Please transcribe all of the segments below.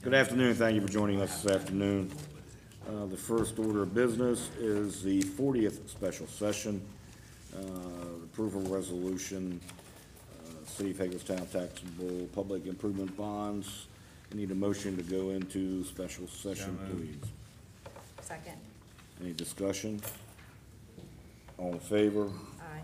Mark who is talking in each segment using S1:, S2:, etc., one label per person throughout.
S1: Good afternoon. Thank you for joining us this afternoon. The first order of business is the 40th special session. Approval resolution, City of Hagerstown taxable public improvement bonds. I need a motion to go into special session, please.
S2: Second.
S1: Any discussion? All in favor?
S2: Aye.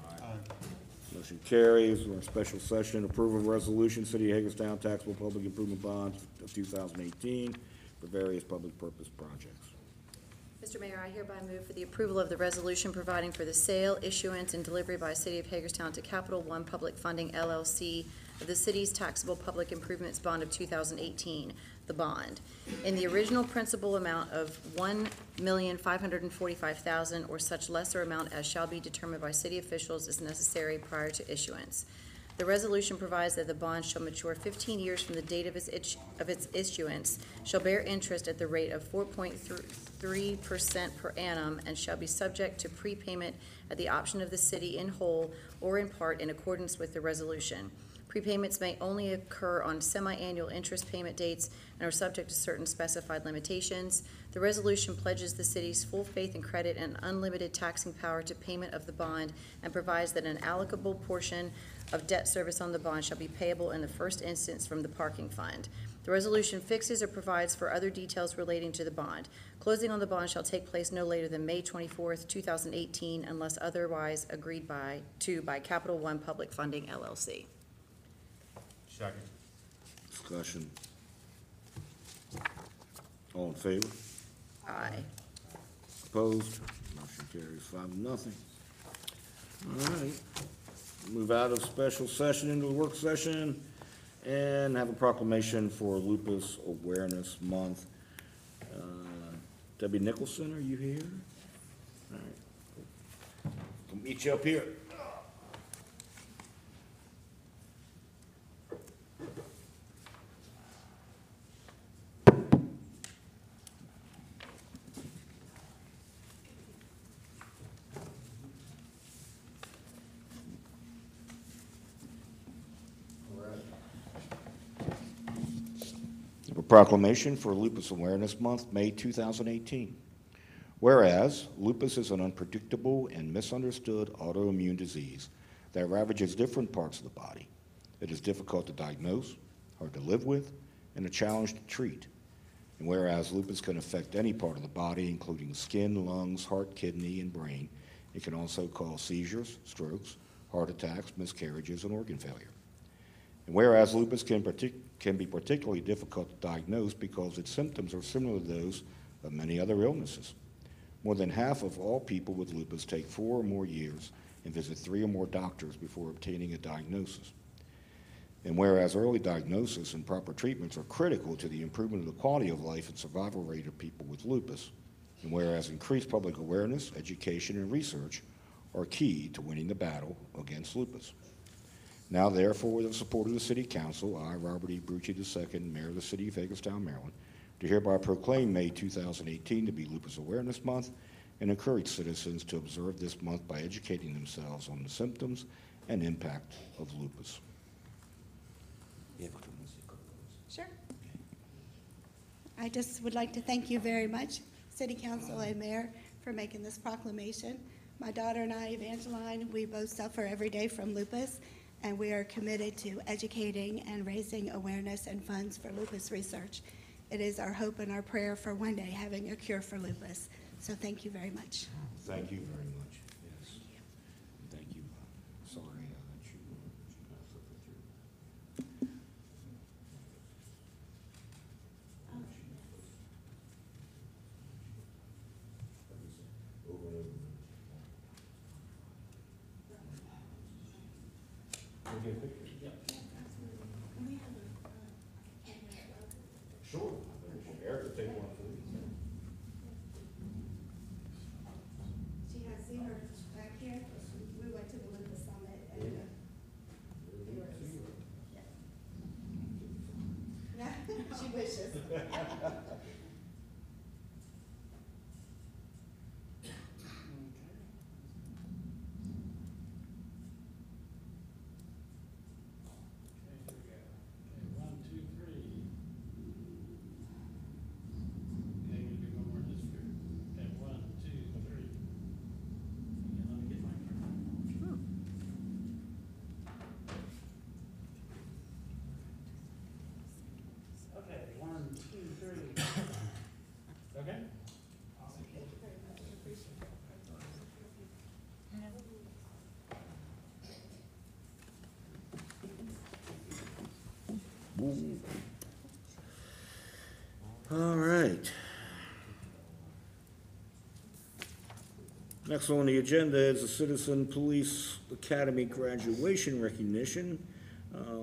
S1: Motion carries. We're in special session. Approval of resolution, City of Hagerstown taxable public improvement bonds of 2018 for various public purpose projects.
S2: Mr. Mayor, I hereby move for the approval of the resolution providing for the sale, issuance, and delivery by City of Hagerstown to Capital One Public Funding LLC of the city's taxable public improvements bond of 2018, the bond, in the original principal amount of $1,545,000 or such lesser amount as shall be determined by city officials as necessary prior to issuance. The resolution provides that the bond shall mature 15 years from the date of its issuance, shall bear interest at the rate of 4.3% per annum, and shall be subject to prepayment at the option of the city in whole or in part in accordance with the resolution. Prepayments may only occur on semi-annual interest payment dates and are subject to certain specified limitations. The resolution pledges the city's full faith and credit and unlimited taxing power to payment of the bond and provides that an allocable portion of debt service on the bond shall be payable in the first instance from the parking fund. The resolution fixes or provides for other details relating to the bond. Closing on the bond shall take place no later than May 24th, 2018, unless otherwise agreed by Capital One Public Funding LLC.
S3: Second.
S1: Discussion. All in favor?
S2: Aye.
S1: Opposed? Motion carries 5-0. All right. Move out of special session into the work session and have a proclamation for Lupus Awareness Month. Debbie Nicholson, are you here? All right. We'll meet you up here. A proclamation for Lupus Awareness Month, May 2018. Whereas lupus is an unpredictable and misunderstood autoimmune disease that ravages different parts of the body. It is difficult to diagnose, hard to live with, and a challenge to treat. And whereas lupus can affect any part of the body, including skin, lungs, heart, kidney, and brain, it can also cause seizures, strokes, heart attacks, miscarriages, and organ failure. And whereas lupus can be particularly difficult to diagnose because its symptoms are similar to those of many other illnesses. More than half of all people with lupus take 4 or more years and visit 3 or more doctors before obtaining a diagnosis. And whereas early diagnosis and proper treatments are critical to the improvement of the quality of life and survival rate of people with lupus, and whereas increased public awareness, education, and research are key to winning the battle against lupus. Now, therefore, with the support of the City Council, I, Robert E. Brucci II, Mayor of the City of Hagerstown, Maryland, do hereby proclaim May 2018 to be Lupus Awareness Month and encourage citizens to observe this month by educating themselves on the symptoms and impact of lupus.
S4: Sure. I just would like to thank you very much, City Council and Mayor, for making this proclamation. My daughter and I, Evangeline, we both suffer every day from lupus, and we are committed to educating and raising awareness and funds for lupus research. It is our hope and our prayer for one day having a cure for lupus. So thank you very much.
S1: Thank you very much. Yes. Thank you. Sorry that you suffered through. Sure. Eric will take one for you.
S4: She has seen her back here. We went to the lupus summit and she wishes.
S1: All right. Next on the agenda is the Citizen Police Academy graduation recognition.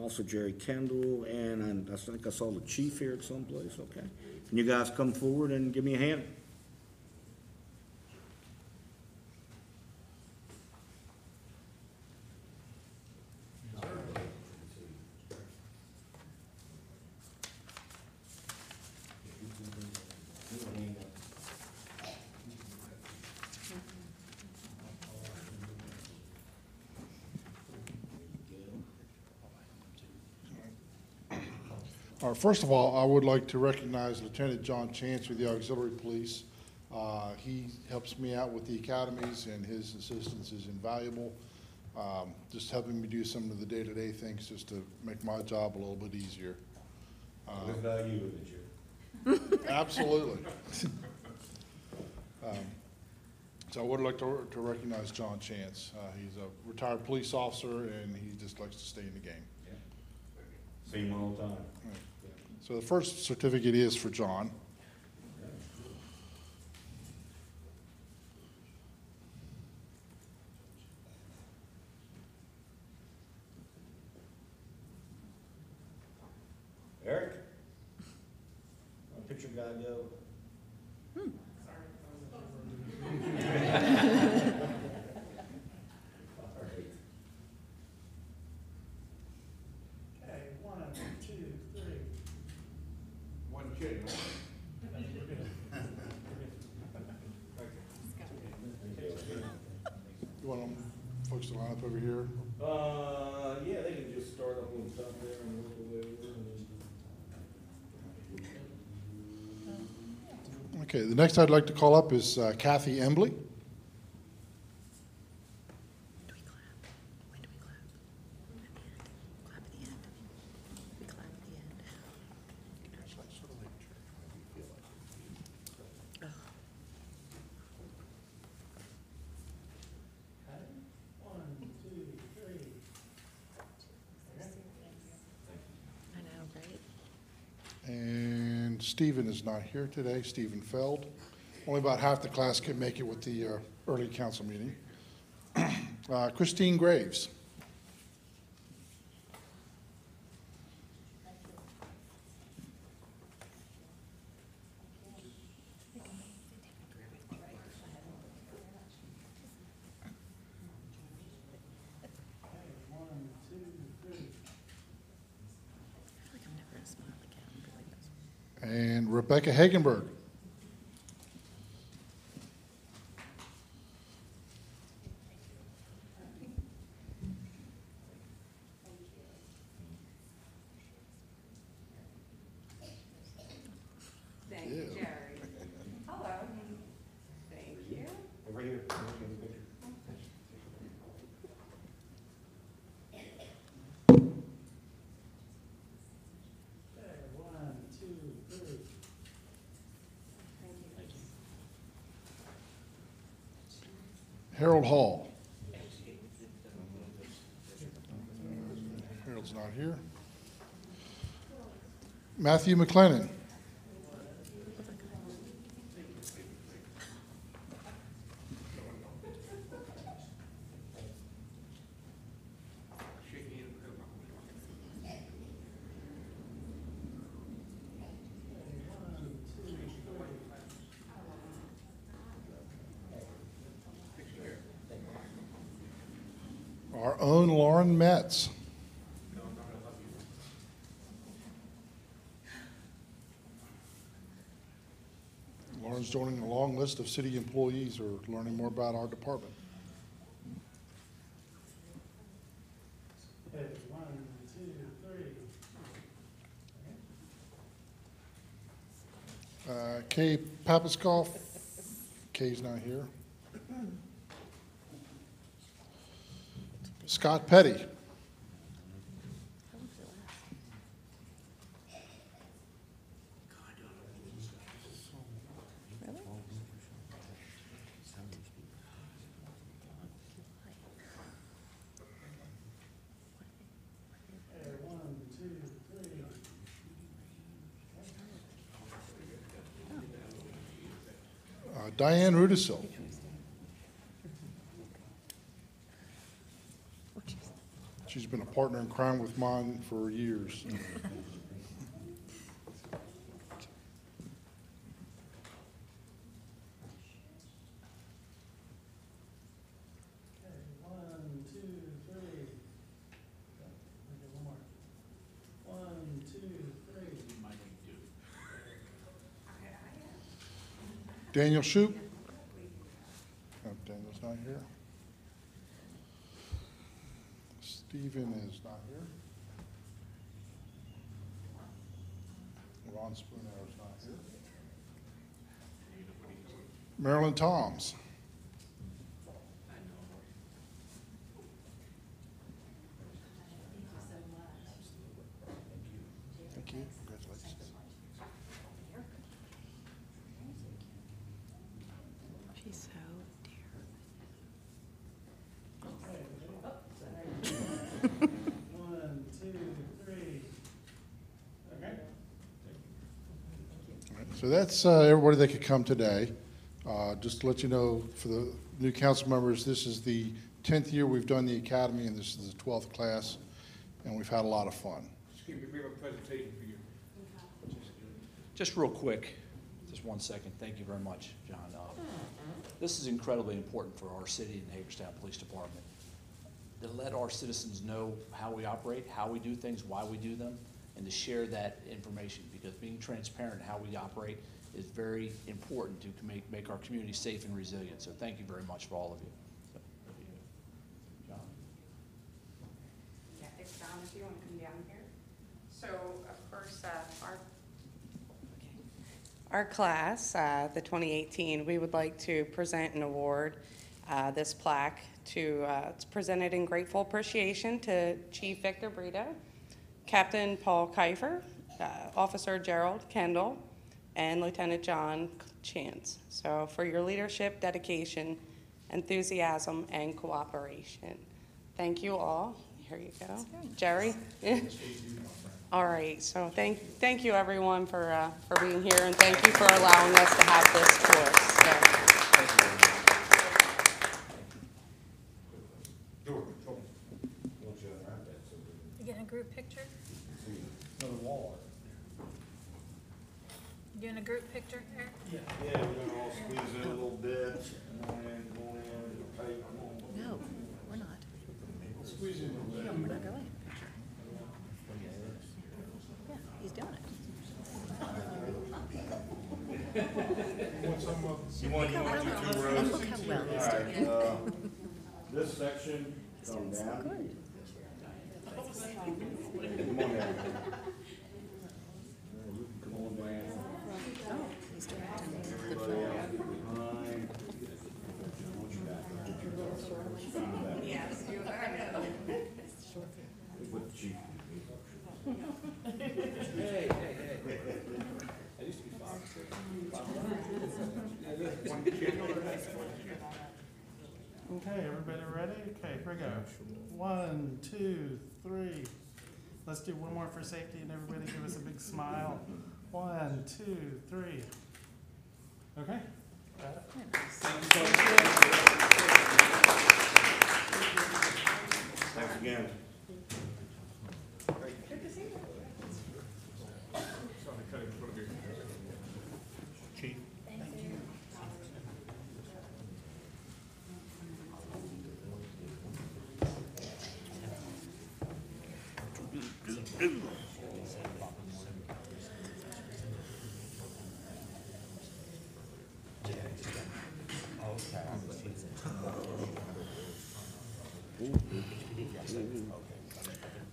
S1: Also Jerry Kendall, and I think I saw the chief here at someplace, okay? Can you guys come forward and give me a hand?
S5: All right, first of all, I would like to recognize Lieutenant John Chance with the Auxiliary Police. He helps me out with the academies, and his assistance is invaluable. Just helping me do some of the day-to-day things just to make my job a little bit easier.
S3: What value is it, Jerry?
S5: Absolutely. So I would like to recognize John Chance. He's a retired police officer, and he just likes to stay in the game.
S3: See him all the time.
S5: So the first certificate is for John.
S1: Eric? I'll picture guy go.
S6: Okay, 1, 2, 3.
S3: One kid, right?
S5: You want them folks to line up over here?
S1: Yeah, they can just start up on the top there and work their way over and then.
S5: Okay, the next I'd like to call up is Kathy Embley.
S2: Do we clap? When do we clap? At the end. Clap at the end. We clap at the end. Ugh.
S6: Okay, 1, 2, 3.
S2: I know, right?
S5: And Stephen is not here today, Stephen Feld. Only about half the class can make it with the early council meeting. Christine Graves.
S6: Okay, 1, 2, 3.
S2: I feel like I'm never gonna smile again. I'll be like this.
S5: And Rebecca Hagenberg.
S7: Thank you, Jerry. Hello. Thank you.
S3: Over here.
S6: Okay, 1, 2, 3.
S5: Harold Hall. Harold's not here. Matthew McLennan. Our own Lauren Metz. Lauren's joining a long list of city employees who are learning more about our department.
S6: Okay, 1, 2, 3.
S5: Kay Papaskoff. Kay's not here. Scott Petty.
S2: How long does it last? Really?
S6: Okay, 1, 2, 3.
S5: Diane Rudisil. She's been a partner in crime with mine for years.
S6: Okay, one, two, three. Okay, one more. One, two, three.
S5: Daniel Shoup. Oh, Daniel's not here. Stephen is not here. Ron Spooner is not here. Marilyn Toms. Thank you. Congratulations.
S2: She's so dear.
S6: One, two, three. Okay.
S5: All right, so that's everybody that could come today. Just to let you know, for the new council members, this is the 10th year we've done the academy, and this is the 12th class, and we've had a lot of fun.
S8: Excuse me, we have a presentation for you. Just real quick, just 1 second. Thank you very much, John. This is incredibly important for our city and Hagerstown Police Department. To let our citizens know how we operate, how we do things, why we do them, and to share that information, because being transparent in how we operate is very important to make our community safe and resilient. So thank you very much for all of you. So, John?
S7: Yeah, if John, if you want to come down here. So, of course, our class, the 2018, we would like to present an award, this plaque, it's presented in grateful appreciation to Chief Victor Brito, Captain Paul Kiefer, Officer Gerald Kendall, and Lieutenant John Chance. So for your leadership, dedication, enthusiasm, and cooperation. Thank you all. Here you go. Jerry? All right, so thank you everyone for being here, and thank you for allowing us to have this course.
S9: You getting a group picture? You doing a group picture, Eric?
S1: Yeah, we're gonna all squeeze in a little bit, and come on in, tight, come on.
S2: No, we're not.
S5: Squeeze in a little bit.
S2: No, we're not going. Yeah, he's doing it.
S1: You want your two rows?
S2: And look how well he's
S1: All
S2: doing
S1: right,
S2: it.
S1: this section,
S2: He's
S1: come
S2: doing so
S1: down.
S2: good.
S1: Come on down. Come on down.
S2: Oh, he's doing it.
S1: Everybody else get behind. Watch your back.
S7: Yes, you, I know.
S1: With the chief.
S6: Okay, everybody ready? Okay, here we go. One, two, three. Let's do one more for safety, and everybody give us a big smile. One, two, three. Okay? Got it?
S1: Thanks again.
S6: Chief.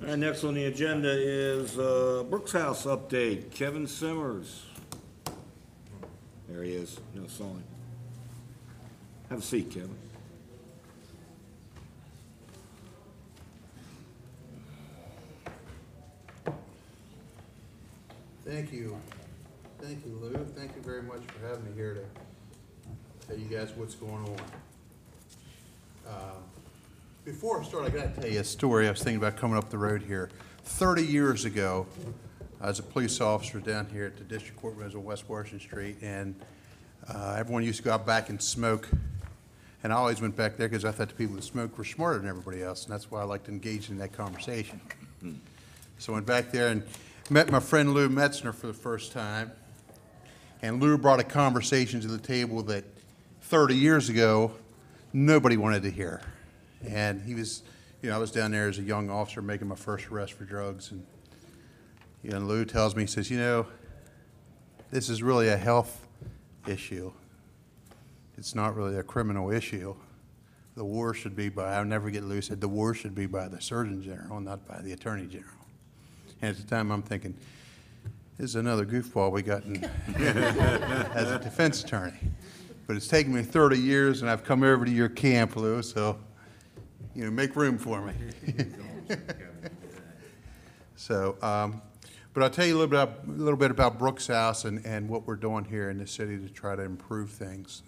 S1: And next on the agenda is Brooks House update. Kevin Simmers. There he is. No sign. Have a seat, Kevin.
S10: Thank you. Thank you, Lou. Thank you very much for having me here to tell you guys what's going on. Before I start, I gotta tell you a story. I was thinking about coming up the road here. 30 years ago, I was a police officer down here at the District Court rooms on West Washington Street, and Everyone used to go out back and smoke, and I always went back there because I thought the people that smoked were smarter than everybody else, and that's why I liked to engage in that conversation. So I went back there and met my friend Lou Metzner for the first time, and Lou brought a conversation to the table that 30 years ago, nobody wanted to hear. And he was, I was down there as a young officer making my first arrest for drugs, and Lou tells me, he says, this is really a health issue. It's not really a criminal issue. The war should be by, I'll never get Lou said, the war should be by the Surgeon General, not by the Attorney General. And at the time I'm thinking, this is another goofball we got as a defense attorney. But it's taken me 30 years, and I've come over to your camp, Lou, so, make room for me. So, but I'll tell you a little bit about Brooks House and what we're doing here in the city to try to improve things.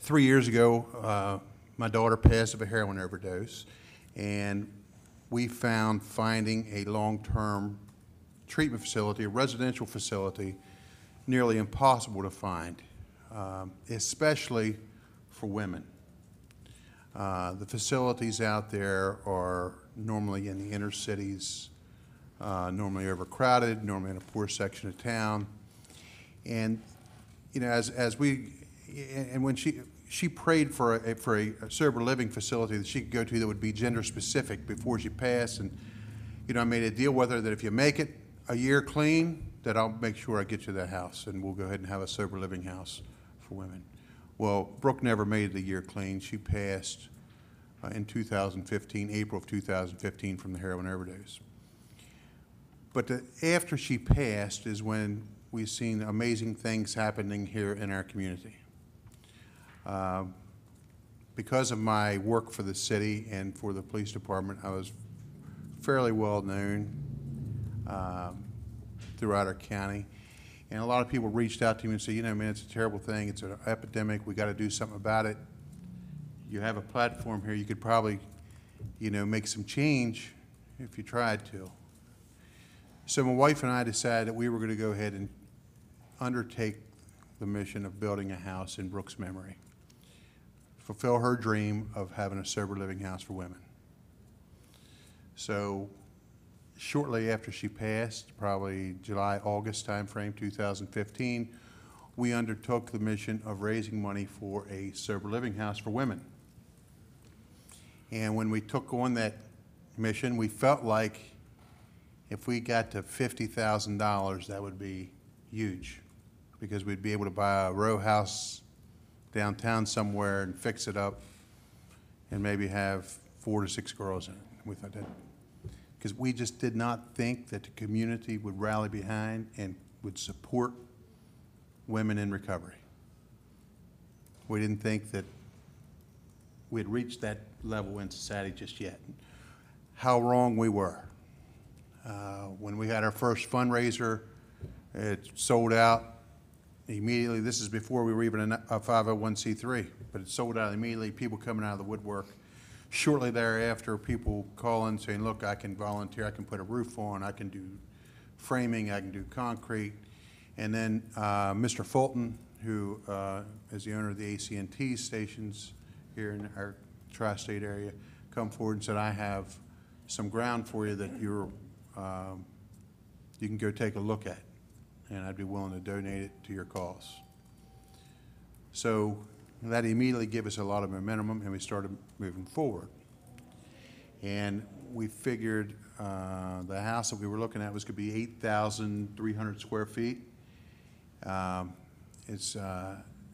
S10: 3 years ago, my daughter passed of a heroin overdose, and we found finding a long-term treatment facility, a residential facility, nearly impossible to find, especially for women. The facilities out there are normally in the inner cities, normally overcrowded, normally in a poor section of town. And, and when she prayed for a sober living facility that she could go to that would be gender specific before she passed. And, I made a deal with her that if you make it a year clean, that I'll make sure I get you that house, and we'll go ahead and have a sober living house for women. Well, Brooke never made it a year clean. She passed in 2015, April of 2015, from the heroin overdose. But after she passed is when we've seen amazing things happening here in our community. Because of my work for the city and for the police department, I was fairly well known throughout our county. And a lot of people reached out to me and said, man, it's a terrible thing. It's an epidemic. We got to do something about it. You have a platform here. You could probably, make some change if you tried to. So my wife and I decided that we were going to go ahead and undertake the mission of building a house in Brooke's memory, fulfill her dream of having a sober living house for women. So shortly after she passed, probably July, August timeframe, 2015, we undertook the mission of raising money for a sober living house for women. And when we took on that mission, we felt like if we got to $50,000, that would be huge, because we'd be able to buy a row house downtown somewhere and fix it up and maybe have 4 to 6 girls in it. We thought that, because we just did not think that the community would rally behind and would support women in recovery. We didn't think that we had reached that level in society just yet. How wrong we were. When we had our first fundraiser, it sold out immediately. This is before we were even a 501c3, but it sold out immediately, people coming out of the woodwork. Shortly thereafter, people calling saying, look, I can volunteer, I can put a roof on, I can do framing, I can do concrete. And then Mr. Fulton, who is the owner of the AT&T stations here in our tri-state area, come forward and said, I have some ground for you that you can go take a look at, and I'd be willing to donate it to your cause. So that immediately gave us a lot of momentum, and we started moving forward. And we figured the house that we were looking at was going to be 8,300 square feet. It's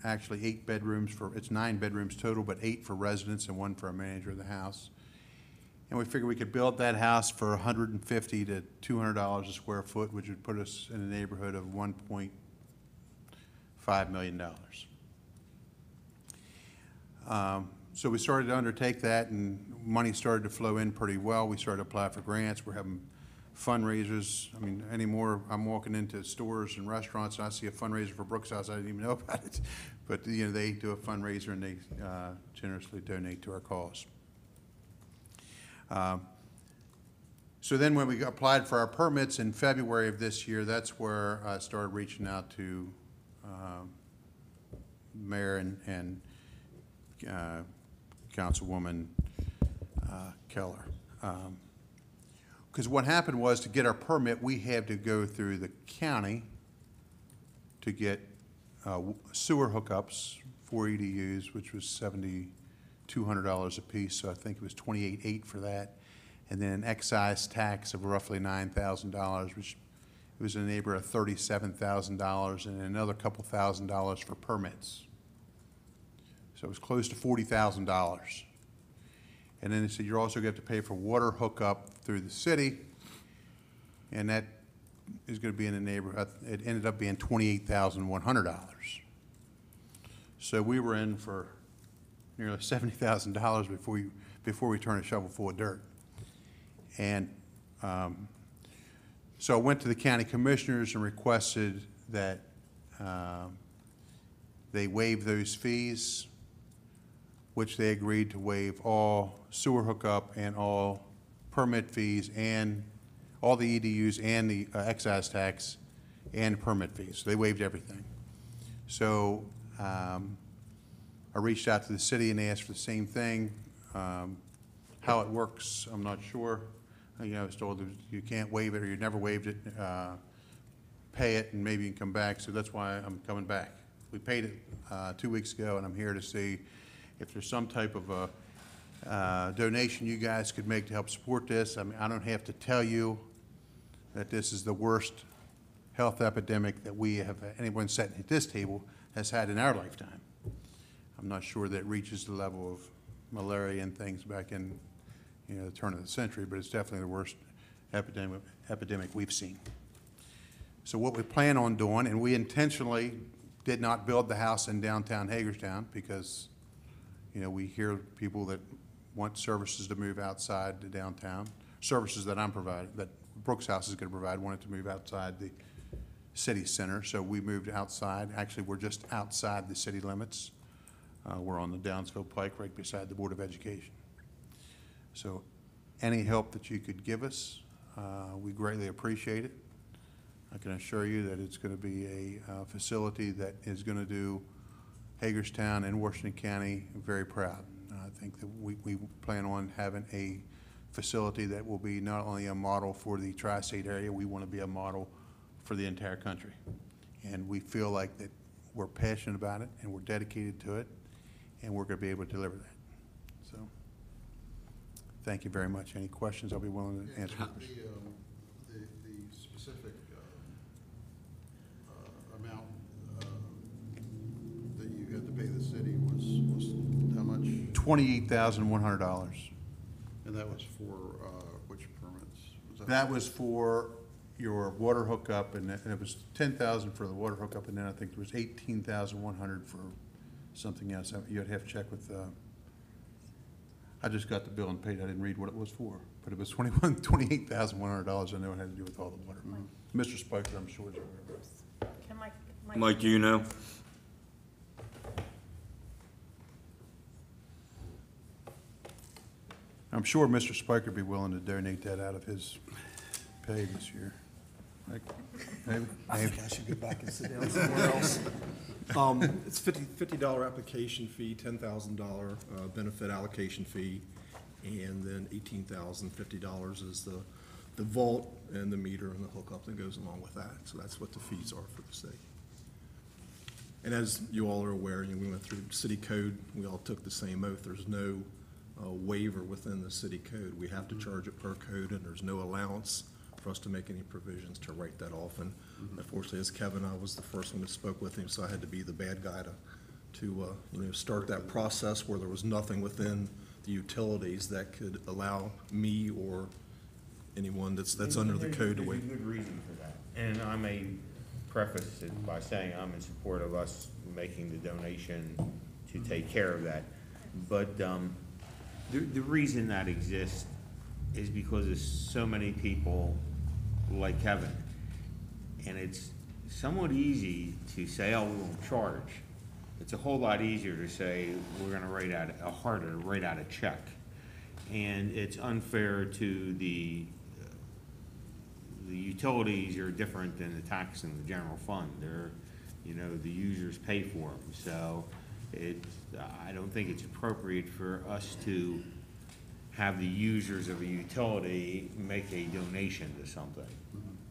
S10: actually 8 bedrooms it's 9 bedrooms total, but 8 for residents and 1 for a manager of the house. And we figured we could build that house for $150 to $200 a square foot, which would put us in the neighborhood of $1.5 million. So we started to undertake that, and money started to flow in pretty well. We started to apply for grants. We're having fundraisers. I mean, anymore, I'm walking into stores and restaurants and I see a fundraiser for Brooks House. I didn't even know about it. But, they do a fundraiser and they generously donate to our cause. So then when we applied for our permits in February of this year, that's where I started reaching out to Mayor and Councilwoman Keller. Because what happened was, to get our permit, we had to go through the county to get sewer hookups for EDUs, which was $7,200 apiece, so I think it was $28,800 for that. And then an excise tax of roughly $9,000, which was in the neighborhood of $37,000, and another couple $1,000 for permits. So it was close to $40,000. And then they said, you're also going to have to pay for water hookup through the city, and that is going to be in the neighborhood, it ended up being $28,100. So we were in for nearly $70,000 before we turned a shovel full of dirt. And so I went to the county commissioners and requested that they waive those fees, which they agreed to waive all sewer hookup and all permit fees and all the EDUs and the excise tax and permit fees. They waived everything. So I reached out to the city and asked for the same thing. How it works, I'm not sure. I was told that you can't waive it, or you never waived it. Pay it and maybe you can come back. So that's why I'm coming back. We paid it 2 weeks ago, and I'm here to see if there's some type of a donation you guys could make to help support this. I mean, I don't have to tell you that this is the worst health epidemic that we have, anyone sitting at this table has had in our lifetime. I'm not sure that it reaches the level of malaria and things back in, the turn of the century, but it's definitely the worst epidemic we've seen. So what we plan on doing, and we intentionally did not build the house in downtown Hagerstown because, we hear people that want services to move outside the downtown, services that I'm providing, that Brooks House is going to provide, wanted to move outside the city center, so we moved outside. Actually, we're just outside the city limits. We're on the Downsville Pike, right beside the Board of Education. So any help that you could give us, we greatly appreciate it. I can assure you that it's going to be a facility that is going to do Hagerstown and Washington County very proud. I think that we plan on having a facility that will be not only a model for the tri-state area, we want to be a model for the entire country. And we feel like that we're passionate about it and we're dedicated to it, and we're going to be able to deliver that. So thank you very much. Any questions, I'll be willing to answer.
S5: The specific amount that you had to pay the city was how much?
S10: $28,100.
S5: And that was for which permits?
S10: That was for your water hookup, and it was $10,000 for the water hookup, and then I think there was $18,100 for something else. You'd have to check with. I just got the bill and paid. I didn't read what it was for, but it was $28,100. I know it had to do with all the water. Mr. Spiker, I'm sure is aware of it.
S9: Can
S1: Mike, do you know?
S10: I'm sure Mr. Spiker would be willing to donate that out of his pay this year. Maybe.
S3: I think I should go back and sit down somewhere else. It's $50 application fee, $10,000 benefit allocation fee, and then $18,050 is the vault and the meter and the hookup that goes along with that. So that's what the fees are for the city. And as you all are aware, we went through city code. We all took the same oath. There's no waiver within the city code. We have to charge it per code, and there's no allowance for us to make any provisions to write that off. And unfortunately, as Kevin, I was the first one that spoke with him, so I had to be the bad guy to start that process where there was nothing within the utilities that could allow me or anyone that's under the code to waive.
S11: There's a good reason for that. And I may preface it by saying I'm in support of us making the donation to take care of that. But the reason that exists is because there's so many people like Kevin. And it's somewhat easy to say, oh, we won't charge. It's a whole lot easier to say, we're gonna write out a check. And it's unfair to the utilities are different than the tax and the general fund. you know, the users pay for them. So I don't think it's appropriate for us to have the users of a utility make a donation to something.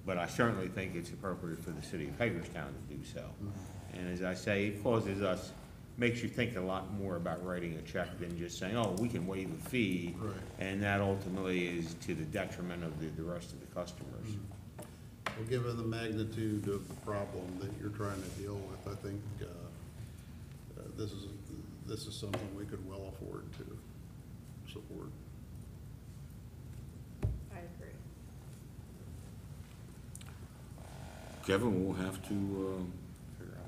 S11: But I certainly think it's appropriate for the city of Hagerstown to do so. And as I say, it causes us, makes you think a lot more about writing a check than just saying, oh, we can waive a fee.
S5: Right.
S11: And that ultimately is to the detriment of the rest of the customers.
S12: Well, given the magnitude of the problem that you're trying to deal with, I think this is something we could well afford to support.
S2: I agree.
S1: Kevin, we'll have to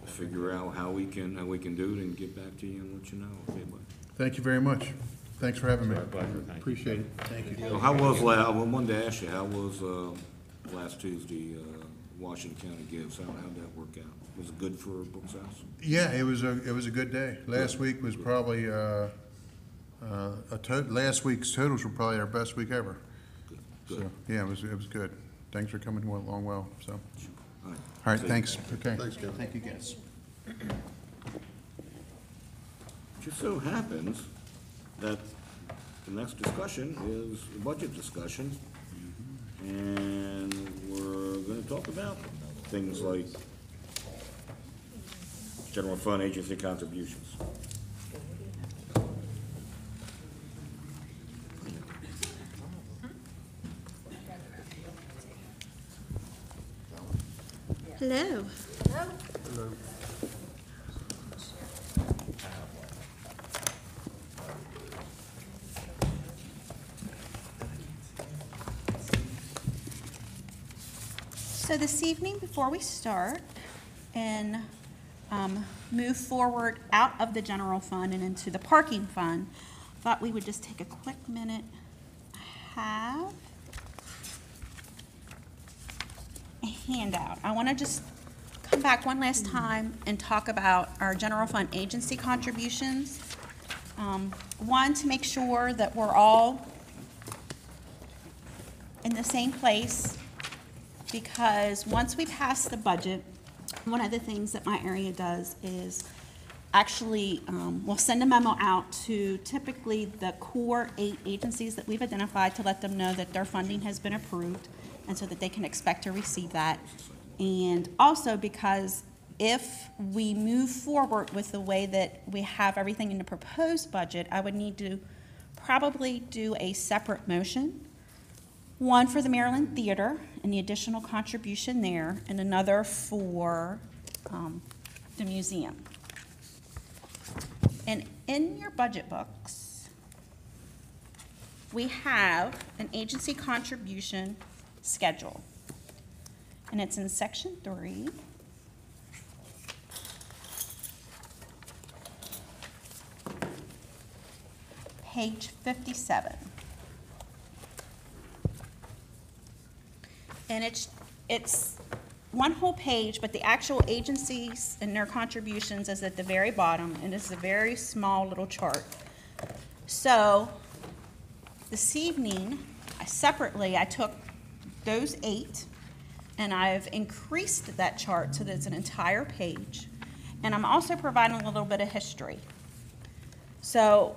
S1: figure out how we can do it and get back to you and let you know. Okay, bud.
S5: Thank you very much. Thanks for having me.
S11: It's our pleasure. Thank you.
S5: Appreciate it. Thank you.
S1: Well, how was I wanted to ask you, how was last Tuesday, Washington County Gives? How'd that work out? Was it good for Brooks House?
S10: Yeah, it was a good day. Last week was probably, last week's totals were probably our best week ever.
S1: Good.
S10: So, yeah, it was good. Things are coming along well, so.
S1: All right.
S10: All right,
S1: See you.
S10: thanks. Okay.
S12: Thanks, Kevin.
S10: Thank you, guys.
S1: Just so happens that the next discussion is the budget discussion. And we're gonna talk about things like general fund agency contributions.
S4: Hello.
S13: So this evening, before we start and move forward out of the general fund and into the parking fund, thought we would just take a quick minute, have a handout. I want to just come back one last time and talk about our general fund agency contributions. One, to make sure that we're all in the same place, because once we pass the budget, one of the things that my area does is actually, we'll send a memo out to typically the core 8 agencies that we've identified to let them know that their funding has been approved, and so that they can expect to receive that. And also because if we move forward with the way that we have everything in the proposed budget, I would need to probably do a separate motion. One for the Maryland Theater and the additional contribution there, and another for the museum. And in your budget books, we have an agency contribution schedule. And it's in section 3. Page 57. And it's one whole page, but the actual agencies and their contributions is at the very bottom, and it's a very small little chart. So this evening, I took those 8, and I've increased that chart so that it's an entire page. And I'm also providing a little bit of history. So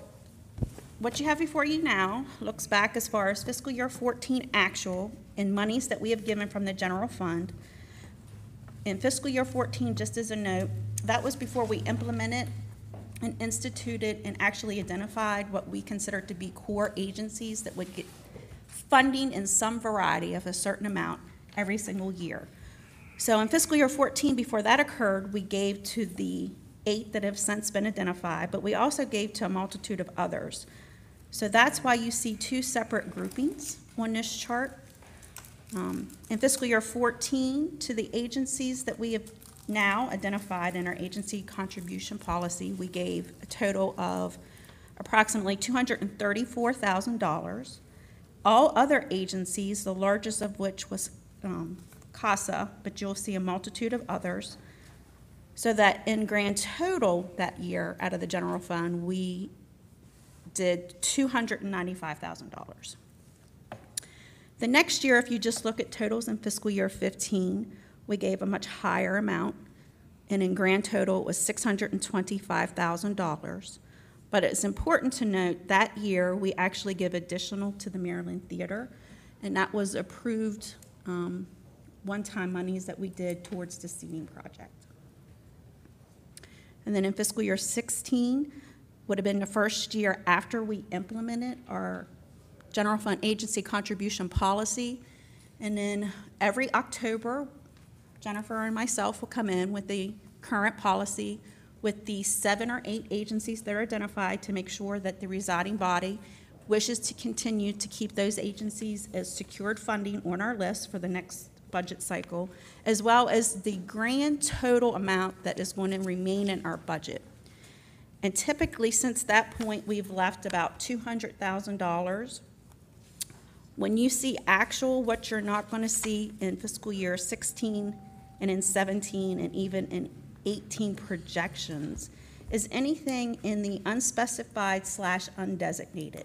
S13: what you have before you now looks back as far as fiscal year 14 actual in monies that we have given from the general fund. In fiscal year 14, just as a note, that was before we implemented and instituted and actually identified what we consider to be core agencies that would get funding in some variety of a certain amount every single year. So in fiscal year 14, before that occurred, we gave to the 8 that have since been identified, but we also gave to a multitude of others. So that's why you see 2 separate groupings on this chart. In fiscal year 14, to the agencies that we have now identified in our agency contribution policy, we gave a total of approximately $234,000. All other agencies, the largest of which was CASA, but you'll see a multitude of others, so that in grand total that year out of the general fund, we did $295,000. The next year, if you just look at totals in fiscal year 15, we gave a much higher amount. and in grand total, it was $625,000. But it's important to note that year, we actually give additional to the Maryland Theater, and that was approved one-time monies that we did towards the seating project. And then in fiscal year 16, would have been the first year after we implemented our general fund agency contribution policy. And then every October, Jennifer and myself will come in with the current policy with the 7 or 8 agencies that are identified to make sure that the residing body wishes to continue to keep those agencies as secured funding on our list for the next budget cycle, as well as the grand total amount that is going to remain in our budget. And typically, since that point, we've left about $200,000. When you see actual, what you're not going to see in fiscal year 16 and in 17 and even in 18 projections is anything in the unspecified / undesignated.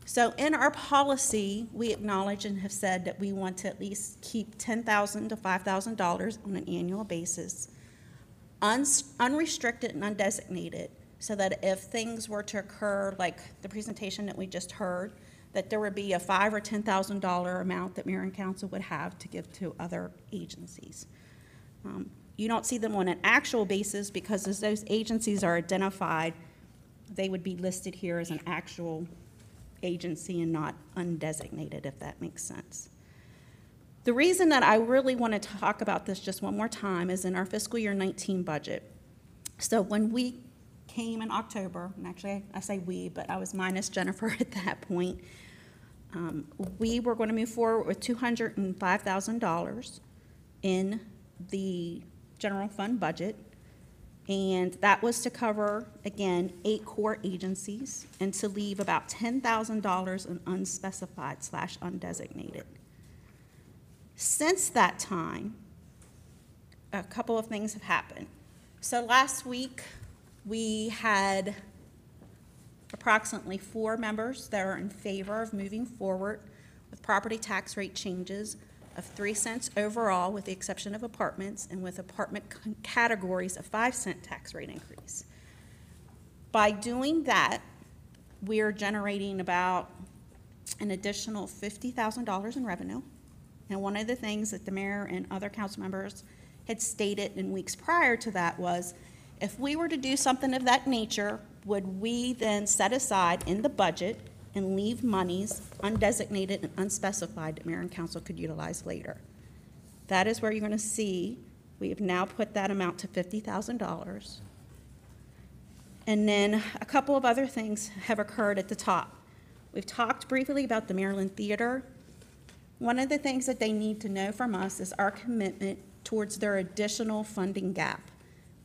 S13: So in our policy, we acknowledge and have said that we want to at least keep $10,000 to $5,000 on an annual basis, unrestricted and undesignated, so that if things were to occur, like the presentation that we just heard, that there would be a $5,000 or $10,000 amount that Mayor and Council would have to give to other agencies. You don't see them on an actual basis because as those agencies are identified, they would be listed here as an actual agency and not undesignated, if that makes sense. The reason that I really want to talk about this just one more time is in our fiscal year 19 budget. So when we came in October, and actually I say we, but I was minus Jennifer at that point, we were going to move forward with $205,000 in the general fund budget, and that was to cover, again, 8 core agencies and to leave about $10,000 in unspecified / undesignated. Since that time, a couple of things have happened. So last week, we had approximately 4 members that are in favor of moving forward with property tax rate changes of 3 cents overall, with the exception of apartments, and with apartment categories a 5-cent tax rate increase. By doing that, we are generating about an additional $50,000 in revenue. And one of the things that the mayor and other council members had stated in weeks prior to that was, if we were to do something of that nature, would we then set aside in the budget and leave monies undesignated and unspecified that mayor and council could utilize later? That is where you're going to see we have now put that amount to $50,000. And then a couple of other things have occurred at the top. We've talked briefly about the Maryland Theater. One of the things that they need to know from us is our commitment towards their additional funding gap.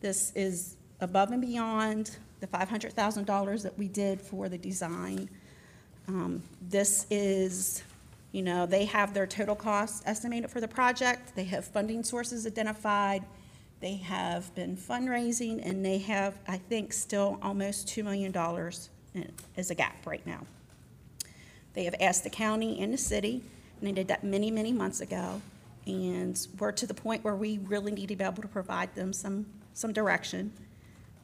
S13: This is above and beyond the $500,000 that we did for the design. This is, they have their total cost estimated for the project. They have funding sources identified. They have been fundraising, and they have, I think, still almost $2 million as a gap right now. They have asked the county and the city, and they did that many, many months ago, and we're to the point where we really need to be able to provide them some direction.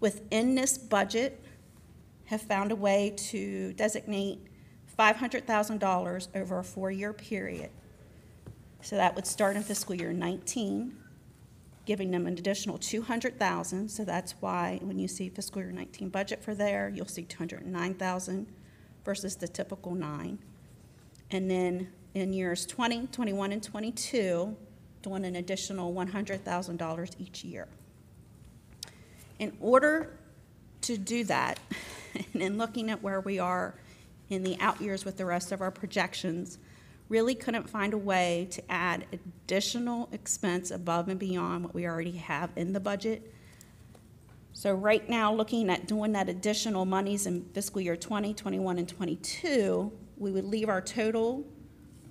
S13: Within this budget, have found a way to designate $500,000 over a 4-year period. So that would start in fiscal year 19, giving them an additional $200,000. So that's why when you see fiscal year 19 budget for there, you'll see $209,000 versus the typical 9. And then in years 20, 21, and 22, doing an additional $100,000 each year. In order to do that, and in looking at where we are in the out years with the rest of our projections, really couldn't find a way to add additional expense above and beyond what we already have in the budget. So right now, looking at doing that additional monies in fiscal year 20, 21, and 22, we would leave our total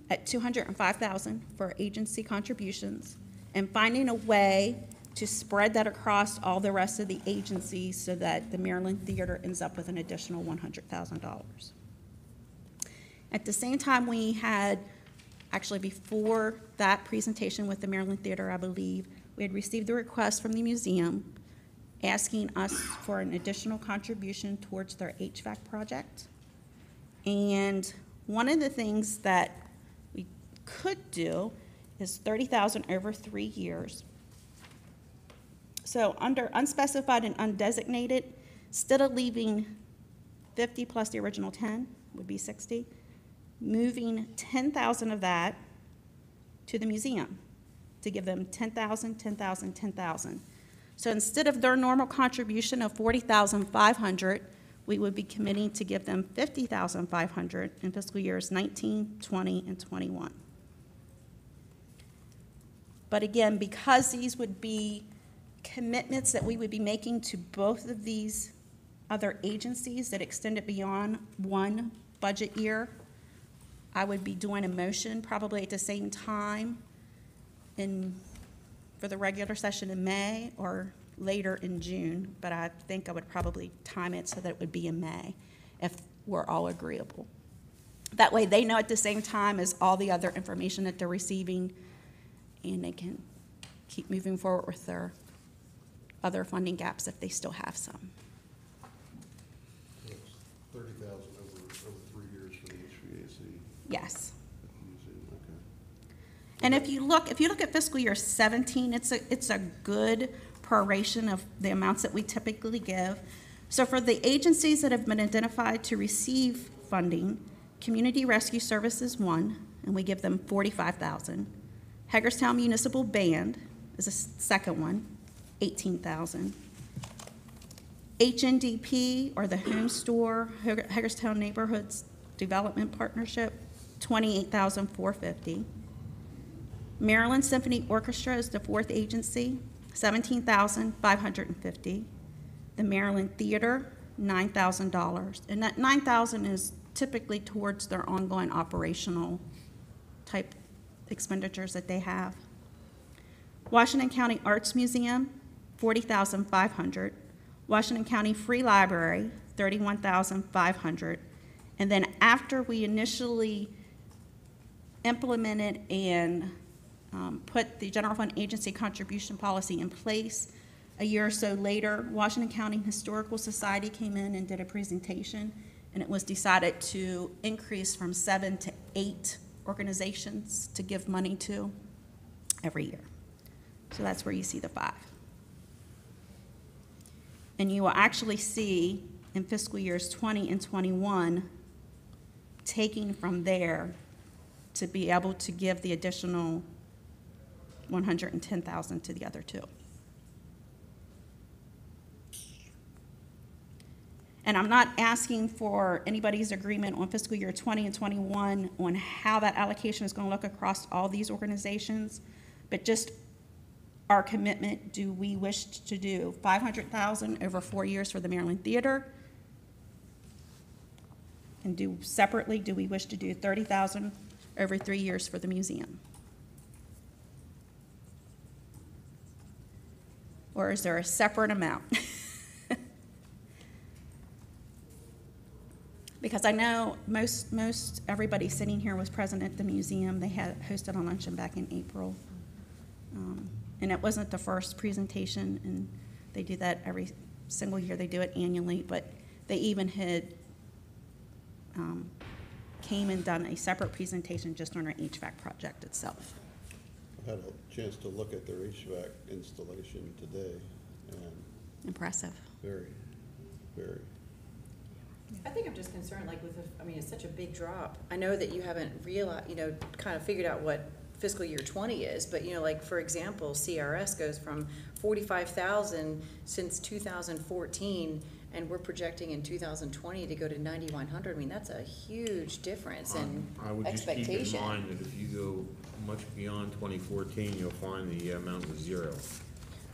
S13: at $205,000 for agency contributions, and finding a way to spread that across all the rest of the agencies so that the Maryland Theater ends up with an additional $100,000. At the same time, we had, actually before that presentation with the Maryland Theater, I believe, we had received the request from the museum asking us for an additional contribution towards their HVAC project. And one of the things that we could do is $30,000 over 3 years. So under unspecified and undesignated, instead of leaving 50 plus the original 10, would be 60, moving 10,000 of that to the museum to give them 10,000, 10,000, 10,000. So instead of their normal contribution of 40,500, we would be committing to give them 50,500 in fiscal years 19, 20, and 21. But again, because these would be commitments that we would be making to both of these other agencies that extended beyond one budget year, I would be doing a motion probably at the same time for the regular session in May or later in June, but I think I would probably time it so that it would be in May if we're all agreeable. That way they know at the same time as all the other information that they're receiving, and they can keep moving forward with their other funding gaps if they still have some.
S12: It's 30,000 over 3 years for the HVAC.
S13: Yes.
S12: Museum, okay.
S13: And if you look at fiscal year 17, it's a good proration of the amounts that we typically give. So for the agencies that have been identified to receive funding, Community Rescue Services one, and we give them 45,000. Hagerstown Municipal Band is a second one, 18,000. HNDP, or the Home Store Hagerstown Neighborhoods Development Partnership, 28,450. Maryland Symphony Orchestra is the fourth agency, 17,550. The Maryland Theater, $9,000, and that $9,000 is typically towards their ongoing operational type expenditures that they have. Washington County Arts Museum, $40,500. Washington County Free Library, $31,500. And then after we initially implemented and put the general fund agency contribution policy in place, a year or so later, Washington County Historical Society came in and did a presentation, and it was decided to increase from 7 to 8 organizations to give money to every year. So that's where you see the 5. And you will actually see in fiscal years 20 and 21, taking from there to be able to give the additional 110,000 to the other 2. And I'm not asking for anybody's agreement on fiscal year 20 and 21 on how that allocation is going to look across all these organizations, but just our commitment. Do we wish to do 500,000 over 4 years for the Maryland Theater? And do we wish to do 30,000 over 3 years for the museum? Or is there a separate amount? Because I know most everybody sitting here was present at the museum. They had hosted a luncheon back in April. And it wasn't the first presentation, and they do that every single year. They do it annually, but they even had came and done a separate presentation just on our HVAC project itself.
S12: I've had a chance to look at their HVAC installation today, and
S13: Impressive.
S12: very, very.
S2: I think I'm just concerned, like it's such a big drop. I know that you haven't realized, kind of figured out what fiscal year 20 is, but like for example, CRS goes from 45,000 since 2014, and we're projecting in 2020 to go to 9,100. I mean, that's a huge difference in
S11: I would just keep
S2: expectation.
S11: in mind that if you go much beyond 2014, you'll find the amount was 0.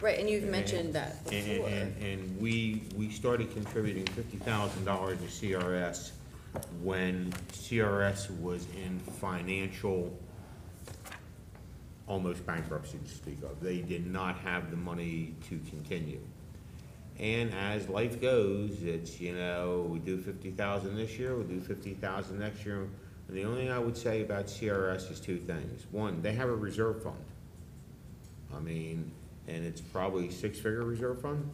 S2: Right, and you've mentioned that before.
S11: And we started contributing $50,000 to CRS when CRS was in financial, almost bankruptcy to speak of. They did not have the money to continue. And as life goes, it's, we do 50,000 this year, we'll do 50,000 next year. And the only thing I would say about CRS is 2 things. One, they have a reserve fund. I mean, and it's probably six-figure reserve fund.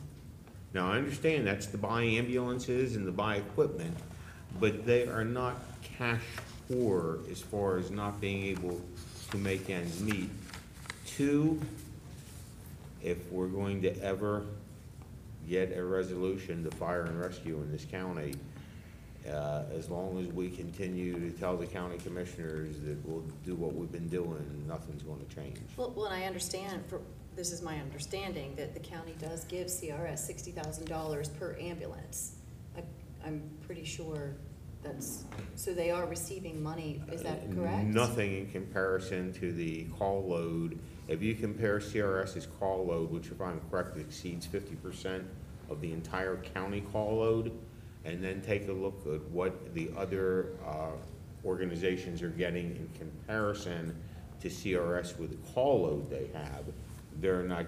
S11: Now, I understand that's to buy ambulances and to buy equipment, but they are not cash poor as far as not being able to make ends meet. Two, if we're going to ever get a resolution to fire and rescue in this county, as long as we continue to tell the county commissioners that we'll do what we've been doing, nothing's gonna change.
S2: Well, and I understand, this is my understanding, that the county does give CRS $60,000 per ambulance. I'm pretty sure that's, so they are receiving money, is that correct?
S11: Nothing in comparison to the call load. If you compare CRS's call load, which if I'm correct exceeds 50% of the entire county call load, and then take a look at what the other organizations are getting in comparison to CRS with the call load they have, they're not,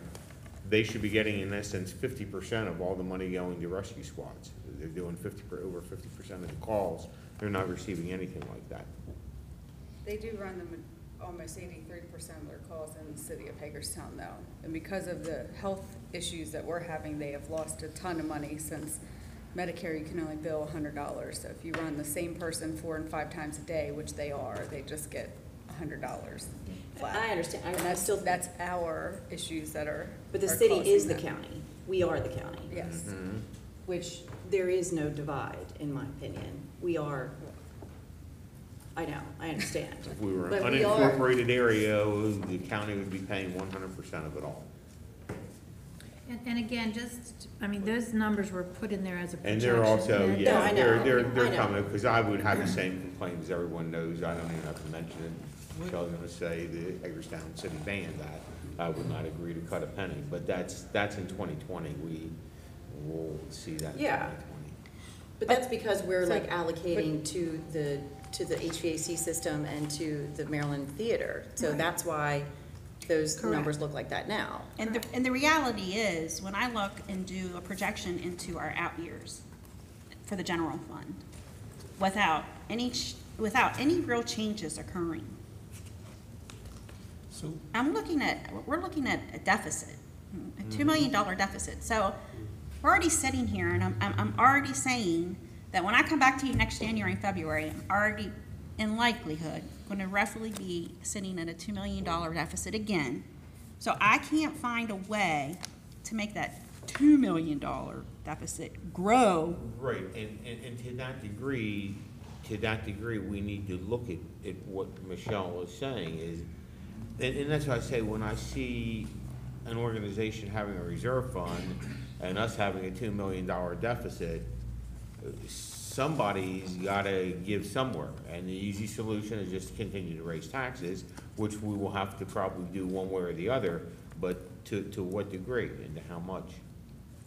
S11: they should be getting in essence 50% of all the money going to rescue squads. They're doing over 50% of the calls. They're not receiving anything like that.
S14: They do run them almost 83% of their calls in the city of Hagerstown though. And because of the health issues that we're having, they have lost a ton of money since Medicare, you can only bill $100. So if you run the same person 4 and 5 times a day, which they are, they just get $100 flat.
S2: I understand.
S14: And that's our issues that are.
S2: But the
S14: are
S2: city
S14: causing
S2: is the
S14: that.
S2: county. We are the county.
S14: Yes.
S2: Which there is no divide, in my opinion. We are, I know, I understand.
S11: If we were
S2: But
S11: an
S2: we are-
S11: unincorporated area, the county would be paying 100% of it all.
S9: And again, just, I mean, those numbers were put in there as a
S11: And
S9: projection.
S11: they're also,
S9: and-
S2: No, I
S11: yeah,
S2: know.
S11: they're
S2: I know.
S11: coming, because I would have the same complaint as everyone knows, I don't even have to mention it. Michelle's gonna say the Hagerstown City banned that, I would not agree to cut a penny, but that's in 2020, we will see that in
S2: Yeah.
S11: 2020.
S2: But that's because we're
S14: So-
S2: like allocating to the HVAC system and to the Maryland Theater. So
S13: Right.
S2: that's why those
S13: Correct.
S2: numbers look like that now.
S13: And the reality is, when I look and do a projection into our out years for the general fund, without any real changes occurring,
S3: So,
S13: we're looking at a deficit, a $2 million deficit. So we're already sitting here, and I'm already saying that when I come back to you next January and February, I'm already, in likelihood, going to roughly be sitting at a $2 million deficit again. So I can't find a way to make that $2 million deficit grow.
S11: Right, and to that degree, we need to look at what Michelle is saying is, and that's why I say, when I see an organization having a reserve fund and us having a $2 million deficit, somebody's gotta give somewhere, and the easy solution is just to continue to raise taxes, which we will have to probably do one way or the other, but to what degree and to how much?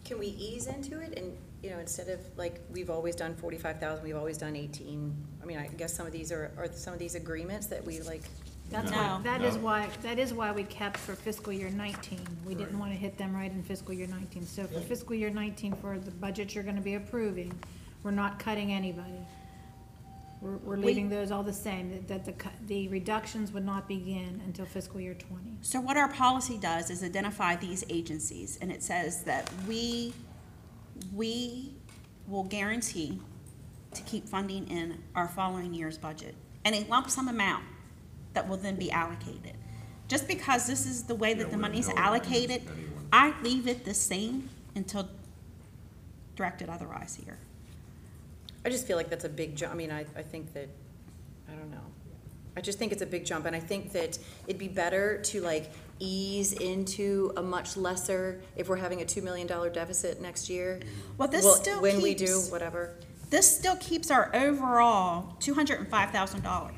S2: Can we ease into it and, instead of, like, we've always done 45,000, we've always done 18? I mean, I guess some of these are some of these agreements that we like,
S9: That's
S13: No.
S9: why, that is why we kept for fiscal year 19. We didn't want to hit them right in fiscal year 19. So for fiscal year 19, for the budget you're going to be approving, we're not cutting anybody. We're leaving those all the same, that the reductions would not begin until fiscal year 20.
S13: So what our policy does is identify these agencies, and it says that we will guarantee to keep funding in our following year's budget, and a lump sum amount that will then be allocated. Just because this is the way that the money's allocated, I leave it the same until directed otherwise here.
S2: I just feel like that's a big jump. I mean, I think that, I don't know. I just think it's a big jump, and I think that it'd be better to like ease into a much lesser, if we're having a $2 million deficit next year.
S13: Well, this still
S2: when we
S13: keeps-
S2: do, whatever.
S13: This still keeps our overall $205,000.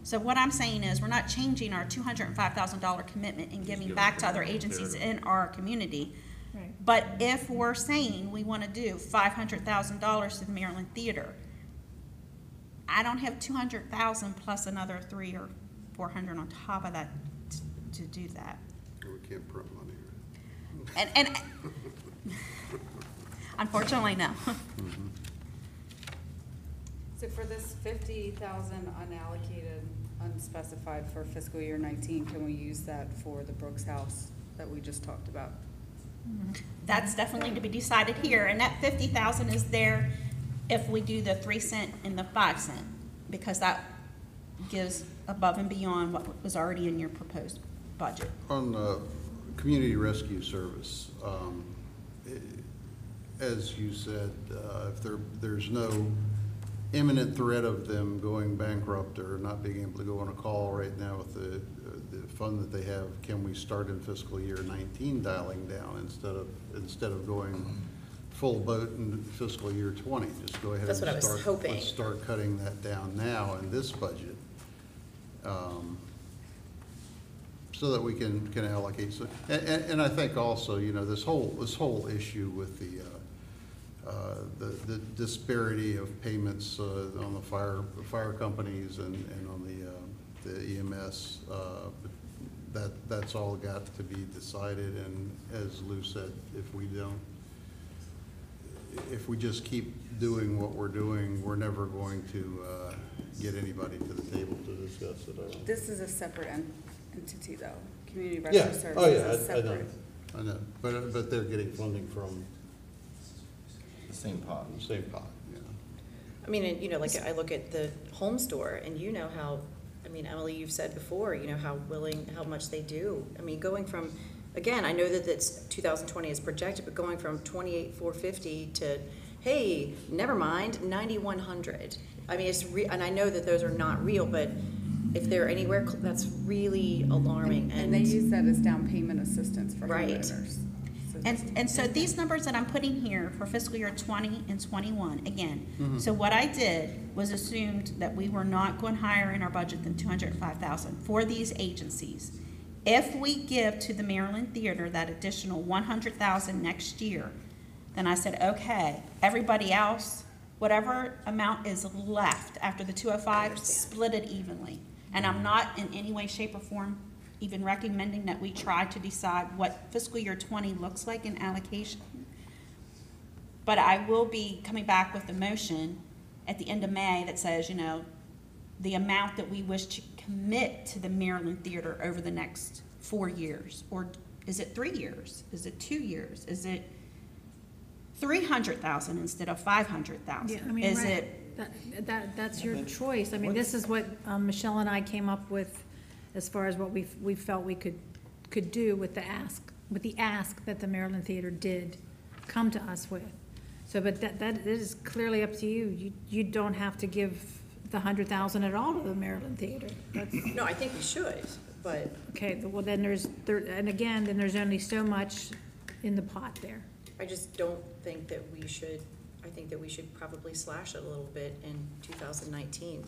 S13: So what I'm saying is, we're not changing our $205,000 commitment and giving back to other agencies in our community.
S9: Right.
S13: But if we're saying we want to do $500,000 to the Maryland Theater, I don't have 200,000 plus another 300 or 400 on top of that to do that.
S12: We can't print money.
S13: And unfortunately, no.
S14: So for this 50,000 unallocated, unspecified for fiscal year 19, can we use that for the Brooks House that we just talked about.
S13: That's definitely to be decided here, and that 50,000 is there if we do the 3 cent and the 5 cent, because that gives above and beyond what was already in your proposed budget.
S12: On community rescue service, as you said, if there's no imminent threat of them going bankrupt or not being able to go on a call right now with the fund that they have, can we start in fiscal year 19 dialing down instead of going full boat in fiscal year 20? Just go ahead and
S2: That's what I was hoping.
S12: let's start cutting that down now in this budget. So that we can allocate, so, and I think also, you know, this whole issue with the disparity of payments on the fire companies and on the EMS, that's all got to be decided, and as Lou said, if we just keep doing what we're doing, we're never going to get anybody to the table to discuss it.
S14: This is a separate entity, though. Community
S12: Yeah,
S14: Rescue
S12: oh yeah,
S14: Services is
S12: I know,
S14: separate.
S12: I know, but they're getting funding from
S15: The same pot.
S12: the same pot, yeah.
S2: I mean, and, you know, like I look at the home store and you know how, I mean, Emily, you've said before, you know, how much they do. I mean, going from, again, I know that it's 2020 is projected, but going from 28,450 to, hey, never mind, 9,100. I mean, and I know that those are not real, but if they're anywhere, that's really alarming.
S14: And they use that as down payment assistance for
S2: Right.
S14: homeowners. So
S13: And so these numbers that I'm putting here for fiscal year 20 and 21, again, so what I did was assumed that we were not going higher in our budget than 205,000 for these agencies. If we give to the Maryland Theater that additional 100,000 next year, then I said, okay, everybody else, whatever amount is left after the 205, split it evenly. And I'm not in any way, shape, or form even recommending that we try to decide what fiscal year 20 looks like in allocation. But I will be coming back with a motion at the end of May that says, you know, the amount that we wish to commit to the Maryland Theater over the next 4 years. Or is it 3 years? Is it 2 years? Is it 300,000 instead of 500,000?
S9: Yeah, I mean,
S13: Is
S9: right.
S13: it,
S9: That's your choice. I mean, this is what Michelle and I came up with as far as what we felt we could do with the ask that the Maryland Theater did come to us with. So, but that is clearly up to you. You don't have to give the 100,000 at all to the Maryland Theater. That's,
S2: No, I think we should, but
S9: okay, well, then and again, then there's only so much in the pot there.
S2: I just don't think that we should, I think that we should probably slash it a little bit in 2019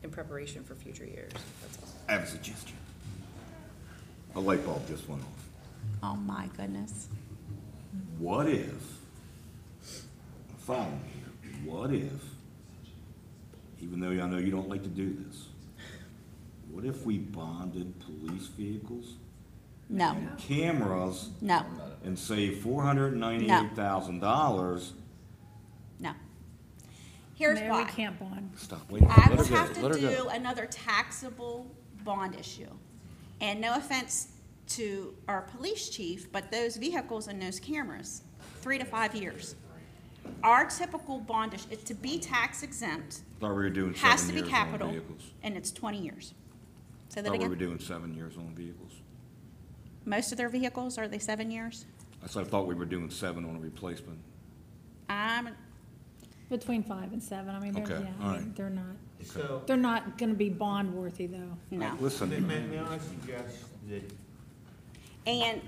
S2: in preparation for future years, that's all.
S1: I have a suggestion. A light bulb just went off.
S13: oh my goodness.
S1: What if, follow me here, what if, even though I know you don't like to do this, what if we bonded police vehicles,
S13: No,
S1: cameras,
S13: no,
S1: and say $498,000?
S13: no. Here's
S9: Mayor,
S13: why.
S9: we can't bond.
S1: Stop, wait a minute,
S13: I
S1: let
S13: will
S1: her
S13: have
S1: go, let
S13: to
S1: her
S13: do
S1: go.
S13: another taxable bond issue. And no offense to our police chief, but those vehicles and those cameras, 3 to 5 years. Our typical bond issue, to be tax exempt,
S1: Thought we were doing
S13: has
S1: 7
S13: to be
S1: years on
S13: capital,
S1: vehicles.
S13: and it's 20 years. Say that
S1: Thought we were
S13: again?
S1: doing 7 years on vehicles.
S13: Most of their vehicles, are they 7 years?
S1: I thought we were doing 7 on a replacement.
S13: I'm,
S9: Between 5 and 7, I mean,
S1: Okay, all right.
S11: So,
S9: they're not gonna be bond worthy though.
S13: no.
S1: Listen,
S11: may I suggest that
S13: And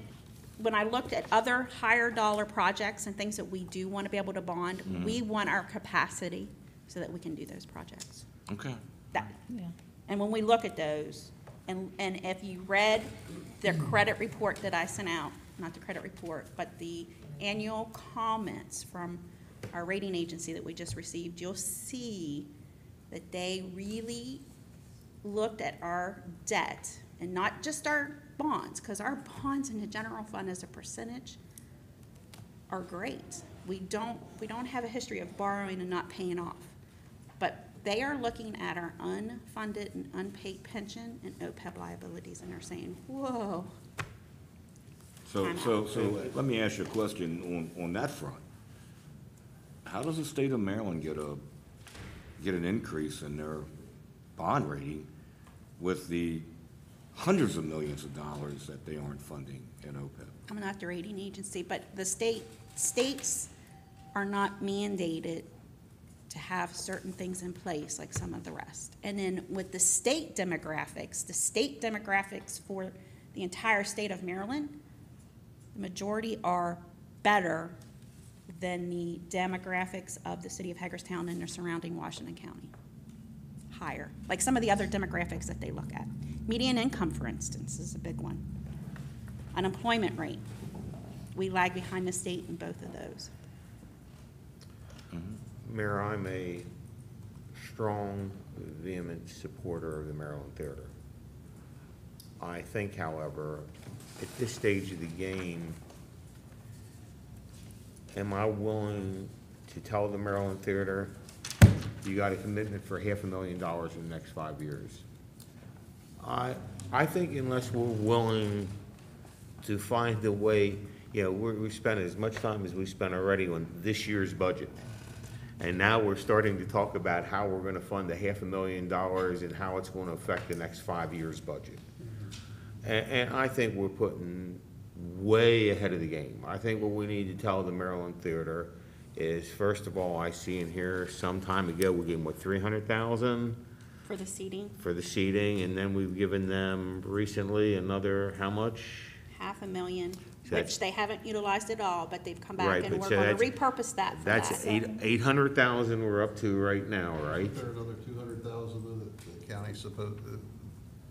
S13: when I looked at other higher dollar projects and things that we do want to be able to bond, we want our capacity so that we can do those projects.
S1: okay.
S13: That,
S9: Yeah.
S13: and when we look at those, and if you read the credit report that I sent out, not the credit report, but the annual comments from our rating agency that we just received, you'll see that they really looked at our debt and not just our bonds, because our bonds in the general fund as a percentage are great. We don't have a history of borrowing and not paying off. But they are looking at our unfunded and unpaid pension and OPEB liabilities, and they're saying, whoa.
S1: So let me ask you a question on that front. How does the state of Maryland get an increase in their bond rating with the hundreds of millions of dollars that they aren't funding in OPEB?
S13: I'm not the rating agency, but the states are not mandated to have certain things in place like some of the rest. And then with the state demographics for the entire state of Maryland, the majority are better than the demographics of the city of Hagerstown and the surrounding Washington County. Higher, like some of the other demographics that they look at. Median income, for instance, is a big one. Unemployment rate, we lag behind the state in both of those.
S11: Mayor, I'm a strong, vehement supporter of the Maryland Theater. I think, however, at this stage of the game, am I willing to tell the Maryland Theater, you got a commitment for $500,000 in the next 5 years? I think unless we're willing to find a way, you know, we spent as much time as we spent already on this year's budget. And now we're starting to talk about how we're gonna fund the $500,000 and how it's gonna affect the next 5 years' budget. And I think we're putting way ahead of the game. I think what we need to tell the Maryland Theater is, first of all, I see in here some time ago, we gave them, what, $300,000?
S13: For the seating,
S11: For the seating, and then we've given them recently another, how much?
S13: $500,000,
S11: So
S13: which they haven't utilized at all, but they've come back
S11: Right,
S13: and
S11: but
S13: we're
S11: so
S13: gonna
S11: that's-
S13: repurpose that for that.
S11: That's 800,000 we're up to right now, right?
S12: Is there another 200,000 that the county's supposed,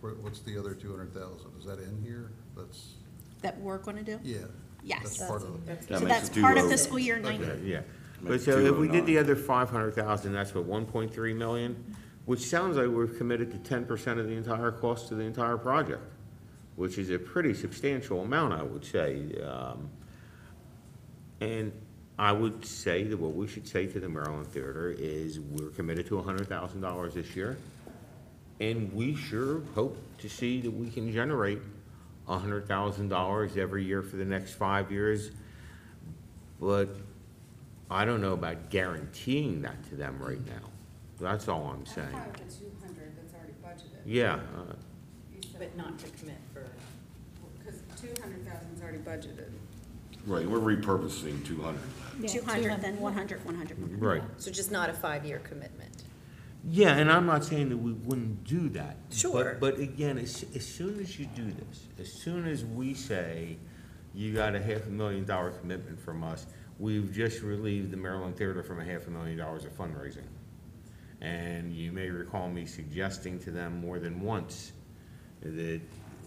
S12: what's the other 200,000? Is that in here? That's,
S13: That we're gonna do?
S12: yeah.
S13: Yes.
S12: That's part of it.
S13: So
S1: makes
S13: that's
S1: it do
S13: part of
S1: over.
S13: fiscal year 19.
S11: Yeah, but
S1: Makes
S11: so if we did
S1: 209.
S11: the other 500,000, that's what, 1.3 million? Which sounds like we're committed to 10% of the entire cost of the entire project, which is a pretty substantial amount, I would say. And I would say that what we should say to the Maryland Theater is we're committed to $100,000 this year. And we sure hope to see that we can generate $100,000 every year for the next 5 years. But I don't know about guaranteeing that to them right now. That's all I'm saying.
S14: I'm fine with the 200 that's already budgeted.
S11: Yeah,
S2: But not to commit for.
S14: Because 200,000 is already budgeted.
S1: Right, we're repurposing 200.
S9: Yeah,
S13: 200, then 100, 100.
S11: right.
S2: So just not a 5-year commitment.
S11: Yeah, and I'm not saying that we wouldn't do that.
S2: Sure.
S11: But again, as soon as you do this, as soon as we say you got a $500,000 commitment from us, we've just relieved the Maryland Theater from a $500,000 of fundraising. And you may recall me suggesting to them more than once that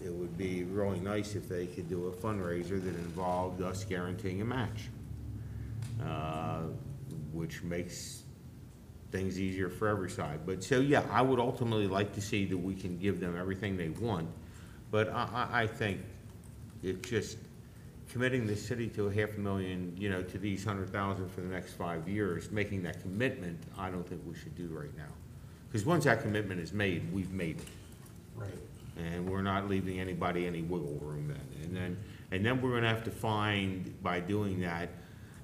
S11: it would be really nice if they could do a fundraiser that involved us guaranteeing a match, which makes things easier for every side. But so, yeah, I would ultimately like to see that we can give them everything they want. But I think it's just committing the city to a $500,000, you know, to these 100,000 for the next 5 years, making that commitment, I don't think we should do right now. Because once that commitment is made, we've made it.
S12: Right.
S11: And we're not leaving anybody any wiggle room then. And then we're gonna have to find, by doing that,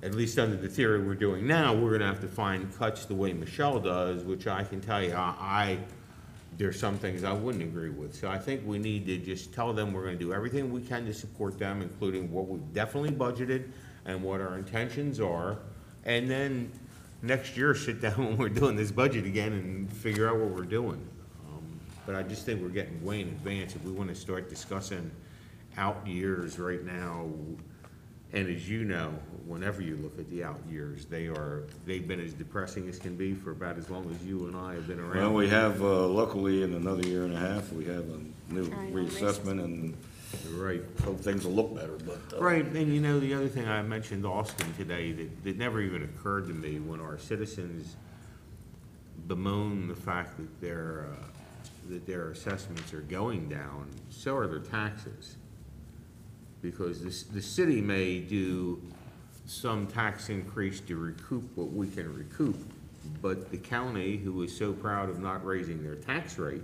S11: at least under the theory we're doing now, we're gonna have to find cuts the way Michelle does, which I can tell you, there's some things I wouldn't agree with. So I think we need to just tell them we're gonna do everything we can to support them, including what we've definitely budgeted and what our intentions are. And then next year, sit down when we're doing this budget again and figure out what we're doing. But I just think we're getting way in advance if we wanna start discussing out years right now. And as you know, whenever you look at the out years, they've been as depressing as can be for about as long as you and I have been around.
S1: Well, we have, luckily, in another year and a half, we have a new reassessment and
S11: Right.
S1: hope things will look better, but.
S11: Right, and you know, the other thing I mentioned Austin today that never even occurred to me, when our citizens bemoan the fact that their assessments are going down, so are their taxes. Because the city may do some tax increase to recoup what we can recoup, But the county, who is so proud of not raising their tax rate,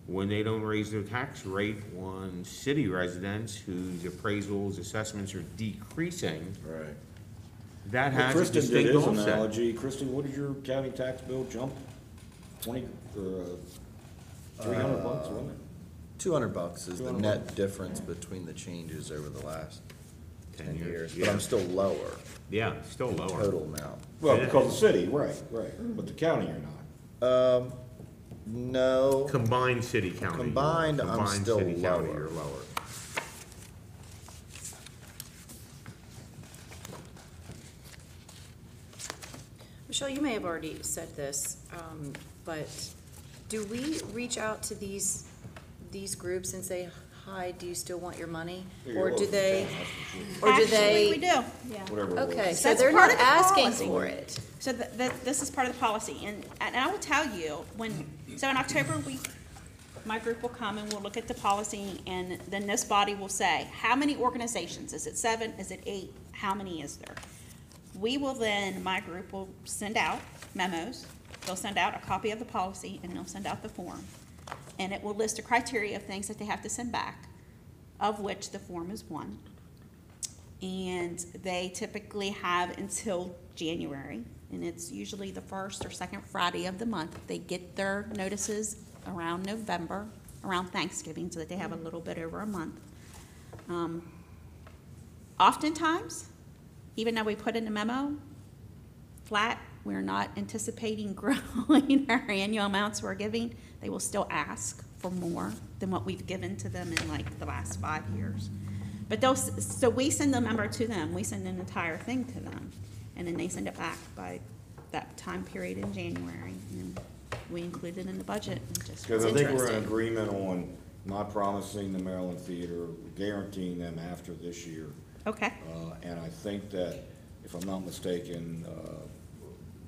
S11: when they don't raise their tax rate on city residents whose appraisals, assessments are decreasing,
S1: Right.
S11: that
S1: Well,
S11: has a
S1: Kristen did
S11: distinct
S1: his
S11: offset.
S1: analogy. Kristen, what did your county tax bill jump? 20, or, 300 bucks, wasn't it?
S15: $200 is the
S1: 200
S15: net difference between the changes over the last 10 years, but
S11: yeah.
S15: I'm still lower.
S11: Yeah, still
S15: in
S11: lower.
S15: Total amount.
S1: Well, because of the city, right, but the county you're not.
S15: No,
S11: Combined city county.
S15: Combined, I'm
S11: Combined
S15: still
S11: city county,
S15: lower.
S11: you're lower.
S2: Michelle, you may have already said this, but do we reach out to these groups and say, hi, do you still want your money? Or do they, or do
S13: Actually,
S2: they?
S13: we do.
S1: Whatever it was.
S2: Okay, so
S13: That's
S2: they're
S13: part
S2: not
S13: of the
S2: asking
S13: policy.
S2: for it.
S13: So this is part of the policy, and I will tell you, so in October, my group will come and we'll look at the policy, and then this body will say, how many organizations? Is it 7? Is it 8? How many is there? We will then, my group will send out memos. They'll send out a copy of the policy, and they'll send out the form. And it will list a criteria of things that they have to send back, of which the form is one. And they typically have until January, and it's usually the first or second Friday of the month. They get their notices around November, around Thanksgiving, so that they have a little bit over a month. Oftentimes, even though we put in a memo, flat, we're not anticipating growing our annual amounts we're giving, they will still ask for more than what we've given to them in like the last 5 years. But so we send the member to them, we send an entire thing to them, and then they send it back by that time period in January, and we include it in the budget.
S1: Because I think we're in agreement on not promising the Maryland Theater, guaranteeing them after this year.
S13: Okay.
S1: And I think that, if I'm not mistaken,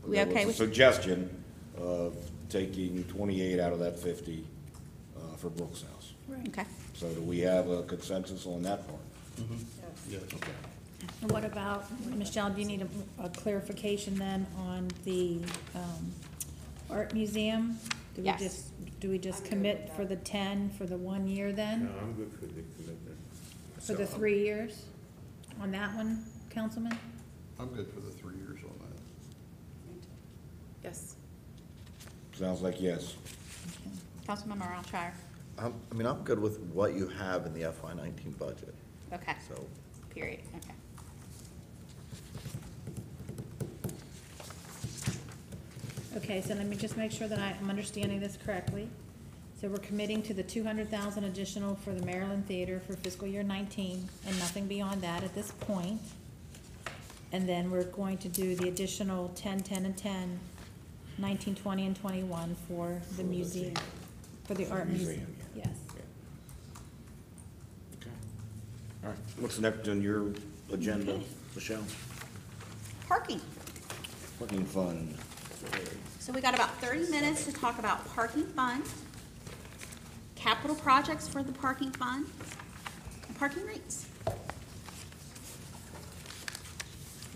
S13: We
S1: there
S13: okay
S1: was a
S13: with-
S1: suggestion of taking 28 out of that 50 for Brooks House.
S13: Okay.
S1: So do we have a consensus on that part? Okay.
S9: And what about, Michelle, do you need a clarification then on the art museum? Do we
S13: Yes.
S9: Do we just commit for the 10 for the 1 year then?
S11: I'm good for the commitment.
S9: For the 3 years on that one, Councilman?
S12: I'm good for the 3 years on that.
S2: Yes.
S1: Sounds like yes.
S13: Councilmember Alshire.
S15: I'm good with what you have in the FY19 budget,
S13: Okay.
S15: so.
S13: Period. Okay.
S9: Okay, so let me just make sure that I'm understanding this correctly. So we're committing to the 200,000 additional for the Maryland Theater for fiscal year 19, and nothing beyond that at this point. And then we're going to do the additional 10, 10, and 10, 19, 20, and 21 for the museum, for the art museum. Yes.
S1: Okay. All right. What's next on your agenda, Michelle?
S13: Parking.
S1: Parking fund.
S13: So we got about 30 minutes to talk about parking fund, capital projects for the parking fund, and parking rates.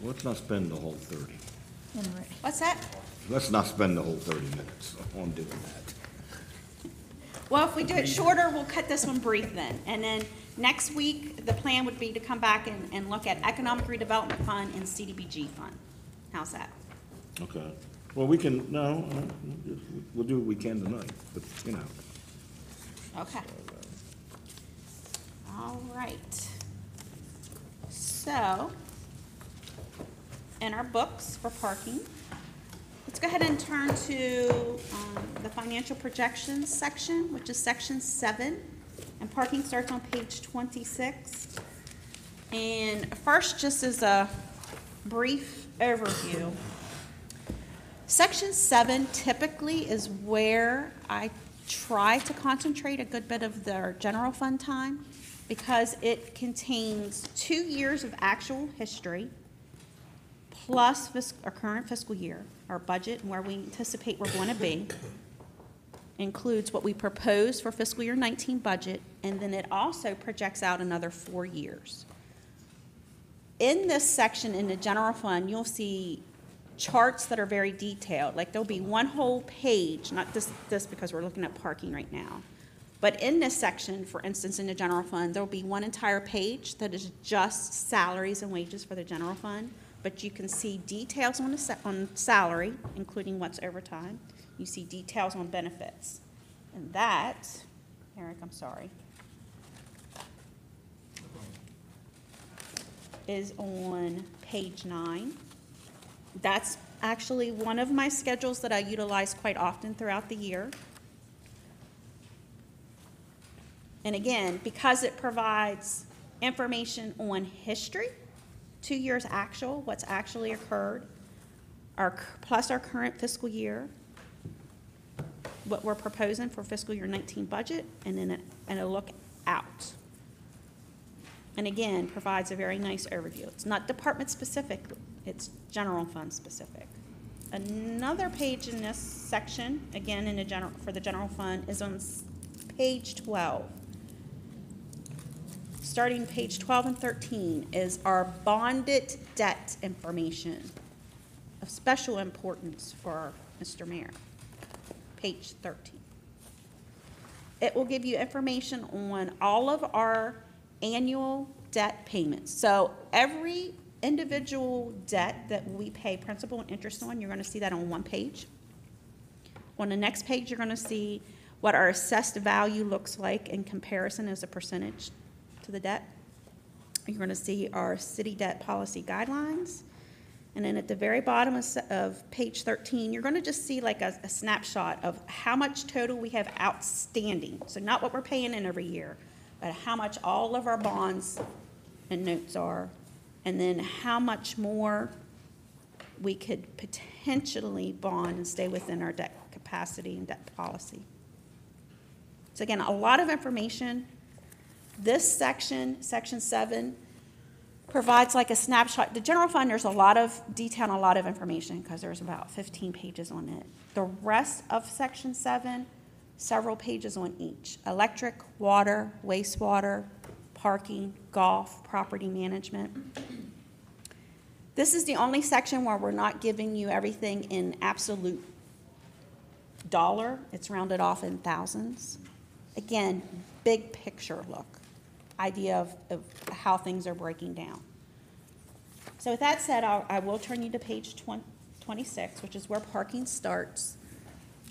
S1: Let's not spend the whole 30.
S13: What's that?
S1: Let's not spend the whole 30 minutes on doing that.
S13: Well, if we do it shorter, we'll cut this one brief then. And then next week, the plan would be to come back and look at economic redevelopment fund and CDBG fund. How's that?
S1: Okay. Well, we can, no, we'll do what we can tonight, but, you know.
S13: Okay. All right. So, in our books for parking, let's go ahead and turn to the financial projections section, which is section 7. And parking starts on page 26. And first, just as a brief overview, section 7 typically is where I try to concentrate a good bit of their general fund time, because it contains 2 years of actual history plus our current fiscal year, our budget, and where we anticipate we're going to be. Includes what we propose for fiscal year 19 budget, and then it also projects out another 4 years. In this section in the general fund, you'll see charts that are very detailed. Like there'll be one whole page, not this because we're looking at parking right now. But in this section, for instance, in the general fund, there'll be one entire page that is just salaries and wages for the general fund. But you can see details on on salary, including what's overtime. You see details on benefits. And that, Eric, I'm sorry, is on page 9. That's actually one of my schedules that I utilize quite often throughout the year. And again, because it provides information on history, 2 years actual, what's actually occurred, plus our current fiscal year, what we're proposing for fiscal year 19 budget, and then a look out. And again, provides a very nice overview. It's not department specific, it's general fund specific. Another page in this section, again in the for the general fund, is on page 12. Starting page 12 and 13 is our bonded debt information of special importance for Mr. Mayor. Page 13. It will give you information on all of our annual debt payments. So every individual debt that we pay principal and interest on, you're going to see that on one page. On the next page, you're going to see what our assessed value looks like in comparison as a percentage to the debt. You're going to see our city debt policy guidelines. And then at the very bottom of page 13, you're going to just see like a snapshot of how much total we have outstanding. So not what we're paying in every year, but how much all of our bonds and notes are, and then how much more we could potentially bond and stay within our debt capacity and debt policy. So again, a lot of information. This section, section 7, provides like a snapshot. The general fund, there's a lot of detail and a lot of information because there's about 15 pages on it. The rest of section 7, several pages on each. Electric, water, wastewater, parking, golf, property management. This is the only section where we're not giving you everything in absolute dollar. It's rounded off in thousands. Again, big picture look, idea of how things are breaking down. So with that said, I will turn you to page 26, which is where parking starts.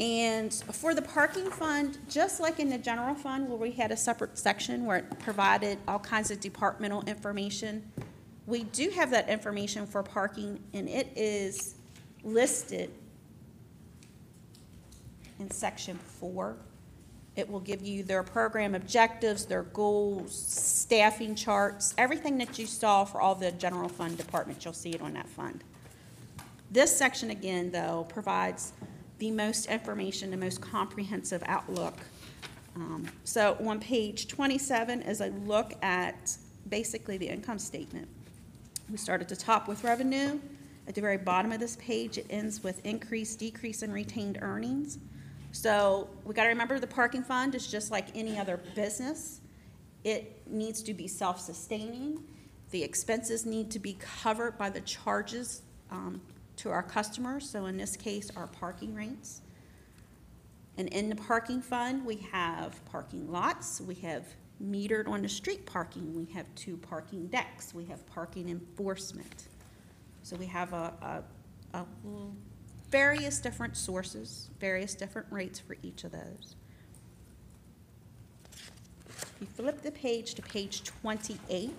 S13: And for the parking fund, just like in the general fund where we had a separate section where it provided all kinds of departmental information, we do have that information for parking, and it is listed in section 4. It will give you their program objectives, their goals, staffing charts, everything that you saw for all the general fund departments. You'll see it on that fund. This section, again, though, provides the most information, the most comprehensive outlook. So on page 27 is a look at basically the income statement. We start at the top with revenue. At the very bottom of this page, it ends with increase, decrease, and retained earnings. So we got to remember the parking fund is just like any other business. It needs to be self-sustaining. The expenses need to be covered by the charges to our customers. So in this case, our parking rates. And in the parking fund, we have parking lots. We have metered on the street parking. We have 2 parking decks. We have parking enforcement. So we have various different sources, various different rates for each of those. If you flip the page to page 28,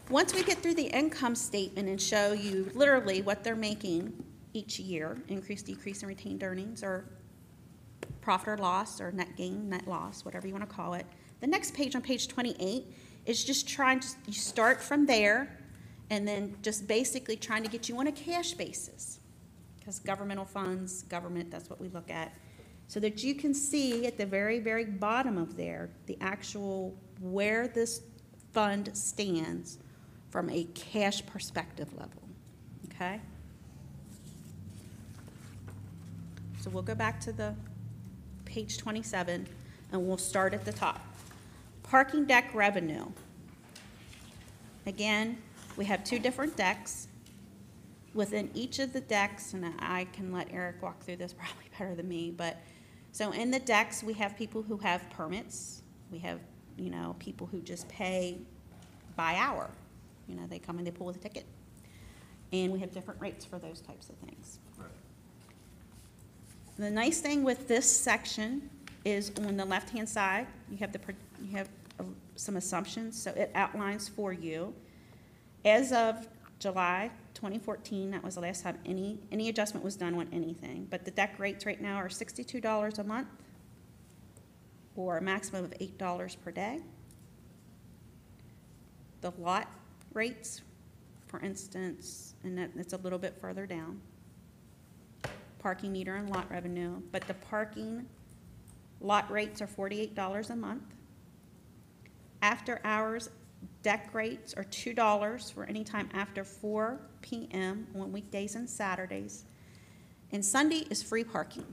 S13: once we get through the income statement and show you literally what they're making each year, increase, decrease, and retained earnings, or profit or loss, or net gain, net loss, whatever you want to call it, the next page on page 28 is just trying to, you start from there, and then just basically trying to get you on a cash basis. Because governmental funds, government, that's what we look at. So that you can see at the very, very bottom of there, the actual where this fund stands from a cash perspective level, okay? So we'll go back to the page 27, and we'll start at the top. Parking deck revenue. Again, We have 2 different decks. Within each of the decks, and I can let Eric walk through this probably better than me, but, so in the decks, we have people who have permits. We have, you know, people who just pay by hour. You know, they come and they pull a ticket. And we have different rates for those types of things. The nice thing with this section is on the left-hand side, you have some assumptions, so it outlines for you. As of July 2014, that was the last time any adjustment was done on anything, but the deck rates right now are $62 a month, or a maximum of $8 per day. The lot rates, for instance, and that's a little bit further down, parking meter and lot revenue, but the parking lot rates are $48 a month. After hours deck rates are $2 for any time after 4 p.m. on weekdays and Saturdays. And Sunday is free parking.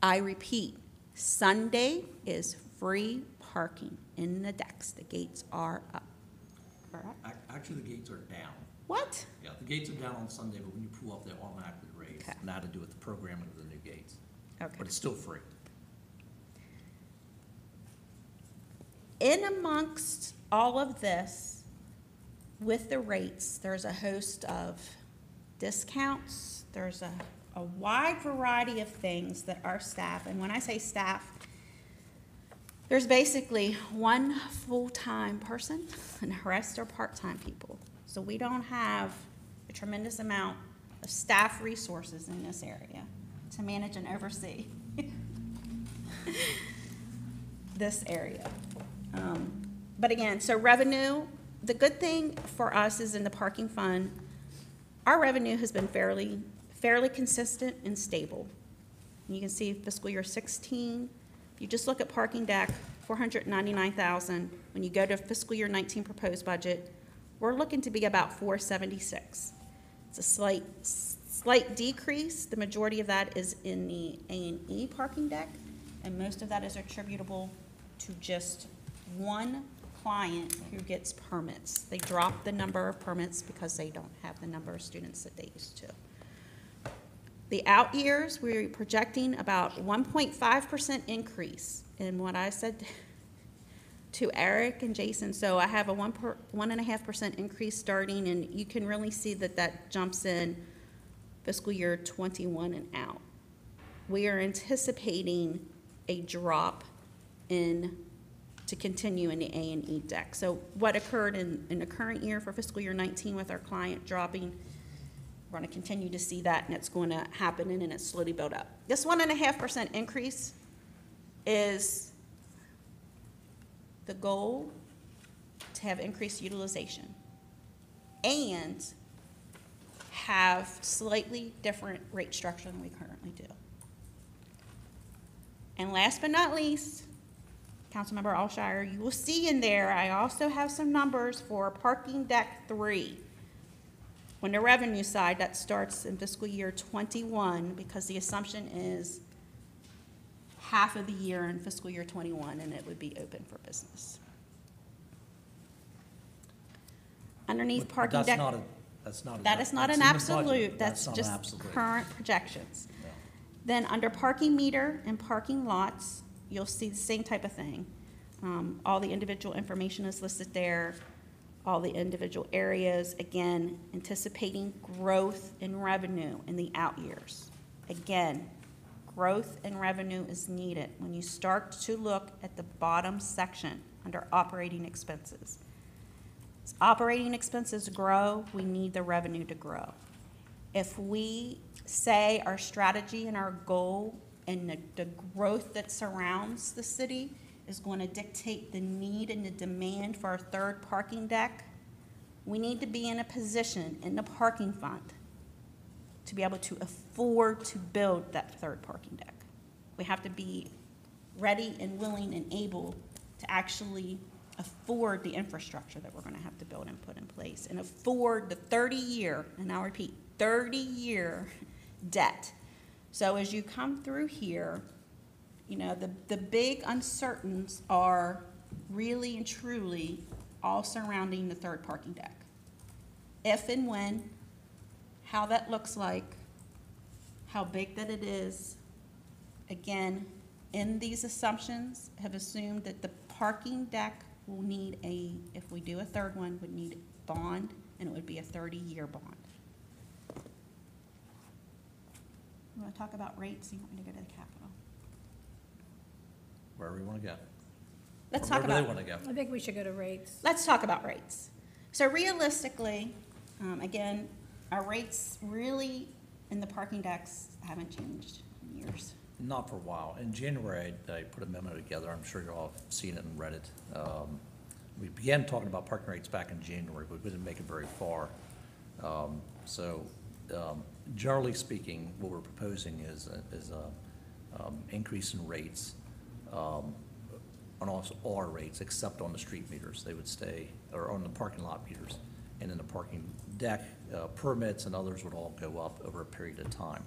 S13: I repeat, Sunday is free parking in the decks. The gates are up. Correct?
S16: Actually, the gates are down.
S13: What?
S16: Yeah, the gates are down on Sunday, but when you pull up, they're automatically raised.
S13: Okay.
S16: Not to do with the programming of the new gates.
S13: Okay.
S16: But it's still free.
S13: In amongst all of this, with the rates, there's a host of discounts. There's a wide variety of things that our staff, and when I say staff, there's basically one full-time person and the rest are part-time people. So we don't have a tremendous amount of staff resources in this area to manage and oversee this area. But again, so revenue, the good thing for us is in the parking fund, our revenue has been fairly consistent and stable. And you can see fiscal year 16, if you just look at parking deck, $499,000. When you go to fiscal year 19 proposed budget, we're looking to be about $476. It's a slight decrease. The majority of that is in the A&E parking deck, and most of that is attributable to just one client who gets permits. They drop the number of permits because they don't have the number of students that they used to. The out years, we're projecting about 1.5% increase in what I said to Eric and Jason. So I have a 1.5% increase starting, and you can really see that that jumps in fiscal year 21 and out. We are anticipating a drop to continue in the A&E deck. So what occurred in the current year for fiscal year 19 with our client dropping, we're going to continue to see that, and it's going to happen, and then it's slowly build up. This 1.5% increase is the goal to have increased utilization and have slightly different rate structure than we currently do. And last but not least, Councilmember Alshire, you will see in there, I also have some numbers for parking deck 3. On the revenue side, that starts in fiscal year 21 because the assumption is half of the year in fiscal year 21 and it would be open for business. Underneath
S16: But
S13: parking deck. That is not an absolute, that's
S16: not an
S13: just
S16: absolute.
S13: current projections.
S16: Yeah.
S13: Then under parking meter and parking lots, you'll see the same type of thing. All the individual information is listed there, all the individual areas, again, anticipating growth in revenue in the out years. Again, growth in revenue is needed when you start to look at the bottom section under operating expenses. As operating expenses grow, we need the revenue to grow. If we say our strategy and our goal and the growth that surrounds the city is going to dictate the need and the demand for our third parking deck, we need to be in a position in the parking fund to be able to afford to build that third parking deck. We have to be ready and willing and able to actually afford the infrastructure that we're going to have to build and put in place and afford the 30-year, and I'll repeat, 30-year debt. So as you come through here, you know, the big uncertainties are really and truly all surrounding the third parking deck. if and when, how that looks like, how big that it is. Again, in these assumptions, have assumed that the parking deck will need if we do a third one, would need bond, and it would be a 30-year bond. You want to talk about rates? You want me to go to the Capitol?
S16: Wherever you want to go.
S13: Let's talk
S16: Wherever
S13: about.
S16: they want to go.
S9: I think we should go to rates.
S13: Let's talk about rates. So realistically, again, our rates really in the parking decks haven't changed in years.
S16: Not for a while. In January, I put a memo together. I'm sure you all have seen it and read it. We began talking about parking rates back in January, but we didn't make it very far. Generally speaking, what we're proposing is a increase in rates on all our rates, except on the street meters. They would stay, or on the parking lot meters. And then the parking deck permits and others would all go up over a period of time.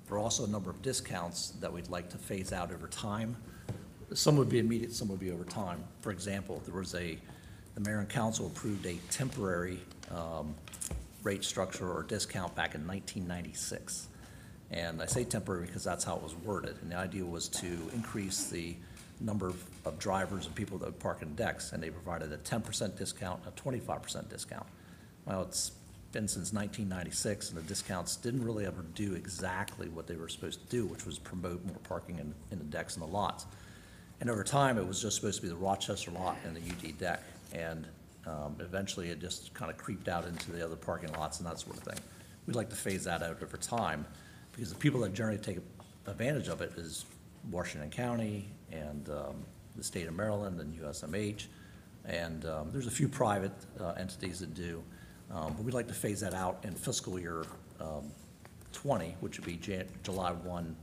S16: There are also a number of discounts that we'd like to phase out over time. Some would be immediate, some would be over time. For example, the mayor and council approved a temporary rate structure or discount back in 1996. And I say temporary because that's how it was worded. And the idea was to increase the number of drivers and people that would park in decks, and they provided a 10% discount, a 25% discount. Well, it's been since 1996, and the discounts didn't really ever do exactly what they were supposed to do, which was promote more parking in the decks and the lots. And over time, it was just supposed to be the Rochester lot and the UD deck, and eventually it just kind of creeped out into the other parking lots and that sort of thing. We'd like to phase that out over time, because the people that generally take advantage of it is Washington County and the state of Maryland and USMH, and there's a few private entities that do. But we'd like to phase that out in fiscal year 20, which would be July 1,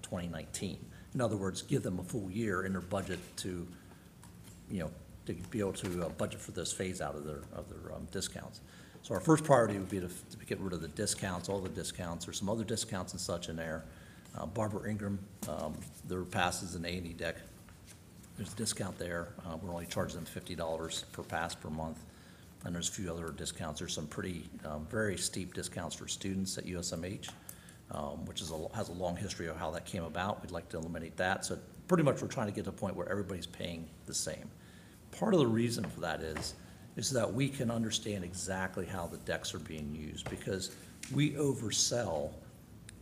S16: 2019. In other words, give them a full year in their budget to, to be able to budget for this phase out of their discounts. So our first priority would be to get rid of the discounts, all the discounts. There's some other discounts and such in there. Barbara Ingram, their pass is an A&E deck. There's a discount there. We're only charging them $50 per pass per month. And there's a few other discounts. There's some pretty, very steep discounts for students at USMH, which has a long history of how that came about. We'd like to eliminate that. So pretty much we're trying to get to a point where everybody's paying the same. Part of the reason for that is so that we can understand exactly how the decks are being used, because we oversell,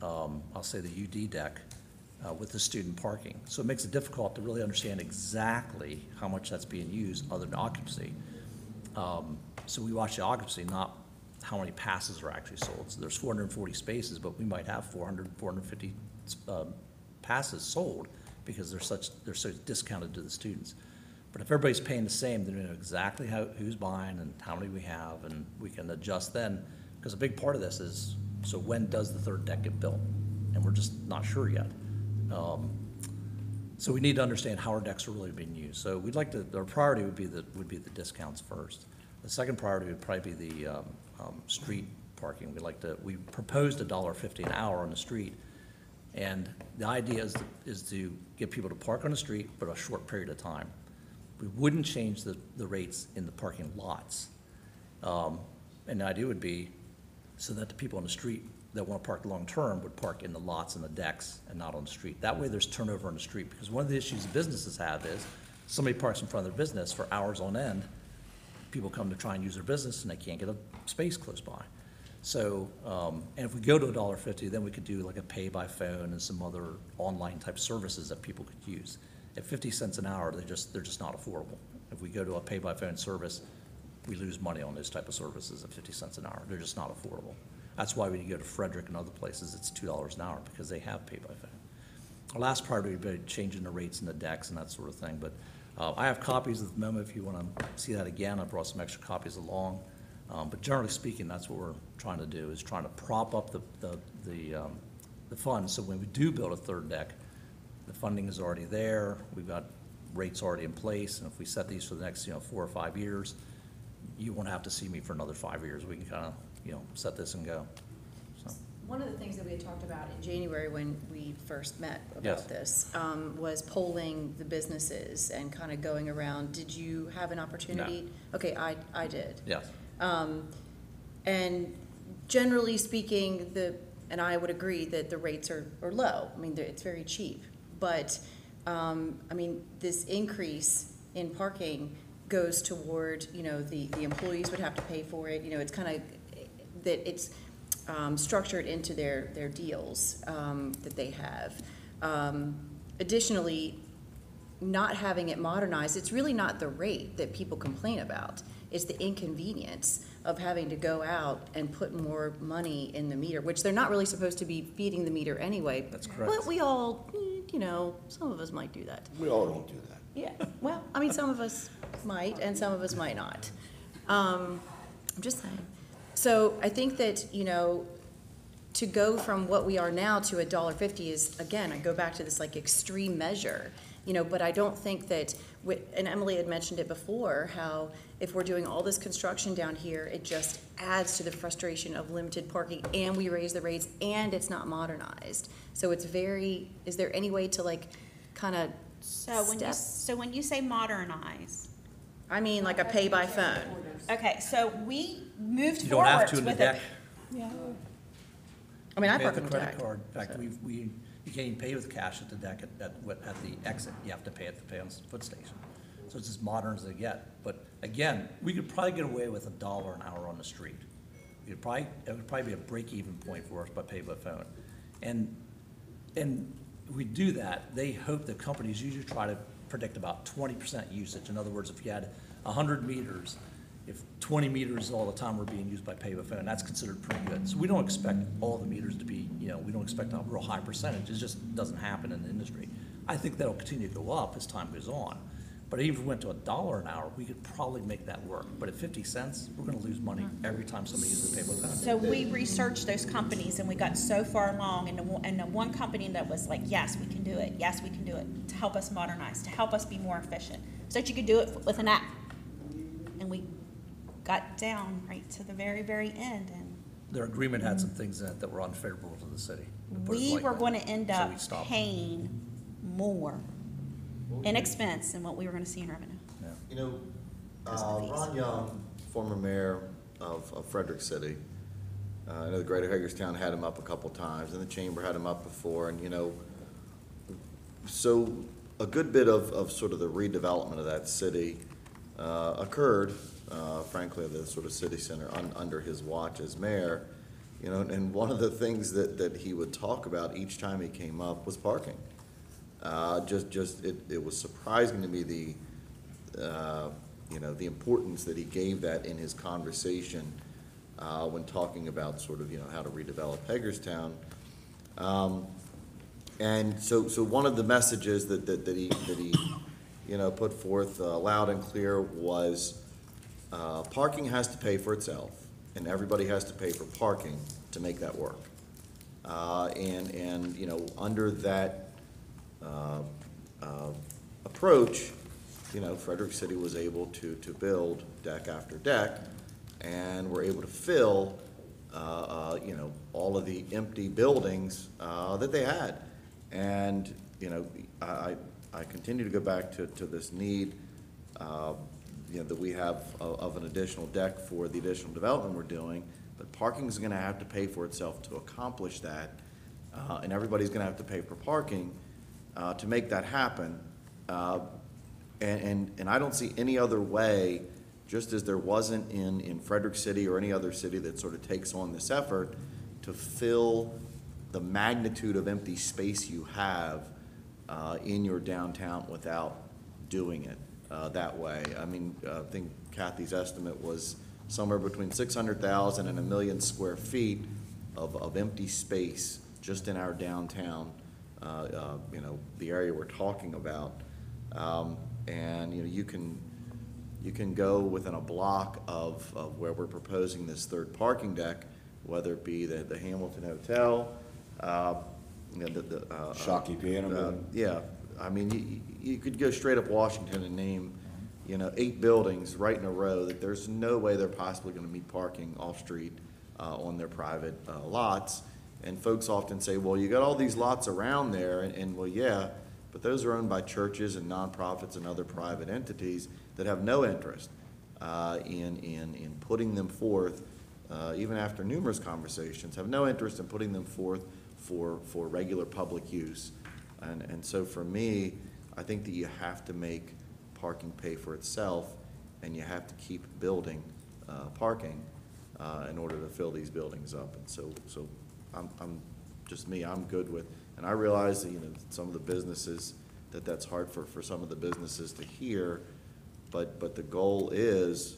S16: I'll say the UD deck, with the student parking. So it makes it difficult to really understand exactly how much that's being used other than occupancy. So we watch the occupancy, not how many passes are actually sold. So there's 440 spaces, but we might have 400, 450 passes sold because they're so discounted to the students. But if everybody's paying the same, then we know exactly who's buying and how many we have, and we can adjust then. Because a big part of this is, so when does the third deck get built? And we're just not sure yet. So we need to understand how our decks are really being used. So we'd like to, our priority would be the discounts first. The second priority would probably be the street parking. We proposed $1.50 an hour on the street. And the idea is to get people to park on the street, but a short period of time. We wouldn't change the rates in the parking lots. And the idea would be so that the people on the street that want to park long-term would park in the lots and the decks and not on the street. That way there's turnover on the street, because one of the issues businesses have is somebody parks in front of their business for hours on end. People come to try and use their business and they can't get a space close by. So, and if we go to $1.50, then we could do like a pay by phone and some other online type services that people could use. At 50 cents an hour, they're just not affordable. If we go to a pay by phone service, we lose money on those type of services at 50 cents an hour. They're just not affordable. That's why when you go to Frederick and other places, it's $2 an hour, because they have pay by phone. Our last priority would be changing the rates in the decks and that sort of thing. But I have copies of the memo if you want to see that again. I brought some extra copies along. But generally speaking, that's what we're trying to do, is trying to prop up the fund. So when we do build a third deck, the funding is already there. We've got rates already in place. And if we set these for the next 4 or 5 years, you won't have to see me for another 5 years. We can kind of set this and go. So.
S2: One of the things that we had talked about in January when we first met about
S16: Yes.
S2: this was polling the businesses and kind of going around. Did you have an opportunity?
S16: No.
S2: Okay, I did.
S16: Yes.
S2: And And generally speaking, and I would agree that the rates are low. I mean, it's very cheap. But, I mean, this increase in parking goes toward, you know, the employees would have to pay for it. You know, it's kind of, that it's structured into their deals that they have. Additionally, not having it modernized, it's really not the rate that people complain about. It's the inconvenience of having to go out and put more money in the meter, which they're not really supposed to be feeding the meter anyway.
S16: That's correct.
S2: But we all, you know, some of us might do that.
S1: We all don't do that.
S2: Yeah, well, I mean, some of us might, and some of us might not. I'm just saying. So I think that, you know, to go from what we are now to $1.50 is, again, I go back to this like extreme measure, you know, but I don't think that, and Emily had mentioned it before, how if we're doing all this construction down here, it just adds to the frustration of limited parking, and we raise the rates, and it's not modernized. So it's very, is there any way to like kind of
S13: So when you say modernize,
S2: I mean, like a pay by phone.
S13: okay, so we moved
S16: You don't have to
S13: forwards
S16: in the
S13: with
S16: deck.
S2: I mean, I
S16: Pay
S2: park
S16: with
S2: on
S16: the
S2: the
S16: credit
S2: deck.
S16: card. In fact, you can't even pay with cash at the deck at the exit. You have to pay on the foot station. So it's as modern as they get. But again, we could probably get away with $1 an hour on the street. It would probably be a break-even point for us by pay by phone. And we do that, they hope that companies usually try to predict about 20% usage. In other words, if you had 100 meters, if 20 meters all the time were being used by pay by phone, that's considered pretty good. So we don't expect all the meters to be, you know, we don't expect a real high percentage. It just doesn't happen in the industry. I think that'll continue to go up as time goes on. But even if we went to $1 an hour, we could probably make that work. But at 50 cents, we're gonna lose money every time somebody uses a pay by phone.
S13: So we researched those companies and we got so far along, and the one company that was like, yes, we can do it, yes, we can do it, to help us modernize, to help us be more efficient, so that you could do it with an app. And we got down right to the very, very end, and
S16: Their agreement had some things in it that were unfavorable to the city. to put it
S13: we were
S16: lightly.
S13: going to end
S16: So
S13: up
S16: we stopped.
S13: paying more in expense than what we were going to see in revenue.
S15: You know,
S13: Because of the fees.
S15: Ron Young, former mayor of Frederick City, I know the Greater Hagerstown had him up a couple times, and the Chamber had him up before, and, you know, so a good bit of sort of the redevelopment of that city occurred, frankly, the sort of city center under his watch as mayor, you know, and one of the things that he would talk about each time he came up was parking. It was surprising to me you know, the importance that he gave that in his conversation when talking about sort of, you know, how to redevelop Hagerstown. And so one of the messages that he you know, put forth loud and clear was parking has to pay for itself, and everybody has to pay for parking to make that work. And you know, under that approach, you know, Frederick City was able to build deck after deck, and were able to fill, you know, all of the empty buildings that they had. And, you know, I continue to go back to this need, you know, that we have of an additional deck for the additional development we're doing, but parking is gonna have to pay for itself to accomplish that, and everybody's gonna have to pay for parking to make that happen. And I don't see any other way, just as there wasn't in Frederick City or any other city that sort of takes on this effort, to fill the magnitude of empty space you have in your downtown without doing it that way. I mean, I think Kathy's estimate was somewhere between 600,000 and 1 million square feet of empty space just in our downtown, you know, the area we're talking about. And, you know, you can go within a block of where we're proposing this third parking deck, whether it be the Hamilton Hotel, you know,
S1: Shockey Piano.
S15: Yeah, I mean, you could go straight up Washington and name, you know, 8 buildings right in a row that there's no way they're possibly gonna meet parking off-street on their private lots. And folks often say, well, you got all these lots around there, and well, yeah, but those are owned by churches and nonprofits and other private entities that have no interest in putting them forth even after numerous conversations, have no interest in putting them forth for regular public use. And so for me, I think that you have to make parking pay for itself, and you have to keep building parking in order to fill these buildings up. And so I'm just me, I'm good with, and I realize that, some of the businesses, that's hard for some of the businesses to hear, but the goal is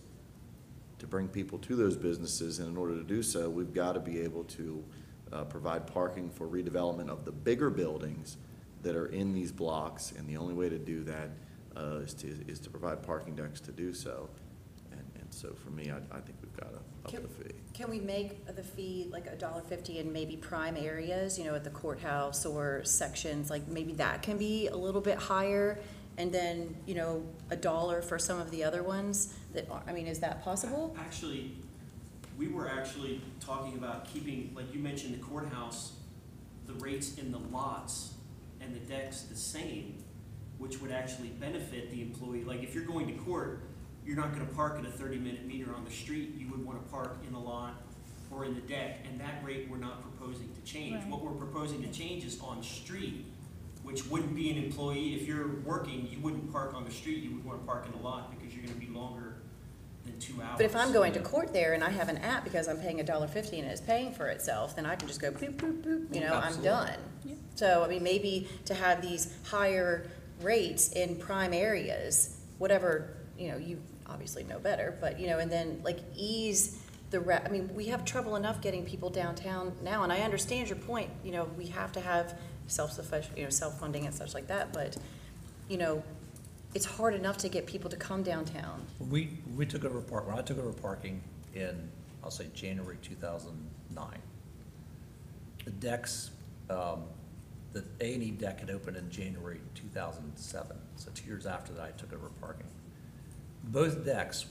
S15: to bring people to those businesses, and in order to do so, we've got to be able to provide parking for redevelopment of the bigger buildings that are in these blocks, and the only way to do that is to provide parking decks to do so. And so for me, I think we've got to up the fee.
S2: Can we make the fee like $1.50 in maybe prime areas, at the courthouse or sections, like maybe that can be a little bit higher? And then, $1 for some of the other ones that are, is that possible?
S17: Actually, we were actually talking about keeping, like you mentioned, the courthouse, the rates in the lots and the decks the same, which would actually benefit the employee. Like if you're going to court, you're not gonna park at a 30-minute meter on the street. You would wanna park in the lot or in the deck, and that rate we're not proposing to change.
S9: Right.
S17: What we're proposing to change is on street, which wouldn't be an employee. If you're working, you wouldn't park on the street, you would wanna park in the lot because you're gonna be longer than 2 hours.
S2: But if I'm going to court there and I have an app because I'm paying $1.50 and it's paying for itself, then I can just go boop, boop, boop, I'm
S16: Absolutely.
S2: done. So, maybe to have these higher rates in prime areas, whatever, you obviously know better, but, and then like ease the we have trouble enough getting people downtown now, and I understand your point, we have to have self-sufficient, self-funding and such like that, but, it's hard enough to get people to come downtown.
S16: We took over when I took over parking in, I'll say, January 2009. The decks, the A&E deck had opened in January 2007, so 2 years after that I took over parking. Both decks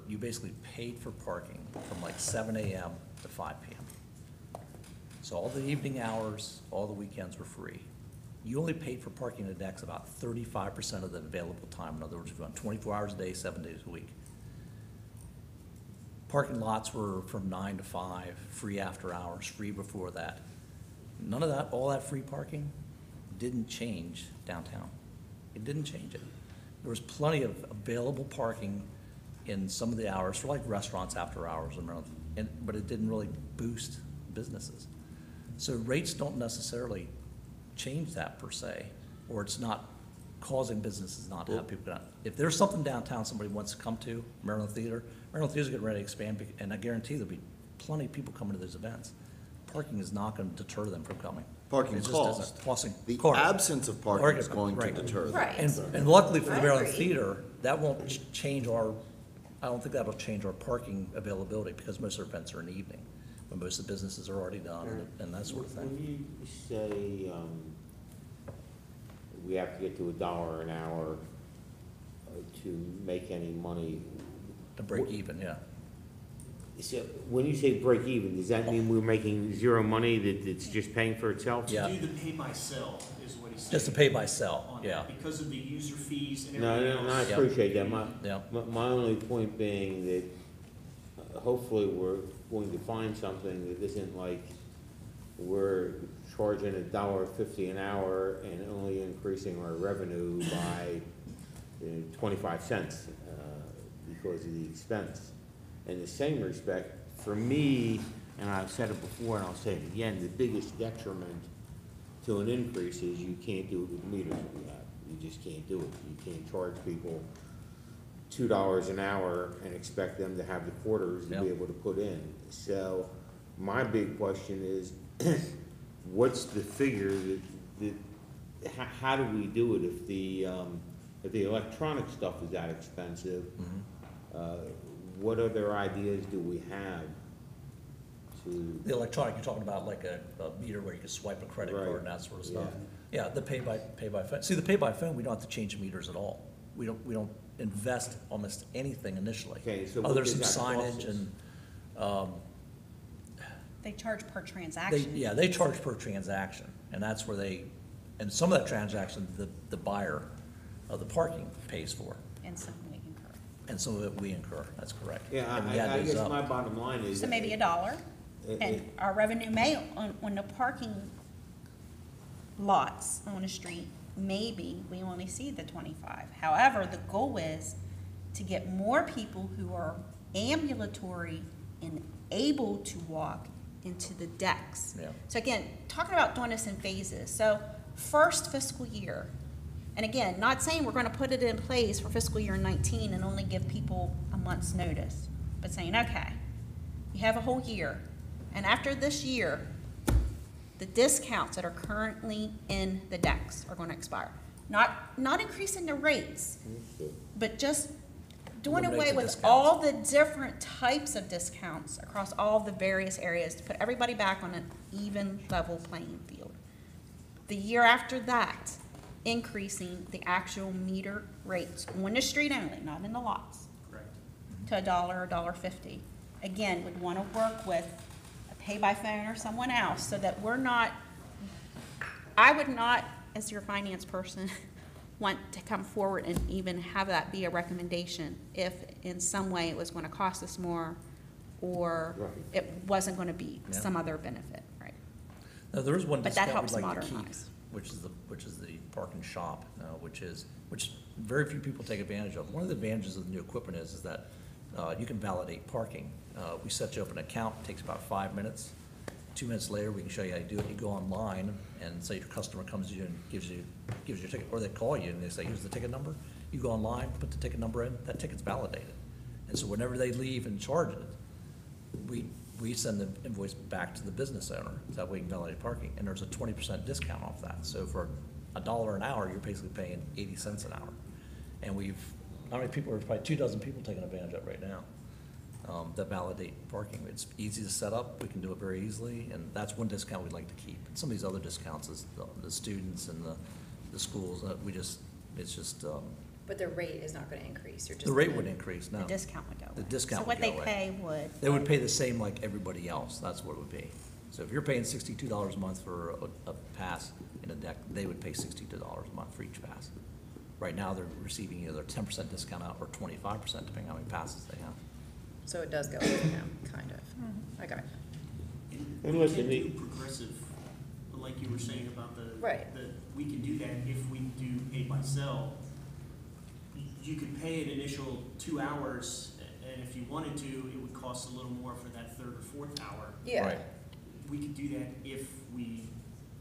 S16: you basically paid for parking from like 7 a.m. to 5 p.m. So all the evening hours, all the weekends were free. You only paid for parking the decks about 35% of the available time. In other words, we went 24 hours a day, 7 days a week. Parking lots were from 9 to 5, free after hours, free before that. None of that, all that free parking didn't change downtown. It didn't change it. There was plenty of available parking in some of the hours for like restaurants after hours, but it didn't really boost businesses. So rates don't necessarily change that per se, or it's not causing businesses not to have people down. If there's something downtown somebody wants to come to, Maryland Theater's getting ready to expand, and I guarantee there'll be plenty of people coming to those events. Parking is not going to deter them from coming.
S15: Parking
S16: It just
S15: cost.
S16: doesn't.
S15: The
S16: Cost.
S15: absence of parking is going to
S16: Right.
S15: deter them.
S2: Right.
S16: And luckily for the
S2: I
S16: Maryland
S2: agree.
S16: Theater, that won't change I don't think that'll change our parking availability, because most of our events are in the evening, when most of the businesses are already done and that sort of thing.
S11: When you say, we have to get to $1 an hour to make any money.
S16: To break even, yeah.
S11: So when you say break even, does that mean we're making zero money, that it's just paying for itself?
S16: Yeah.
S17: To do the pay by sell is what he's saying.
S16: Just to pay by sell,
S17: on
S16: yeah.
S17: that, Because of the user fees and
S11: No,
S17: everything
S11: no, I
S17: else.
S16: Yeah.
S11: appreciate that.
S16: Yeah.
S11: My only point being that hopefully we're going to find something that isn't like we're charging $1.50 an hour and only increasing our revenue by 25 cents because of the expense. In the same respect, for me, and I've said it before and I'll say it again, the biggest detriment to an increase is you can't do it with the meters that we have. You just can't do it. You can't charge people $2 an hour and expect them to have the quarters to be able to put in. So my big question is, what's the figure how do we do it if the electronic stuff is that expensive? What other ideas do we have to?
S16: The electronic, you're talking about like a meter where you can swipe a credit
S11: Right.
S16: card and that sort of stuff. Yeah, the pay by phone. See, the pay by phone, we don't have to change the meters at all. We don't invest almost anything initially.
S11: Okay, so
S16: Other
S11: what
S16: some
S11: does that cost
S16: signage
S11: us?
S16: and,
S13: They charge per transaction.
S16: they charge per transaction, and that's where and some of that transaction, the buyer of the parking pays for.
S13: And some we incur.
S16: And some of it we incur, that's correct.
S11: Yeah,
S16: And we add
S11: I
S16: those
S11: guess
S16: up.
S11: my bottom line is.
S13: So maybe $1,
S11: It-
S13: and
S11: it-
S13: our revenue may, on the parking lots on the street, maybe we only see the 25. However, the goal is to get more people who are ambulatory and able to walk into the decks.
S16: Yeah.
S13: So again, talking about doing this in phases. So first fiscal year, and again, not saying we're gonna put it in place for fiscal year 19 and only give people a month's notice, but saying, okay, you have a whole year, and after this year, the discounts that are currently in the decks are gonna expire. Not increasing the rates, but just doing
S16: Eliminate
S13: away
S16: the
S13: with
S16: discounts.
S13: all the different types of discounts across all the various areas to put everybody back on an even level playing field. The year after that, increasing the actual meter rates on the street only, not in the lots,
S17: Correct.
S13: to $1 or $1.50. Again, would want to work with a pay-by-phone or someone else so that we're not, I would not, as your finance person, want to come forward and even have that be a recommendation if in some way it was going to cost us more or
S11: Right.
S13: it wasn't going to be
S16: Yeah.
S13: some other benefit, right?
S16: Now, there is one
S13: But that
S16: discount we'd
S13: helps
S16: like to keep,
S13: modernize.
S16: which is the parking shop, which very few people take advantage of. One of the advantages of the new equipment is that you can validate parking. We set you up an account, it takes about 5 minutes. 2 minutes later, we can show you how to do it. You go online and say your customer comes to you and gives you your ticket, or they call you and they say, here's the ticket number. You go online, put the ticket number in, that ticket's validated. And so whenever they leave and charge it, we send the invoice back to the business owner, so that we can validate parking, and there's a 20% discount off that. So for $1 an hour, you're basically paying 80 cents an hour. And how many people, there's probably 24 people taking advantage of it right now, that validate parking. It's easy to set up, we can do it very easily, and that's one discount we'd like to keep. And some of these other discounts is the students and the schools,
S2: But the rate is not gonna increase, you're just.
S16: the rate would increase, no.
S13: The discount would go away.
S16: The discount
S13: So
S16: would
S13: what
S16: go
S13: they
S16: away.
S13: pay would.
S16: They would pay the same like everybody else, that's what it would be. So if you're paying $62 a month for a pass in a deck, they would pay $62 a month for each pass. Right now, they're receiving either a 10% discount out or 25%, depending on how many passes they have.
S2: So it does go up now, kind of. I got it.
S11: And listen,
S17: We
S11: the-
S17: can do progressive, like you were saying about
S2: Right.
S17: we can do that if we do pay by cell. You could pay an initial 2 hours, and if you wanted to, it would cost a little more for that third or fourth hour.
S2: Yeah.
S16: Right.
S17: We could do that if we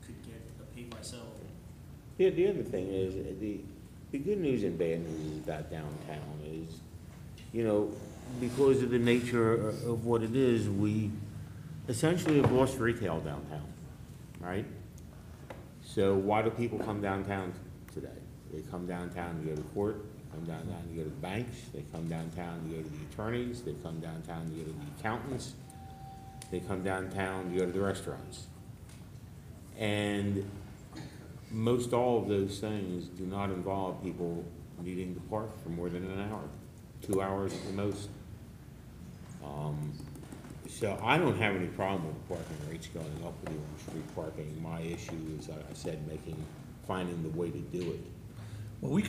S17: could get a pay by cell.
S11: The other thing is, the good news and bad news about downtown is, because of the nature of what it is, we essentially have lost retail downtown, right? So why do people come downtown today? They come downtown to go to court, they come downtown to go to the banks, they come downtown to go to the attorneys, they come downtown to go to the accountants, they come downtown to go to the restaurants. And most all of those things do not involve people needing to park for more than an hour, 2 hours at the most. So I don't have any problem with parking rates going up with the on-street parking. My issue is, like I said, finding the way to do it.
S16: Well, we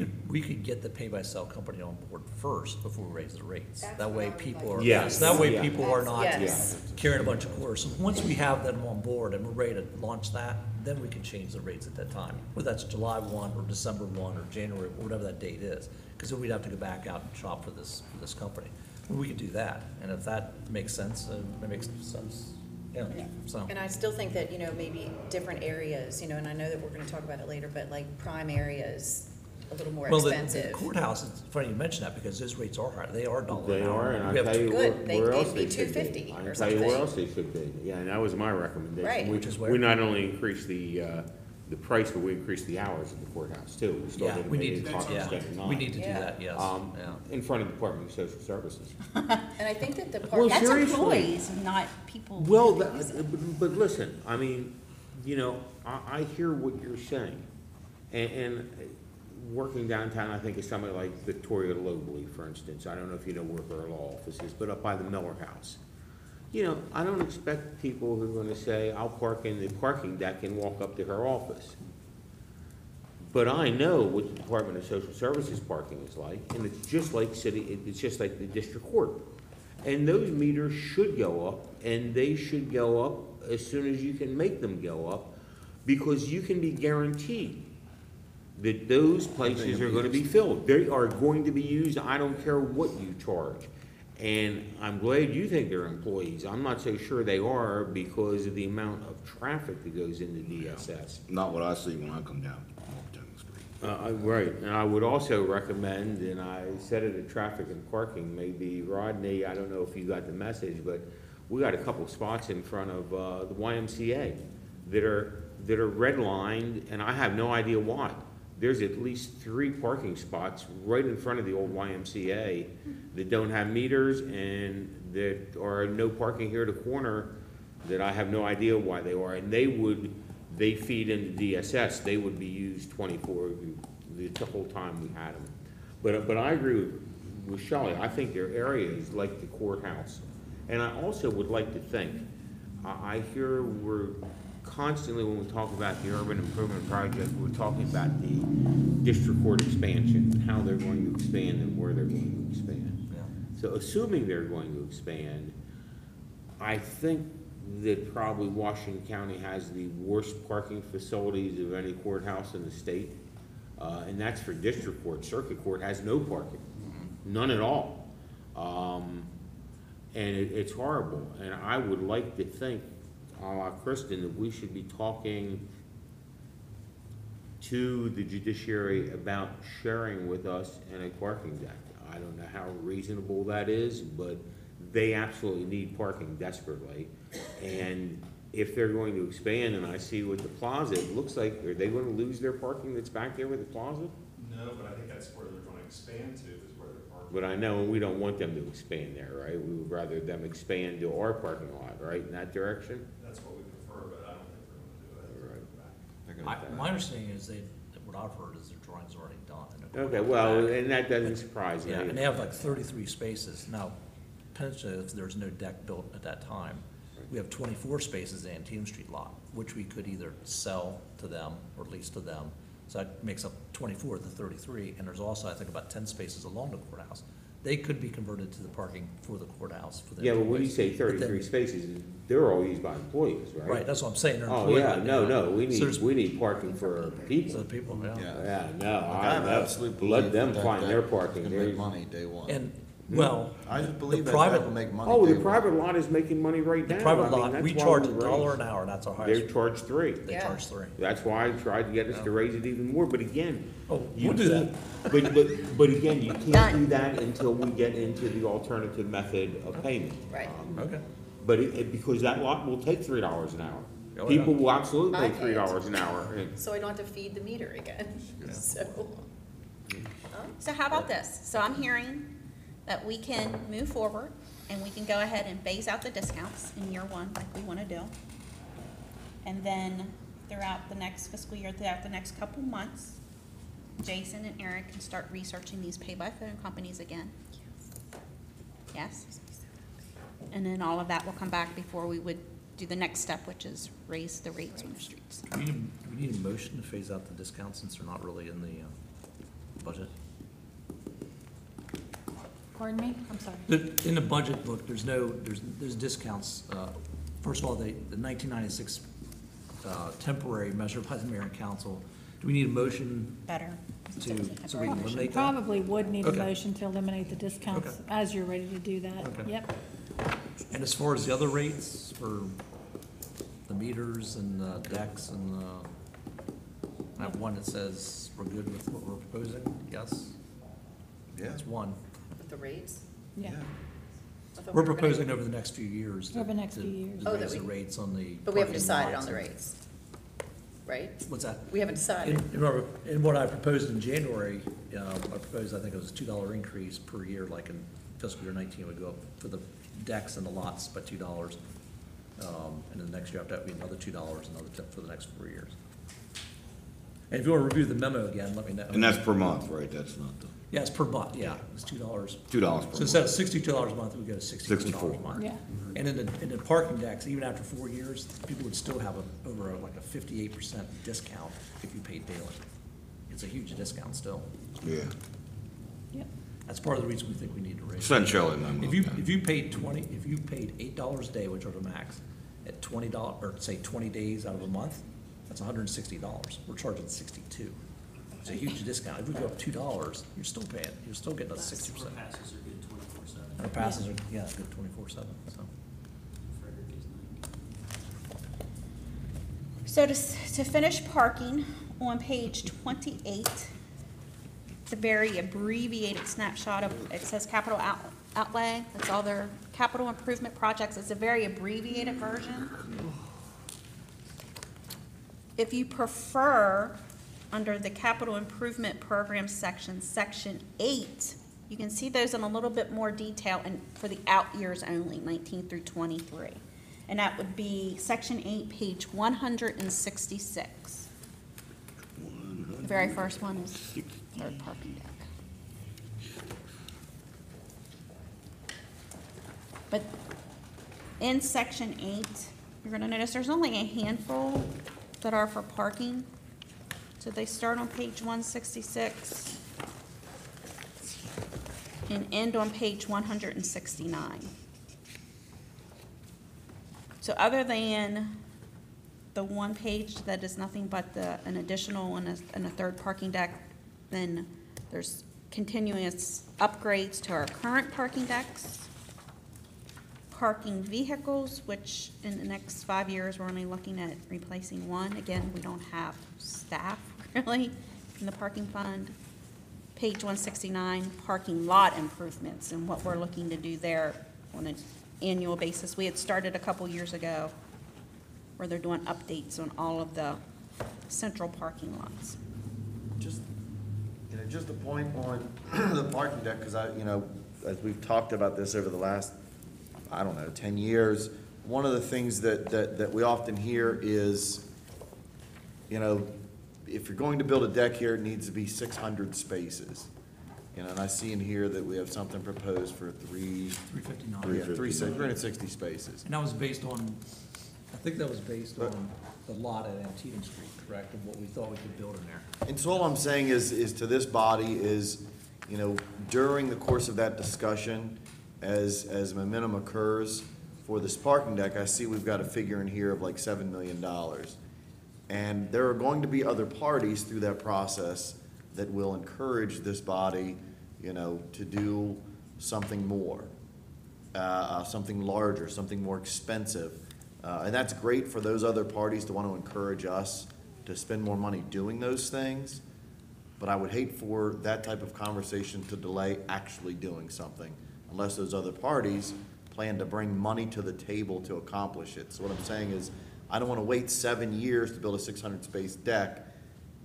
S16: could get the pay-by-cell company on board first before we raise the rates.
S2: That's
S16: That
S2: what
S16: way
S2: I would
S16: people
S2: like
S16: are,
S2: to
S11: Yes.
S16: that way
S11: Yeah.
S16: people are not
S2: Yes.
S16: carrying a bunch of quarters. So once we have them on board and we're ready to launch that, then we can change the rates at that time. Whether that's July 1 or December 1 or January, whatever that date is. Because then we'd have to go back out and shop for this company. We could do that, and if that makes sense, it makes sense, yeah, so.
S2: And I still think that, maybe different areas, and I know that we're gonna talk about it later, but like prime areas, a little more
S16: Well, the
S2: expensive.
S16: courthouse, it's funny you mention that, because those rates are higher, they are $1
S11: They
S16: an hour.
S11: are, and
S16: We
S11: I'll
S16: have
S11: tell you
S2: Good.
S11: where else
S2: They'd be
S11: they should be.
S2: $2.50
S11: I'll
S2: or
S11: tell you where
S2: something.
S11: else they should be. Yeah, and that was my recommendation.
S2: Right.
S11: We-
S16: Which is where?
S11: We not only increased the price, but we increased the hours at the courthouse too. We
S16: Yeah,
S11: started
S16: we
S11: at 8
S16: need to,
S11: o'clock instead of 9.
S16: we need to do
S2: Yeah.
S16: that, yes, yeah.
S11: In front of the Department of Social Services.
S2: And I think that the
S11: Well,
S2: park,
S13: That's
S11: seriously.
S13: employees, not people.
S11: Well,
S13: using it.
S11: but listen, I mean, I hear what you're saying. And working downtown, I think of somebody like Victoria Lobley, for instance. I don't know if you know where her law office is, but up by the Miller House. I don't expect people who are gonna say, I'll park in the parking deck and walk up to her office. But I know what the Department of Social Services parking is like, and it's just like it's just like the district court. And those meters should go up, and they should go up as soon as you can make them go up, because you can be guaranteed that those places are gonna be filled. They are going to be used, I don't care what you charge. And I'm glad you think they're employees. I'm not so sure they are because of the amount of traffic that goes into DSS.
S1: Not what I see when I come down Tennant Street.
S11: Right, and I would also recommend, and I said it at Traffic and Parking, maybe Rodney, I don't know if you got the message, but we got a couple spots in front of the YMCA that are redlined, and I have no idea why. There's at least 3 parking spots right in front of the old YMCA that don't have meters, and that are no parking here at the corner that I have no idea why they are. And they feed into DSS, they would be used 24, the whole time we had them. But I agree with Shelley, I think there are areas like the courthouse. And I also would like to think, I hear we're constantly, when we talk about the urban improvement project, we're talking about the district court expansion, how they're going to expand and where they're going to expand.
S16: Yeah.
S11: So assuming they're going to expand, I think that probably Washington County has the worst parking facilities of any courthouse in the state. And that's for district court. Circuit court has no parking, none at all. And it's horrible. And I would like to think, a la Kristen, that we should be talking to the judiciary about sharing with us in a parking deck. I don't know how reasonable that is, but they absolutely need parking desperately. And if they're going to expand, and I see with the plaza, it looks like, are they gonna lose their parking that's back there with the plaza?
S18: No, but I think that's where they're gonna expand to, is where they're parking.
S11: But I know we don't want them to expand there, right? We would rather them expand to our parking lot, right, in that direction?
S18: That's what we prefer, but I don't think they're gonna do it.
S11: Right.
S16: My understanding is what I've heard is their drawing's already done.
S11: Okay, well, and that doesn't surprise me.
S16: Yeah, and they have like 33 spaces. Now, potentially, if there's no deck built at that time, we have 24 spaces in the Antietam Street lot, which we could either sell to them or lease to them. So that makes up 24 of the 33, and there's also, I think, about 10 spaces along the courthouse. They could be converted to the parking for the courthouse. For the
S11: Yeah, but when you
S16: employees.
S11: say
S16: But then-
S11: 33 spaces, they're all used by employees, right?
S16: Right, that's what I'm saying, they're
S11: Oh,
S16: employed.
S11: yeah, no, we
S16: So there's-
S11: need parking for people.
S16: So the people, yeah.
S11: Yeah, no,
S15: I have absolute belief
S11: let them
S15: that
S11: find
S15: that
S11: their
S15: is
S11: parking.
S15: gonna
S11: There's-
S15: make money day one.
S16: And, well,
S15: I just believe
S16: the
S15: that
S16: private-
S15: that will make money
S11: Oh,
S15: day
S11: the
S15: one.
S11: private lot is making money right now.
S16: the private
S11: I mean,
S16: lot,
S11: that's
S16: we
S11: why
S16: charge
S11: we
S16: $1
S11: raised-
S16: an hour, and that's our
S11: They
S16: highest.
S11: charge 3.
S16: They
S2: Yeah.
S16: charge 3.
S11: That's why I tried to get us to raise it even more, but again.
S16: Oh,
S11: you
S16: we'll do that.
S11: can't- But again, you can't
S2: Done.
S11: do that until we get into the alternative method of payment.
S2: Right.
S16: Okay.
S11: But because that lot will take $3 an hour.
S16: Oh, yeah.
S11: People will absolutely
S2: I
S11: pay
S2: pay it.
S11: $3 an hour. And-
S2: So I don't have to feed the meter again, so.
S13: So how about this? So I'm hearing that we can move forward and we can go ahead and phase out the discounts in year one like we want to do. And then throughout the next fiscal year, throughout the next couple months, Jason and Eric can start researching these pay-by-phone companies again. Yes? And then all of that will come back before we would do the next step, which is raise the rates on the streets.
S16: Do we need a motion to phase out the discounts since they're not really in the budget?
S9: Pardon me? I'm sorry.
S16: In the budget book, there's discounts. First of all, the 1996 temporary measure by the mayor and council. Do we need a motion
S13: Better.
S16: so we can eliminate that?
S9: Probably would need a
S16: Okay.
S9: motion to eliminate the discounts
S16: Okay.
S9: as you're ready to do that.
S16: Okay.
S9: Yep.
S16: And as far as the other rates for the meters and the decks and I have one that says we're good with what we're proposing, yes?
S15: Yeah.
S16: That's one.
S2: With the rates?
S9: Yeah.
S2: I thought
S16: We're
S2: we were gonna-
S16: proposing over the next few years.
S9: Over the next
S16: to-
S9: few years.
S16: to
S2: Oh, that
S16: raise the
S2: we-
S16: rates on the.
S2: But we haven't
S16: parking
S2: decided
S16: lots
S2: on the
S16: and-
S2: rates, right?
S16: What's that?
S2: We haven't decided.
S16: In what I proposed in January, I proposed, I think it was a $2 increase per year, like in fiscal year 19 would go up for the decks and the lots by $2. And then the next year after that would be another $2, another tip for the next 4 years. And if you want to review the memo again, let me know.
S1: And that's per month, right? That's not the,
S16: Yeah, it's per month, yeah, it's $2.
S1: $2 per
S16: So instead of $62 a month, we go to $64 a month.
S9: Yeah.
S16: And in the parking decks, even after 4 years, people would still have over like a 58% discount if you paid daily. it's a huge discount still.
S1: Yeah.
S16: That's part of the reason we think we need to raise.
S1: Send Shelley memo.
S16: If you paid $8 a day, which are the max, at $20, or say 20 days out of a month, that's $160. We're charging 62. It's a huge discount. If we go up $2, you're still paying, you're still getting us 60%.
S17: Passes are good 24/7.
S16: Our passes are, yeah, good 24/7, so.
S17: Frederick is 90.
S13: So to finish parking, on page 28, the very abbreviated snapshot of, it says capital outlay. That's all their capital improvement projects. It's a very abbreviated version. If you prefer, under the capital improvement program section, section 8, you can see those in a little bit more detail and for the out years only, 19 through 23. And that would be section 8, page 166. The very first one is third parking deck. But in section 8, you're gonna notice there's only a handful that are for parking. So they start on page 166 and end on page 169. So other than the one page that is nothing but an additional and a third parking deck, then there's continuous upgrades to our current parking decks, parking vehicles, which in the next 5 years, we're only looking at replacing one. Again, we don't have staff really in the parking fund. Page 169, parking lot improvements and what we're looking to do there on an annual basis. We had started a couple years ago where they're doing updates on all of the central parking lots.
S15: Just a point on the parking deck, because as we've talked about this over the last, 10 years, one of the things that we often hear is, if you're going to build a deck here, it needs to be 600 spaces. And I see in here that we have something proposed for
S16: 359.
S15: 360 spaces.
S16: And that was based on, I think that was based on the lot at Antietam Street, correct, and what we thought we could build in there.
S15: And so all I'm saying is to this body is, during the course of that discussion, as momentum occurs for this parking deck, I see we've got a figure in here of like $7 million. And there are going to be other parties through that process that will encourage this body, to do something more, something larger, something more expensive. And that's great for those other parties to want to encourage us to spend more money doing those things. But I would hate for that type of conversation to delay actually doing something unless those other parties plan to bring money to the table to accomplish it. So what I'm saying is, I don't want to wait 7 years to build a 600-space deck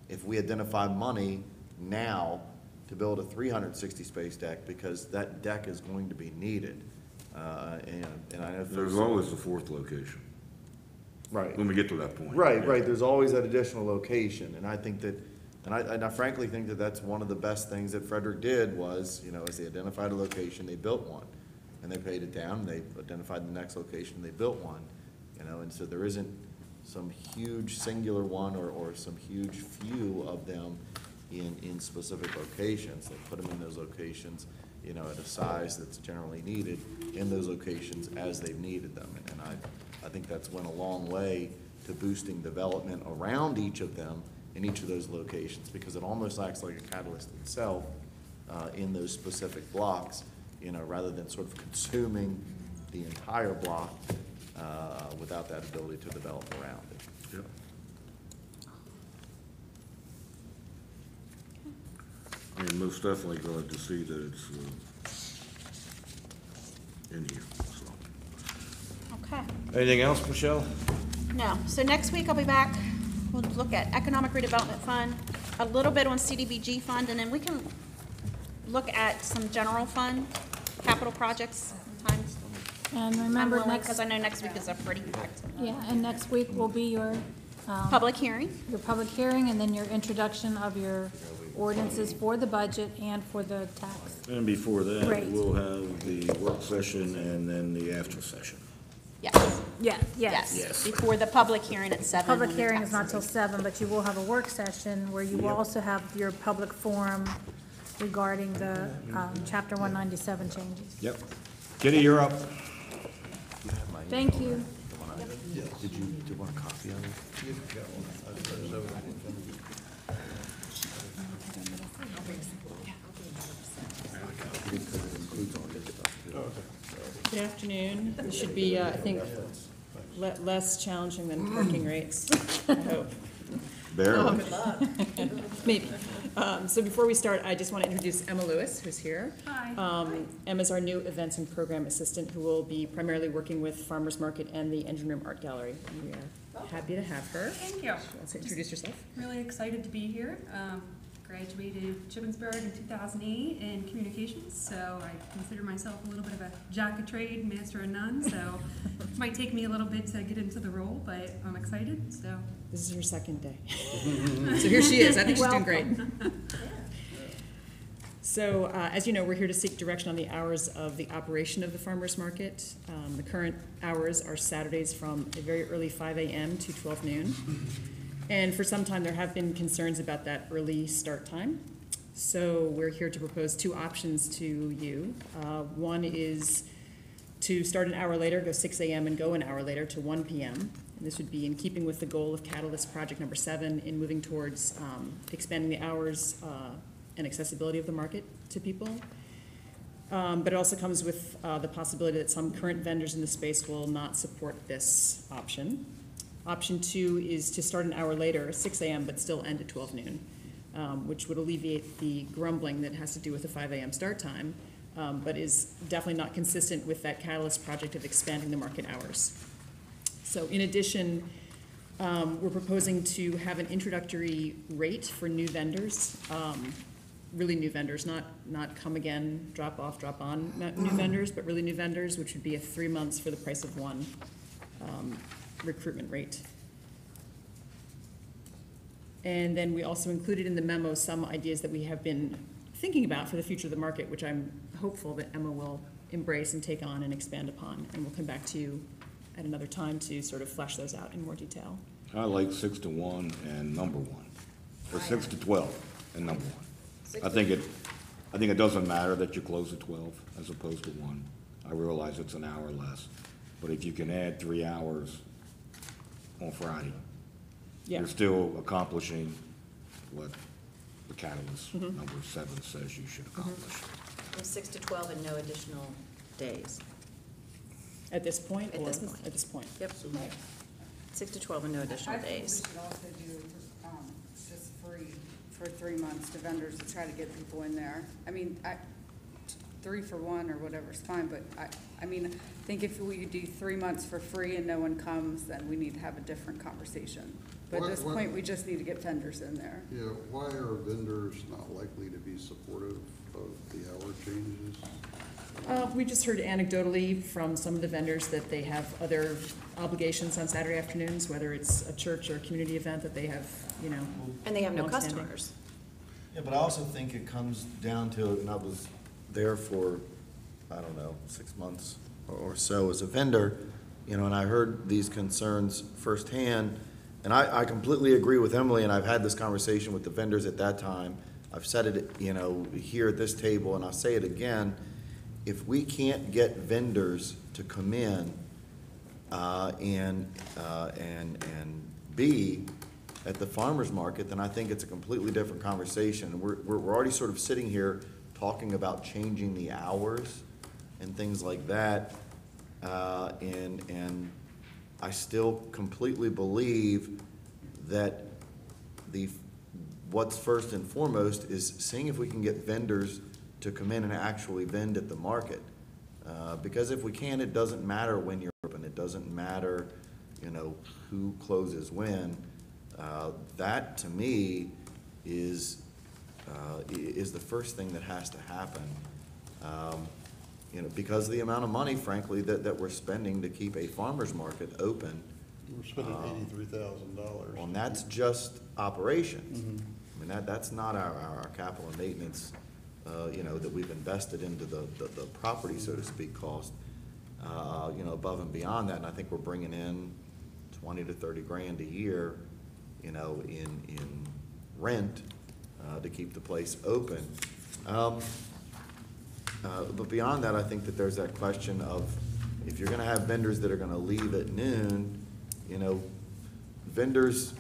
S15: if we identify money now to build a 360-space deck, because that deck is going to be needed. And I know
S1: There's always the fourth location.
S15: Right.
S1: When we get to that point.
S15: Right. There's always that additional location, and I think that, and I frankly think that that's one of the best things that Frederick did was, as they identified a location, they built one, and they paid it down. They identified the next location, they built one, and so there isn't some huge singular one or some huge few of them in specific locations. They put them in those locations, at a size that's generally needed in those locations as they've needed them, and I think that's went a long way to boosting development around each of them in each of those locations, because it almost acts like a catalyst itself in those specific blocks, rather than sort of consuming the entire block without that ability to develop around it.
S1: Yep. I mean, most definitely glad to see that it's in here, so.
S13: Okay.
S1: Anything else, Michelle?
S13: No. So next week I'll be back. We'll look at Economic Redevelopment Fund, a little bit on CDBG fund, and then we can look at some general fund capital projects sometimes.
S9: And remember
S13: Because I know next week is a pretty packed.
S9: Yeah, and next week will be your.
S13: Public hearing.
S9: Your public hearing, and then your introduction of your ordinances for the budget and for the tax.
S1: And before that,
S9: Great.
S1: we'll have the work session and then the after session.
S13: Yes.
S9: Yes.
S13: Before the public hearing at 7.
S9: Public
S13: when the
S9: hearing is not
S13: tax
S9: till
S13: rate-
S9: 7, but you will have a work session where you will also have your public forum regarding the Chapter 197 changes.
S1: Yep. Kitty, you're up.
S9: Thank you.
S15: Did you want a copy of it?
S19: Good afternoon. This should be, I think, less challenging than parking rates, I hope.
S1: Barely.
S19: Maybe. So before we start, I just want to introduce Emma Lewis, who's here.
S9: Hi.
S19: Emma's our new events and program assistant, who will be primarily working with Farmers Market and the Engine Room Art Gallery. And we are happy to have her.
S20: Thank you.
S19: She wants to introduce yourself.
S20: Really excited to be here. Graduated Shippensburg in 2008 in communications, so I consider myself a little bit of a jack of trade, master of none, so it might take me a little bit to get into the role, but I'm excited, so.
S19: This is her second day. So here she is. I think she's doing great. So, as you know, we're here to seek direction on the hours of the operation of the farmers market. The current hours are Saturdays from a very early 5 a.m. to 12 noon. And for some time, there have been concerns about that early start time. So we're here to propose two options to you. One is to start an hour later, go 6 a.m. and go an hour later to 1 p.m. And this would be in keeping with the goal of Catalyst Project number 7 in moving towards expanding the hours and accessibility of the market to people. But it also comes with the possibility that some current vendors in the space will not support this option. Option 2 is to start an hour later, 6 a.m., but still end at 12 noon, which would alleviate the grumbling that has to do with the 5 a.m. start time, but is definitely not consistent with that Catalyst project of expanding the market hours. So in addition, we're proposing to have an introductory rate for new vendors, really new vendors, not come again, drop off, drop on new vendors, but really new vendors, which would be a 3 months for the price of one recruitment rate. And then we also included in the memo some ideas that we have been thinking about for the future of the market, which I'm hopeful that Emma will embrace and take on and expand upon. And we'll come back to you at another time to sort of flesh those out in more detail.
S1: I like 6 to 1 and number 1, or 6 to 12 and number 1. I think it doesn't matter that you close at 12 as opposed to 1. I realize it's an hour less, but if you can add 3 hours on Friday, you're still accomplishing what the Catalyst number 7 says you should accomplish.
S2: From 6 to 12 and no additional days.
S19: At this point?
S2: At this point.
S19: At this point.
S2: Yep. 6 to 12 and no additional days.
S14: I think we should also do just free for 3 months to vendors to try to get people in there. I mean, 3 for 1 or whatever is fine, but I mean, I think if we do 3 months for free and no one comes, then we need to have a different conversation. But at this point, we just need to get vendors in there.
S12: Yeah, why are vendors not likely to be supportive of the hour changes?
S19: We just heard anecdotally from some of the vendors that they have other obligations on Saturday afternoons, whether it's a church or a community event that they have, you know.
S2: And they have no
S19: longstanding.
S2: customers.
S15: Yeah, but I also think it comes down to, and I was there for, I don't know, 6 months or so as a vendor, you know, and I heard these concerns firsthand, and I completely agree with Emily, and I've had this conversation with the vendors at that time. I've said it, you know, here at this table, and I'll say it again. If we can't get vendors to come in and be at the farmer's market, then I think it's a completely different conversation. We're already sort of sitting here talking about changing the hours and things like that, and I still completely believe that what's first and foremost is seeing if we can get vendors to come in and actually vend at the market. Because if we can, it doesn't matter when you're open. It doesn't matter, you know, who closes when. That, to me, is the first thing that has to happen. You know, because of the amount of money, frankly, that we're spending to keep a farmer's market open.
S12: We're spending $83,000.
S15: And that's just operations. I mean, that's not our capital and maintenance, you know, that we've invested into the property, so to speak, cost. above and beyond that, and I think we're bringing in 20 to 30 grand a year, in rent, to keep the place open. But beyond that, I think that there's that question of, if you're gonna have vendors that are gonna leave at noon, vendors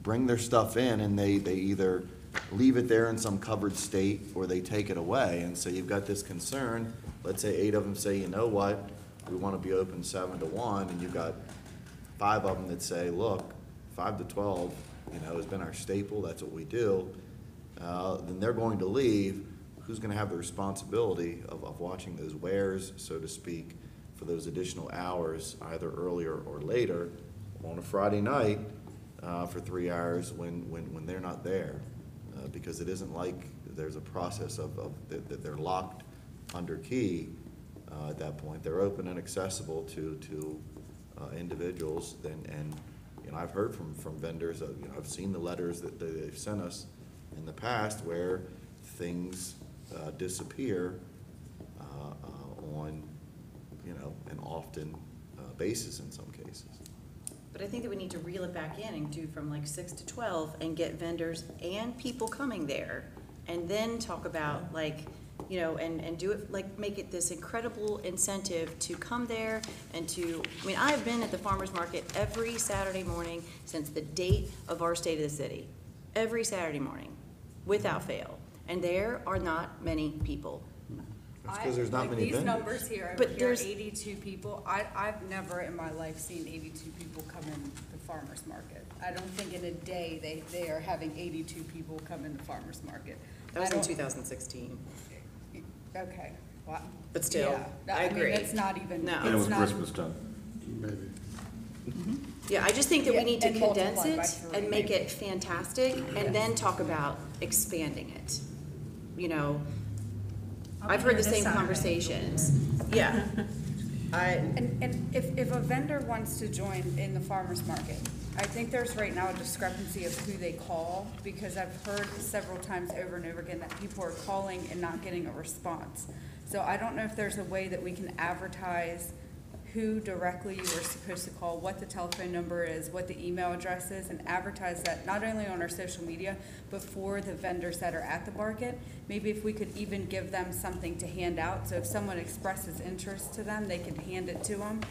S15: bring their stuff in and they either leave it there in some covered state or they take it away. And so you've got this concern, let's say 8 of them say, you know what, we wanna be open 7 to 1, and you've got 5 of them that say, look, 5 to 12, has been our staple, that's what we do. Then they're going to leave. Who's gonna have the responsibility of watching those wares, so to speak, for those additional hours, either earlier or later, on a Friday night, for 3 hours when they're not there? Because it isn't like there's a process that they're locked under key at that point. They're open and accessible to individuals. And I've heard from vendors, I've seen the letters that they've sent us in the past where things disappear on, an often basis in some cases.
S2: But I think that we need to reel it back in and do from like 6 to 12 and get vendors and people coming there. And then talk about and do it, make it this incredible incentive to come there and I've been at the farmer's market every Saturday morning since the date of our State of the City. Every Saturday morning, without fail. And there are not many people.
S15: That's because there's not many
S14: These
S15: vendors.
S14: numbers here,
S2: But
S14: here,
S2: there's-
S14: 82 people, I've never in my life seen 82 people come in the farmer's market. I don't think in a day they are having 82 people come in the farmer's market.
S2: That was
S14: I
S2: in
S14: don't-
S2: 2016.
S14: Okay, well.
S2: But still,
S14: yeah,
S2: I agree.
S14: It's not even.
S2: No.
S1: And it was
S14: it's not-
S1: Christmas time.
S12: Maybe.
S2: Yeah, I just think that we
S14: Yeah,
S2: need to
S14: and
S2: condense
S14: multiply by
S2: it
S14: 3,
S2: and make
S14: maybe.
S2: it fantastic, and then talk about expanding it.
S20: I'll
S2: I've
S20: be
S2: heard
S20: here
S2: the
S20: this
S2: same
S20: Saturday.
S2: conversations. Yeah.
S14: And if a vendor wants to join in the farmer's market, I think there's right now a discrepancy of who they call, because I've heard several times over and over again that people are calling and not getting a response. So I don't know if there's a way that we can advertise who directly you were supposed to call, what the telephone number is, what the email address is, and advertise that not only on our social media, but for the vendors that are at the market. Maybe if we could even give them something to hand out, so if someone expresses interest to them, they can hand it to them.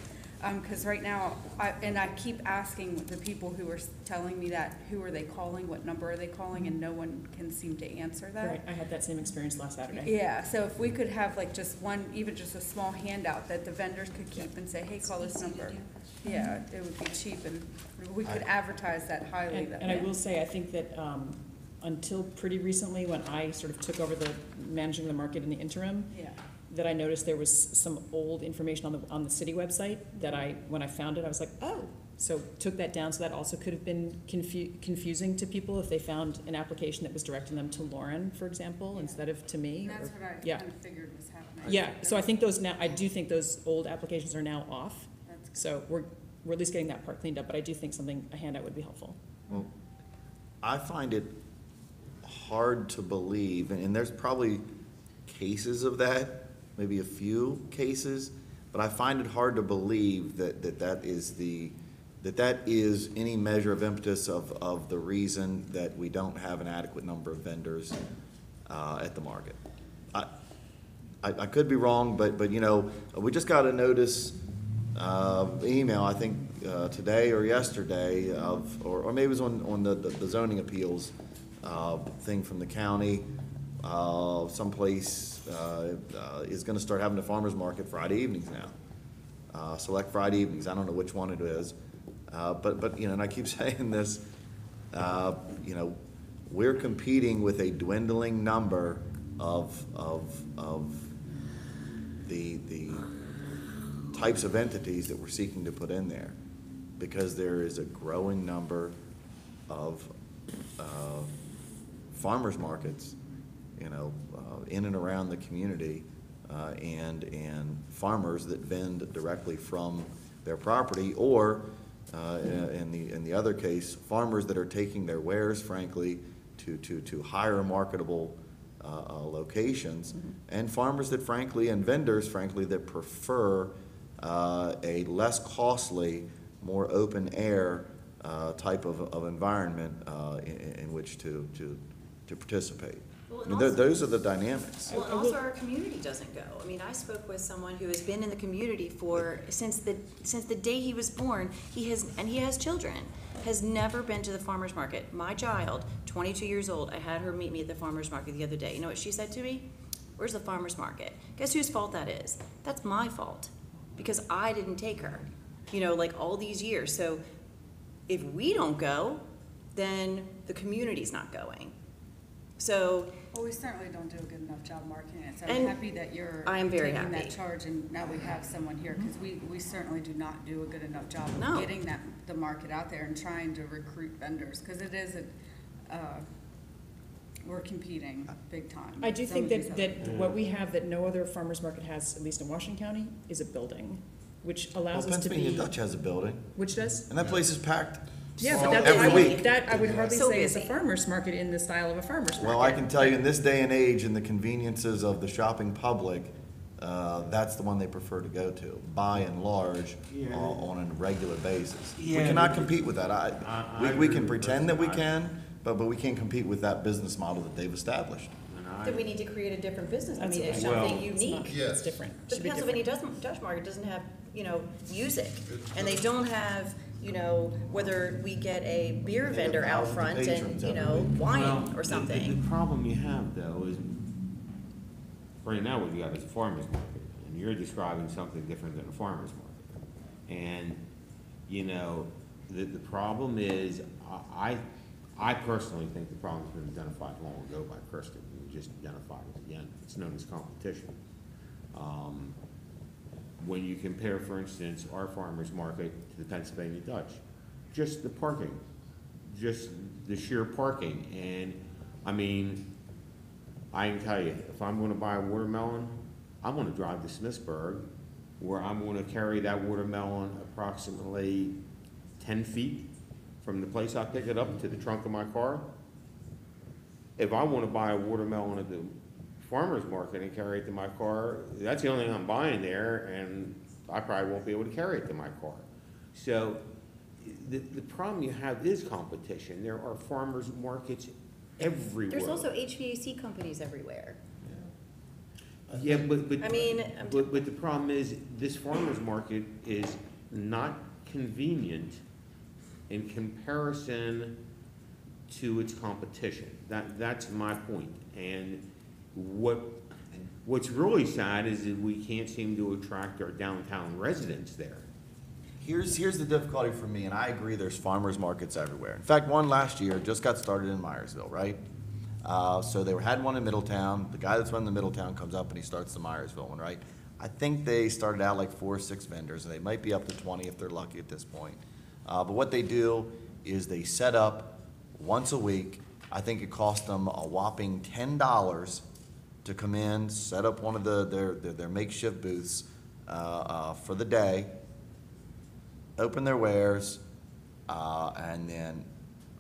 S14: Because right now, I keep asking the people who are telling me that, who are they calling, what number are they calling, and no one can seem to answer that.
S19: Right, I had that same experience last Saturday.
S14: Yeah, so if we could have like just one, even just a small handout that the vendors could keep and say, hey, call this number. Yeah, it would be cheap, and we could advertise that highly.
S19: And I will say, I think that until pretty recently, when I sort of took over the managing the market in the interim,
S14: Yeah.
S19: that I noticed there was some old information on the city website that when I found it, I was like, oh. So took that down, so that also could have been confusing to people if they found an application that was directing them to Lauren, for example, instead of to me.
S14: And that's what I
S19: yeah.
S14: kind of figured was happening.
S19: Yeah, so I think I do think those old applications are now off. So we're at least getting that part cleaned up, but I do think a handout would be helpful.
S15: Well, I find it hard to believe, and there's probably cases of that, maybe a few cases, but I find it hard to believe that is any measure of impetus of the reason that we don't have an adequate number of vendors at the market. I could be wrong, but we just got a notice email, I think today or yesterday or maybe it was on the zoning appeals thing from the county. Someplace is going to start having a farmer's market Friday evenings now. Select Friday evenings. I don't know which one it is, but and I keep saying this. We're competing with a dwindling number of the types of entities that we're seeking to put in there, because there is a growing number of farmers markets, in and around the community, and farmers that vend directly from their property, or in the other case, farmers that are taking their wares, frankly, to higher marketable locations, and farmers that frankly, and vendors frankly, that prefer a less costly, more open air type of environment in which to participate.
S2: Well,
S15: I
S2: and
S15: mean,
S2: also-
S15: those are the dynamics.
S2: Well, and also our community doesn't go. I mean, I spoke with someone who has been in the community for, since the day he was born, he has children, has never been to the farmer's market. My child, 22 years old, I had her meet me at the farmer's market the other day. You know what she said to me? Where's the farmer's market? Guess whose fault that is? That's my fault, because I didn't take her, like all these years. So if we don't go, then the community's not going. So,
S14: Well, we certainly don't do a good enough job marketing it, so
S2: And
S14: I'm happy that you're
S2: I am very
S14: taking that
S2: happy.
S14: charge, and now we have someone here, because we certainly do not do a good enough job
S2: No.
S14: of getting the market out there and trying to recruit vendors, because it is we're competing big time.
S19: I do
S14: with some
S19: think
S14: of these
S19: that
S14: other-
S19: what we have that no other farmer's market has, at least in Washington County, is a building, which
S15: Well,
S19: allows us to
S15: Pennsylvania
S19: be.
S15: Dutch has a building,
S19: Which does?
S15: and that place is packed.
S19: Yeah,
S15: So
S19: but that's,
S15: every week.
S19: that I would hardly
S2: So
S19: say is a
S2: busy.
S19: farmer's market in the style of a farmer's market.
S15: Well, I can tell you, in this day and age, in the conveniences of the shopping public, that's the one they prefer to go to, by and large, on a regular basis. We
S11: Yeah,
S15: cannot
S11: but-
S15: compete with that.
S11: I
S15: We
S11: agree
S15: can
S11: with
S15: pretend that we
S11: Chris.
S15: can, but we can't compete with that business model that they've established.
S2: then we need to create a different business. I mean, it's
S19: Well,
S2: something
S19: it's not-
S2: unique.
S19: It's different.
S2: The
S19: Should be
S2: Pennsylvania
S19: different.
S2: Dutch Market doesn't have, music, and they don't have, whether we get a beer vendor out front and, wine or something.
S11: The problem you have, though, is right now what you got is a farmer's market, and you're describing something different than a farmer's market. And, the problem is, I personally think the problem's been identified long ago by Kristen. We just identified it again. It's known as competition. When you compare, for instance, our farmer's market to the Pennsylvania Dutch, just the parking, just the sheer parking. And, I mean, I can tell you, if I'm gonna buy a watermelon, I'm gonna drive to Smithsburg, where I'm gonna carry that watermelon approximately 10 feet from the place I pick it up to the trunk of my car. If I wanna buy a watermelon at the farmer's market and carry it to my car, that's the only thing I'm buying there, and I probably won't be able to carry it to my car. So, the problem you have is competition. There are farmers markets everywhere.
S2: There's also HVAC companies everywhere.
S11: Yeah, but.
S2: I mean,
S11: But the problem is, this farmer's market is not convenient in comparison to its competition. That's my point. And what's really sad is that we can't seem to attract our downtown residents there.
S15: Here's the difficulty for me, and I agree there's farmers markets everywhere. In fact, one last year just got started in Myersville, right? So they had one in Middletown. The guy that's running the Middletown comes up and he starts the Myersville one, right? I think they started out like 4 or 6 vendors, and they might be up to 20 if they're lucky at this point. But what they do is they set up once a week. I think it cost them a whopping $10 to come in, set up one of their makeshift booths for the day, open their wares, and then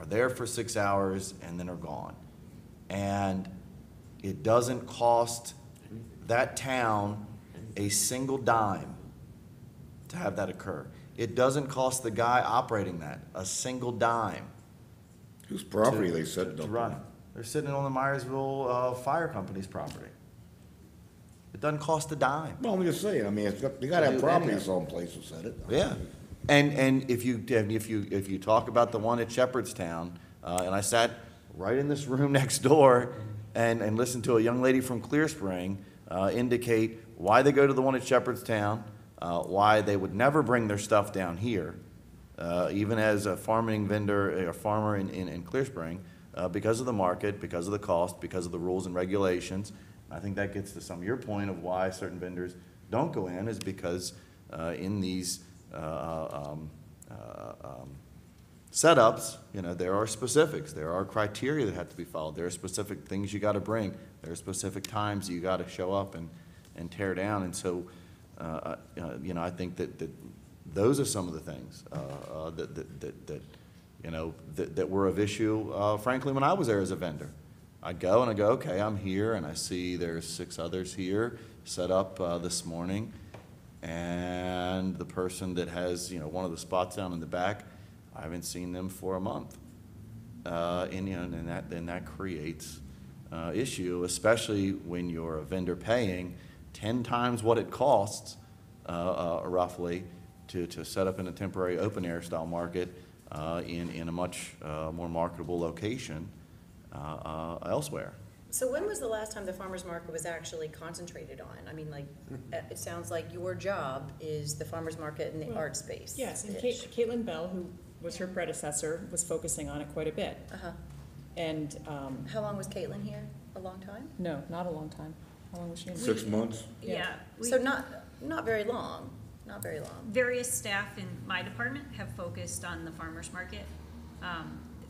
S15: are there for 6 hours and then are gone. And it doesn't cost that town a single dime to have that occur. It doesn't cost the guy operating that a single dime.
S1: Whose property they sitting
S15: to
S1: on?
S15: run it. They're sitting on the Myersville Fire Company's property. It doesn't cost a dime.
S1: Well, I'm just saying, I mean, you gotta have property someplace to set it.
S15: Yeah, and if you talk about the one at Shepherdstown, and I sat right in this room next door and listened to a young lady from Clear Spring indicate why they go to the one at Shepherdstown, why they would never bring their stuff down here, even as a farming vendor, a farmer in Clear Spring, because of the market, because of the cost, because of the rules and regulations. I think that gets to some of your point of why certain vendors don't go in, is because in these setups, there are specifics, there are criteria that have to be followed, there are specific things you gotta bring, there are specific times you gotta show up and tear down, and so, I think that those are some of the things that were of issue, frankly, when I was there as a vendor. I'd go and I go, okay, I'm here, and I see there's 6 others here set up this morning, And the person that has, one of the spots down in the back, I haven't seen them for a month. And that creates issue, especially when you're a vendor paying 10 times what it costs, roughly, to set up in a temporary open-air style market in a much more marketable location elsewhere.
S2: So when was the last time the farmer's market was actually concentrated on? I mean, like, it sounds like your job is the farmer's market in the
S19: Well,
S2: art space.
S19: Yes, and Caitlin Bell, who was her predecessor, was focusing on it quite a bit.
S2: Uh-huh.
S19: And,
S2: How long was Caitlin here? A long time?
S19: no, not a long time. How long was she in?
S1: 6 months?
S2: Yeah. So not very long, not very long.
S21: Various staff in my department have focused on the farmer's market.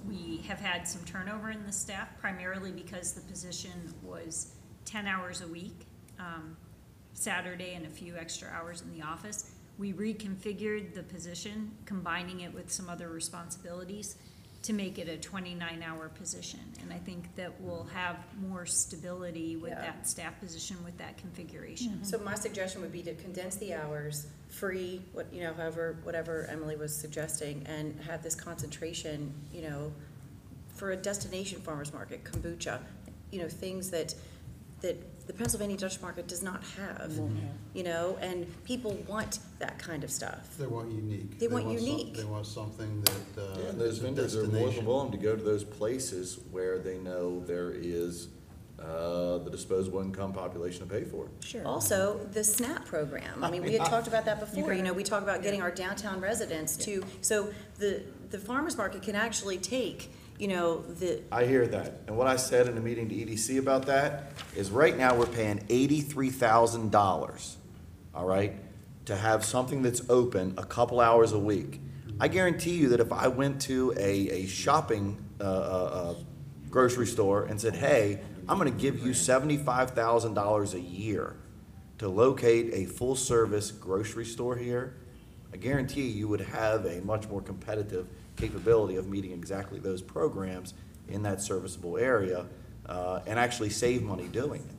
S21: We have had some turnover in the staff, primarily because the position was 10 hours a week, Saturday and a few extra hours in the office. We reconfigured the position, combining it with some other responsibilities to make it a 29-hour position. And I think that we'll have more stability with that staff position with that configuration.
S2: So my suggestion would be to condense the hours, free, whatever Emily was suggesting, and have this concentration, for a destination farmer's market, kombucha, things that the Pennsylvania Dutch market does not have, and people want that kind of stuff.
S12: They want unique.
S2: They want unique.
S12: They want something that,
S15: And those
S12: is a
S15: vendors are more than
S12: destination.
S15: willing to go to those places where they know there is the disposable income population to pay for it.
S19: Sure.
S2: Also, the SNAP program. I mean, we had talked about that before. We talked about getting our downtown residents to, so the farmer's market can actually take,
S15: I hear that. And what I said in a meeting to EDC about that is right now we're paying $83,000, all right, to have something that's open a couple hours a week. I guarantee you that if I went to a shopping grocery store and said, hey, I'm going to give you $75,000 a year to locate a full-service grocery store here, I guarantee you would have a much more competitive capability of meeting exactly those programs in that serviceable area and actually save money doing it.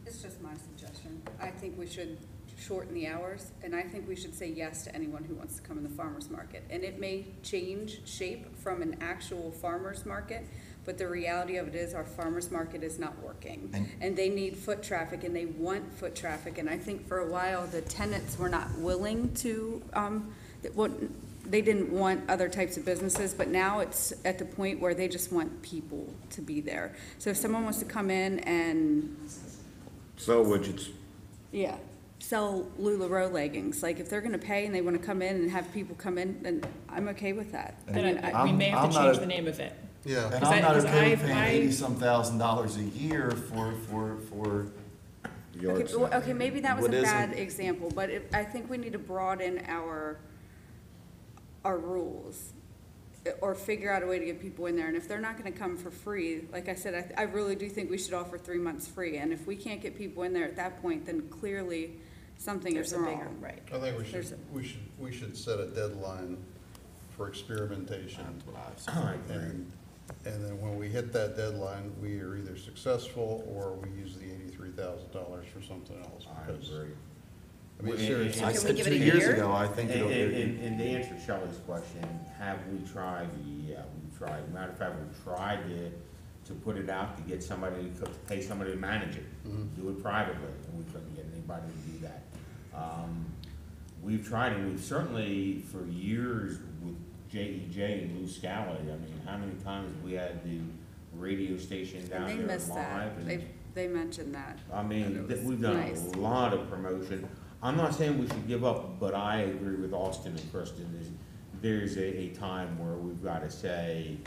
S14: It's just my suggestion. I think we should shorten the hours, and I think we should say yes to anyone who wants to come in the farmer's market. And it may change shape from an actual farmer's market, but the reality of it is our farmer's market is not working. And they need foot traffic, and they want foot traffic. And I think for a while, the tenants were not willing to, they didn't want other types of businesses, but now it's at the point where they just want people to be there. So if someone wants to come in and
S1: Sell widgets.
S14: sell LuLaRoe leggings, like if they're gonna pay and they wanna come in and have people come in, then I'm okay with that.
S19: Then we may have to change the name of it.
S12: Yeah.
S15: And I'm not okay with paying
S19: I've-
S15: $80-some thousand a year for
S1: Yard sale.
S14: Okay, maybe that was a
S15: What
S14: bad
S15: isn't?
S14: example, but I think we need to broaden our rules, or figure out a way to get people in there. And if they're not gonna come for free, like I said, I really do think we should offer 3 months free. And if we can't get people in there at that point, then clearly something is
S2: There's a bigger,
S14: wrong.
S2: right.
S12: I think
S14: There's
S12: we should set a deadline for experimentation.
S15: That's what I've said.
S12: And then when we hit that deadline, we are either successful or we use the $83,000 for something else.
S11: I
S12: because-
S11: agree.
S12: I mean,
S11: And-
S12: seriously.
S15: I
S2: Can we
S15: said
S2: give it
S15: 2
S2: a
S15: years
S2: year?
S15: ago, I think it'll be.
S11: And to answer Shelley's question, have we tried? Yeah, we've tried. Matter of fact, we've tried to put it out to get somebody, to pay somebody to manage it, do it privately, and we couldn't get anybody to do that. We've tried, and we've certainly, for years, with JEJ and Lou Scally, I mean, how many times we had the radio station down
S14: And they
S11: there
S14: missed that.
S11: live?
S14: They mentioned that.
S11: I mean,
S14: And it was
S11: we've done
S14: nice.
S11: a lot of promotion. I'm not saying we should give up, but I agree with Austin and Kristen. There's a time where we've got to say,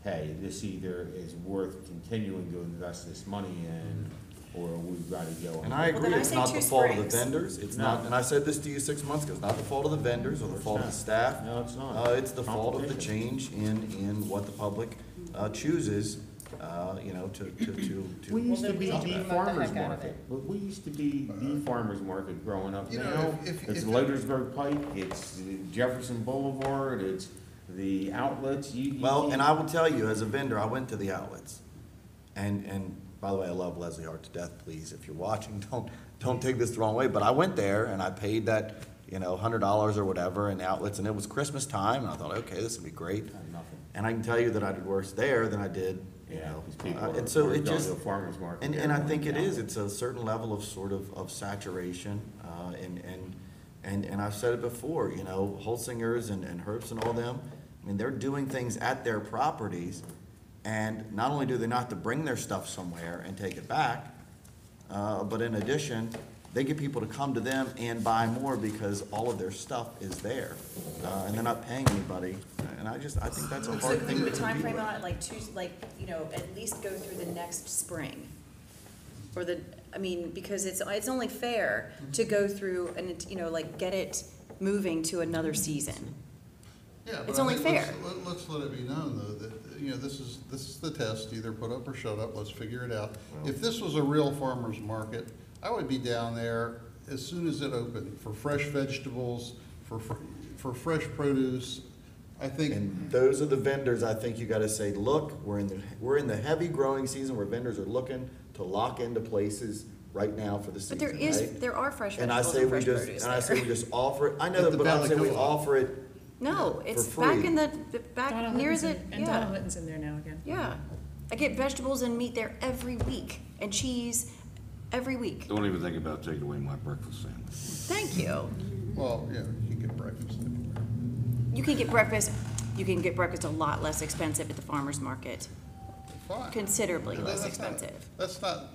S11: hey, this either is worth continuing to invest this money in, or we've got to go.
S15: And I agree,
S2: then I
S15: it's
S2: say
S15: not
S2: Two
S15: the fault of the
S2: Springs.
S15: vendors, it's
S11: No.
S15: not, and I said this to you 6 months ago, it's not the fault of the vendors or the fault of the staff.
S11: No, it's not.
S15: It's the fault of the
S11: Competition.
S15: change in what the public chooses, to.
S11: We used to be
S2: Well,
S11: the
S2: then
S11: farmer's
S2: heck out of
S11: market. We used to be the farmer's market growing up.
S12: You know,
S11: Now,
S12: if-
S11: it's
S12: if-
S11: Lodersburg Pike, it's Jefferson Boulevard, it's the outlets.
S15: Well, and I will tell you, as a vendor, I went to the outlets, and by the way, I love Leslie Hart to death, please, if you're watching, don't take this the wrong way, but I went there and I paid that, $100 or whatever in outlets, and it was Christmas time, and I thought, okay, this would be great. And I can tell you that I did worse there than I did, and so it just,
S11: farmer's market.
S15: and I think it is, it's a certain level of of saturation, and I've said it before, Holzingers and Herbst and all them, I mean, they're doing things at their properties, and not only do they not have to bring their stuff somewhere and take it back, but in addition, they get people to come to them and buy more because all of their stuff is there, and they're not paying anybody, and I think that's a
S2: So
S15: hard
S2: can
S15: thing
S2: you
S15: to
S2: put a time frame
S15: compete
S2: on it, at least go through the next spring? Or because it's only fair to go through and, get it moving to another season.
S12: Yeah,
S2: It's
S12: but I
S2: only
S12: think
S2: fair.
S12: let's let it be known, though, that, this is the test, either put up or shut up, let's figure it out. If this was a real farmer's market, I would be down there as soon as it opened, for fresh vegetables, for fresh produce, I think.
S15: And those are the vendors, I think you gotta say, look, we're in the heavy growing season where vendors are looking to lock into places right now for the season,
S2: But there are fresh
S15: And I
S2: vegetables
S15: say
S2: and
S15: we
S2: fresh
S15: just,
S2: produce
S15: and I say we
S2: there.
S15: just offer it, I know
S12: At
S15: that,
S12: the
S15: but I'm
S12: Valley
S15: saying we
S12: Co-op.
S15: offer it,
S2: No, it's
S15: for
S2: back
S15: free.
S2: in back near the,
S19: And Donna Litton's in there now again.
S2: yeah. I get vegetables and meat there every week, and cheese every week.
S1: Don't even think about taking away my breakfast sandwich.
S2: Thank you.
S12: Well, you can get breakfast anywhere.
S2: You can get breakfast a lot less expensive at the farmer's market.
S12: Fine.
S2: Considerably
S12: But
S2: less
S12: that's not-
S2: expensive.
S12: That's not,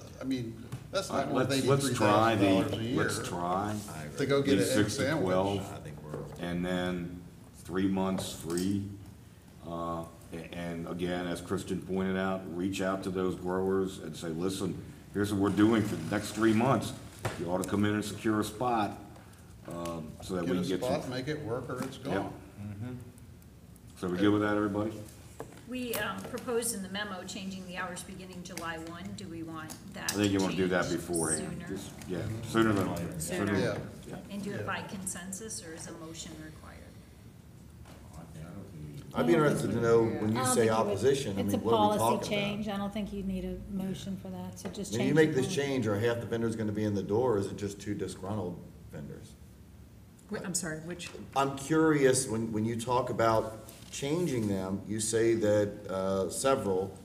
S12: that's
S1: All
S12: not
S1: right,
S12: worth
S1: let's try
S12: $83,000 a year.
S1: let's try.
S12: To go get
S1: the
S12: an egg
S1: 6 to
S12: sandwich.
S1: 12, and then 3 months free. And again, as Kristen pointed out, reach out to those growers and say, listen, here's what we're doing for the next 3 months. You ought to come in and secure a spot, so that we can
S12: Get a
S1: get some.
S12: spot, make it work, or it's gone.
S1: So we good with that, everybody?
S21: We proposed in the memo changing the hours beginning July 1. Do we want that
S1: I think you want to do that
S21: changed
S1: beforehand.
S21: sooner?
S1: Just- Yeah, sooner than later.
S21: Sooner.
S12: Yeah.
S21: And do
S12: Yeah.
S21: it by consensus, or is a motion required?
S15: I'd be interested to know, when you
S9: I don't
S15: say
S9: think you would-
S15: opposition, I
S9: It's a
S15: mean, what are we
S9: policy
S15: talking
S9: change,
S15: about?
S9: I don't think you need a motion for that, so just change.
S15: When you make
S9: the
S15: this
S9: policy.
S15: change, are half the vendors gonna be in the door, or is it just 2 disgruntled vendors?
S19: I'm sorry, which?
S15: I'm curious, when you talk about changing them, you say that several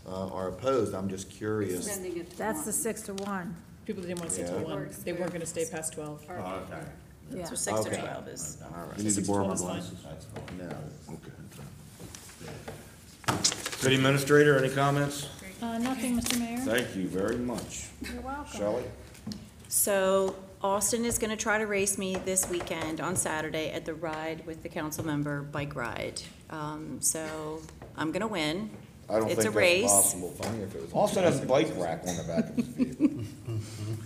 S15: are opposed. I'm just curious.
S14: Extending it to
S9: That's
S14: one.
S9: the 6 to 1.
S19: People didn't want to stay till
S15: Yeah.
S19: 1. They weren't going to stay past 12.
S9: Yeah.
S2: So 6 to
S15: Okay.
S2: 12 is.
S15: All right.
S1: You need to borrow my
S19: 6 to 12 is
S1: glasses.
S15: No.
S1: Okay. City Administrator, any comments?
S9: Nothing, Mr. Mayor.
S1: Thank you very much.
S9: You're welcome.
S1: Shelley?
S2: So Austin is gonna try to race me this weekend on Saturday at the Ride with the Council Member bike ride. So I'm gonna win.
S1: I don't
S2: It's a
S1: think
S2: race.
S1: that's possible. Funny if it was. Also has a bike rack on the back of his vehicle.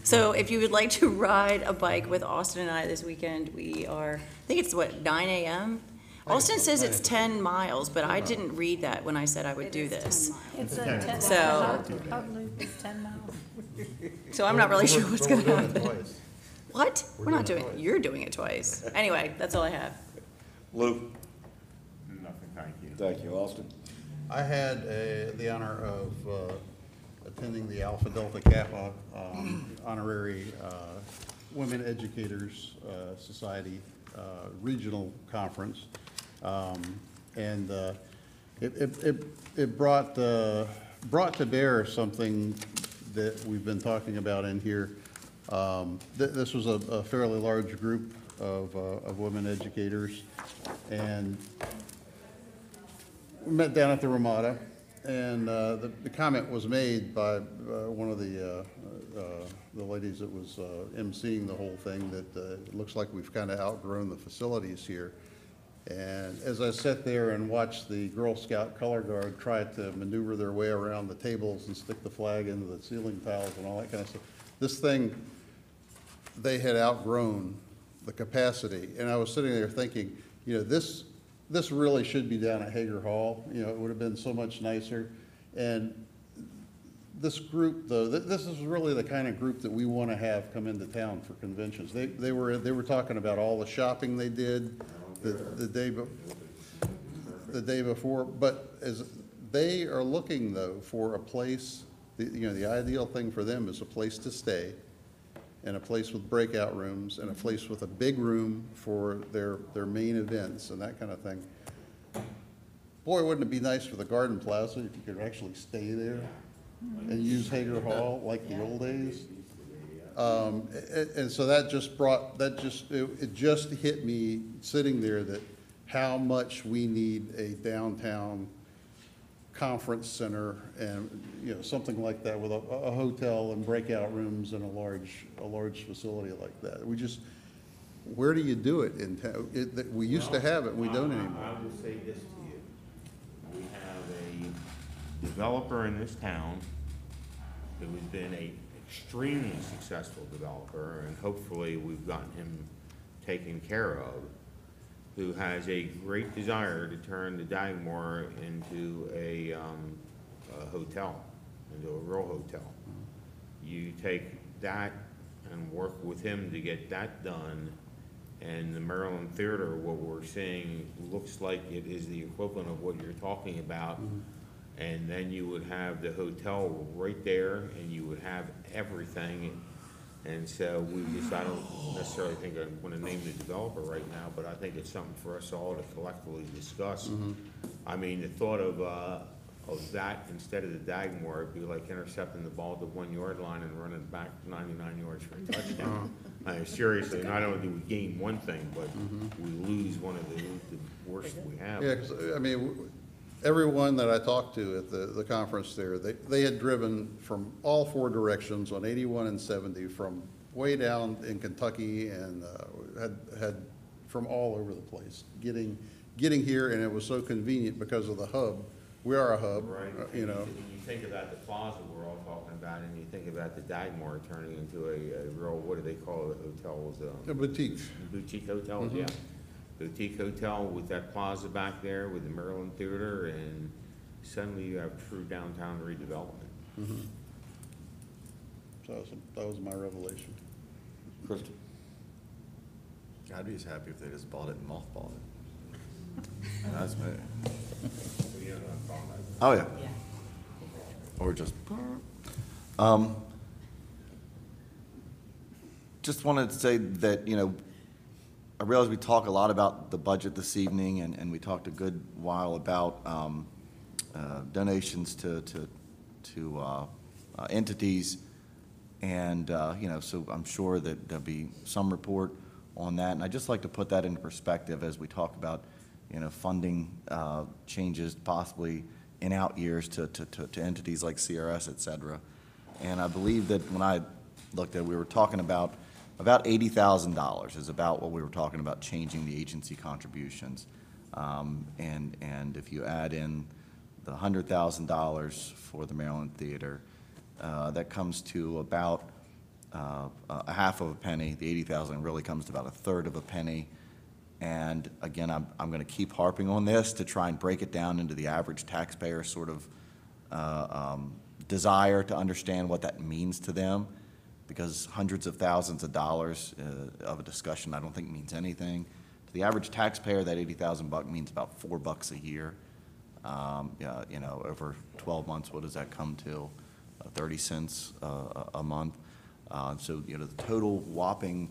S2: So if you would like to ride a bike with Austin and I this weekend, we are, I think it's 9 a.m.? Austin says it's 10 miles, but I didn't read that when I said I would do this.
S9: It's a 10,
S2: So-
S9: hub loop is 10 miles.
S2: So I'm not really sure what's gonna
S12: We're doing it
S2: happen.
S12: twice.
S2: What? We're not
S12: doing
S2: doing,
S12: it twice.
S2: you're doing it twice. Anyway, that's all I have.
S1: Luke?
S11: Nothing, thank you.
S1: Thank you, Austin.
S12: I had the honor of attending the Alpha Delta Kappa honorary Women Educators Society regional conference. And it brought to bear something that we've been talking about in here. This was a fairly large group of women educators, and we met down at the Ramada, and the comment was made by one of the ladies that was emceeing the whole thing, that it looks like we've kind of outgrown the facilities here. And as I sat there and watched the Girl Scout color guard try to maneuver their way around the tables and stick the flag into the ceiling tiles and all that kind of stuff, this thing, they had outgrown the capacity. And I was sitting there thinking, this really should be down at Hager Hall. It would have been so much nicer. And this group, though, this is really the kind of group that we want to have come into town for conventions. They were talking about all the shopping they did the day before, but as they are looking, though, for a place the ideal thing for them is a place to stay, and a place with breakout rooms, and a place with a big room for their main events and that kind of thing. Boy, wouldn't it be nice for the Garden Plaza if you could actually stay there and use Hager Hall like the old days? And so that just it just hit me sitting there that how much we need a downtown conference center and, something like that with a hotel and breakout rooms and a large facility like that. Where do you do it in town? We used to have it, we don't anymore.
S11: I will say this to you. We have a developer in this town who has been a extremely successful developer, and hopefully we've gotten him taken care of, who has a great desire to turn the Dagmar into a hotel, into a real hotel. You take that and work with him to get that done, and the Maryland Theater, what we're seeing, looks like it is the equivalent of what you're talking about. And then you would have the hotel right there, and you would have everything. And so I don't necessarily think I want to name the developer right now, but I think it's something for us all to collectively discuss. I mean, the thought of that instead of the Dagmar, it'd be like intercepting the ball at the 1 yard line and running back 99 yards for a touchdown. Seriously, not only do we gain one thing, but we lose one of the worst we have.
S12: Yeah, 'cause, I mean, everyone that I talked to at the conference there, they had driven from all four directions on 81 and 70 from way down in Kentucky and had from all over the place getting here, and it was so convenient because of the hub. We are a hub,
S11: Right.
S12: you know.
S11: When you think about the plaza we're all talking about, and you think about the Dagmar turning into a real, what do they call it, hotels?
S12: A boutique.
S11: Boutique hotels, yeah. Boutique hotel with that plaza back there with the Maryland Theater, and suddenly you have true downtown redevelopment.
S12: So that was my revelation.
S1: Kristen?
S8: I'd be as happy if they just bought it and mothballed it. That's me. Oh, yeah. Or just wanted to say that, I realize we talk a lot about the budget this evening, and we talked a good while about donations to entities, and, so I'm sure that there'll be some report on that, and I'd just like to put that into perspective as we talk about, funding changes possibly in out years to entities like CRS, et cetera. And I believe that when I looked at it, we were talking about $80,000 is about what we were talking about changing the agency contributions. And if you add in the $100,000 for the Maryland Theater, that comes to about a half of a penny. The 80,000 really comes to about a third of a penny. And again, I'm going to keep harping on this to try and break it down into the average taxpayer sort of desire to understand what that means to them, because hundreds of thousands of dollars of a discussion I don't think means anything. To the average taxpayer, that $80,000 means about $4 a year. Over 12 months, what does that come to? 30 cents a month. So, the total whopping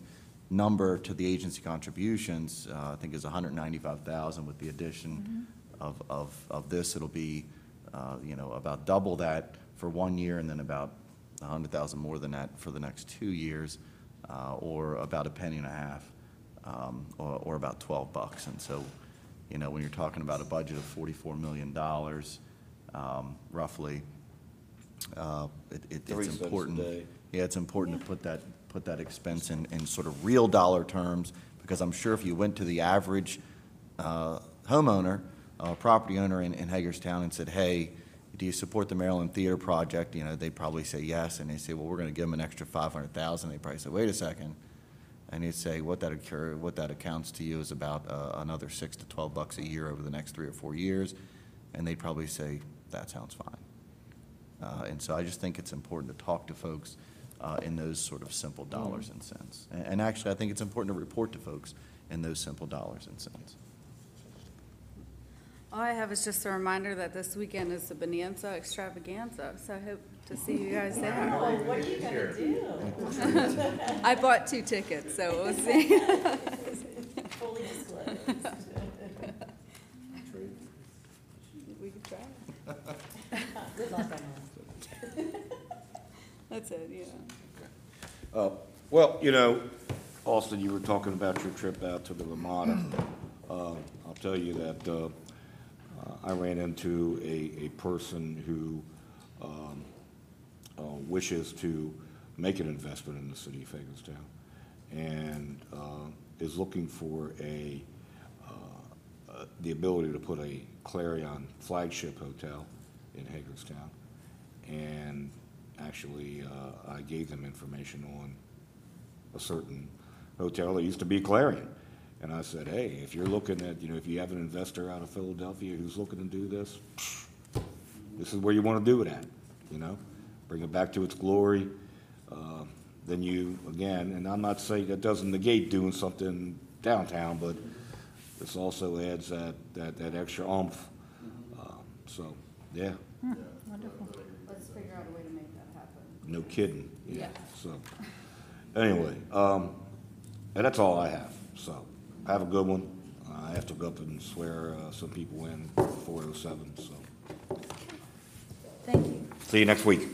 S8: number to the agency contributions, I think is $195,000. With the addition of this, it'll be, about double that for 1 year, and then about $100,000 more than that for the next 2 years, or about a penny and a half, or about $12. And so, when you're talking about a budget of $44 million, roughly, it's important. Yeah, it's important to put that expense in sort of real dollar terms, because I'm sure if you went to the average homeowner, property owner in Hagerstown and said, hey, do you support the Maryland Theater project? They'd probably say yes, and they say, well, we're going to give them an extra $500,000. They probably say, wait a second, and you'd say what that accounts to you is about another $6 to $12 a year over the next 3 or 4 years, and they'd probably say that sounds fine. And so I just think it's important to talk to folks in those sort of simple dollars and cents. And actually, I think it's important to report to folks in those simple dollars and cents.
S14: All I have is just a reminder that this weekend is the Bonanza Extravaganza, so I hope to see you guys there.
S2: Oh, what are you gonna do?
S14: I bought 2 tickets, so we'll see.
S2: Fully disclosed.
S14: We could try it.
S2: Good luck on that.
S14: That's it, yeah.
S1: Well, you know, Austin, you were talking about your trip out to the Ramada. I'll tell you that I ran into a person who wishes to make an investment in the city of Hagerstown and is looking for the ability to put a Clarion flagship hotel in Hagerstown. And actually, I gave them information on a certain hotel that used to be Clarion. And I said, hey, if you're looking at, you know, if you have an investor out of Philadelphia who's looking to do this, this is where you want to do it at, you know? Bring it back to its glory. Then you, again, and I'm not saying that doesn't negate doing something downtown, but this also adds that extra oomph. So, yeah,
S14: Wonderful. Let's figure out a way to make that happen.
S1: no kidding.
S14: Yeah.
S1: So, anyway, and that's all I have. So, have a good one. I have to go up and swear some people in 407, so.
S2: Thank you.
S1: See you next week.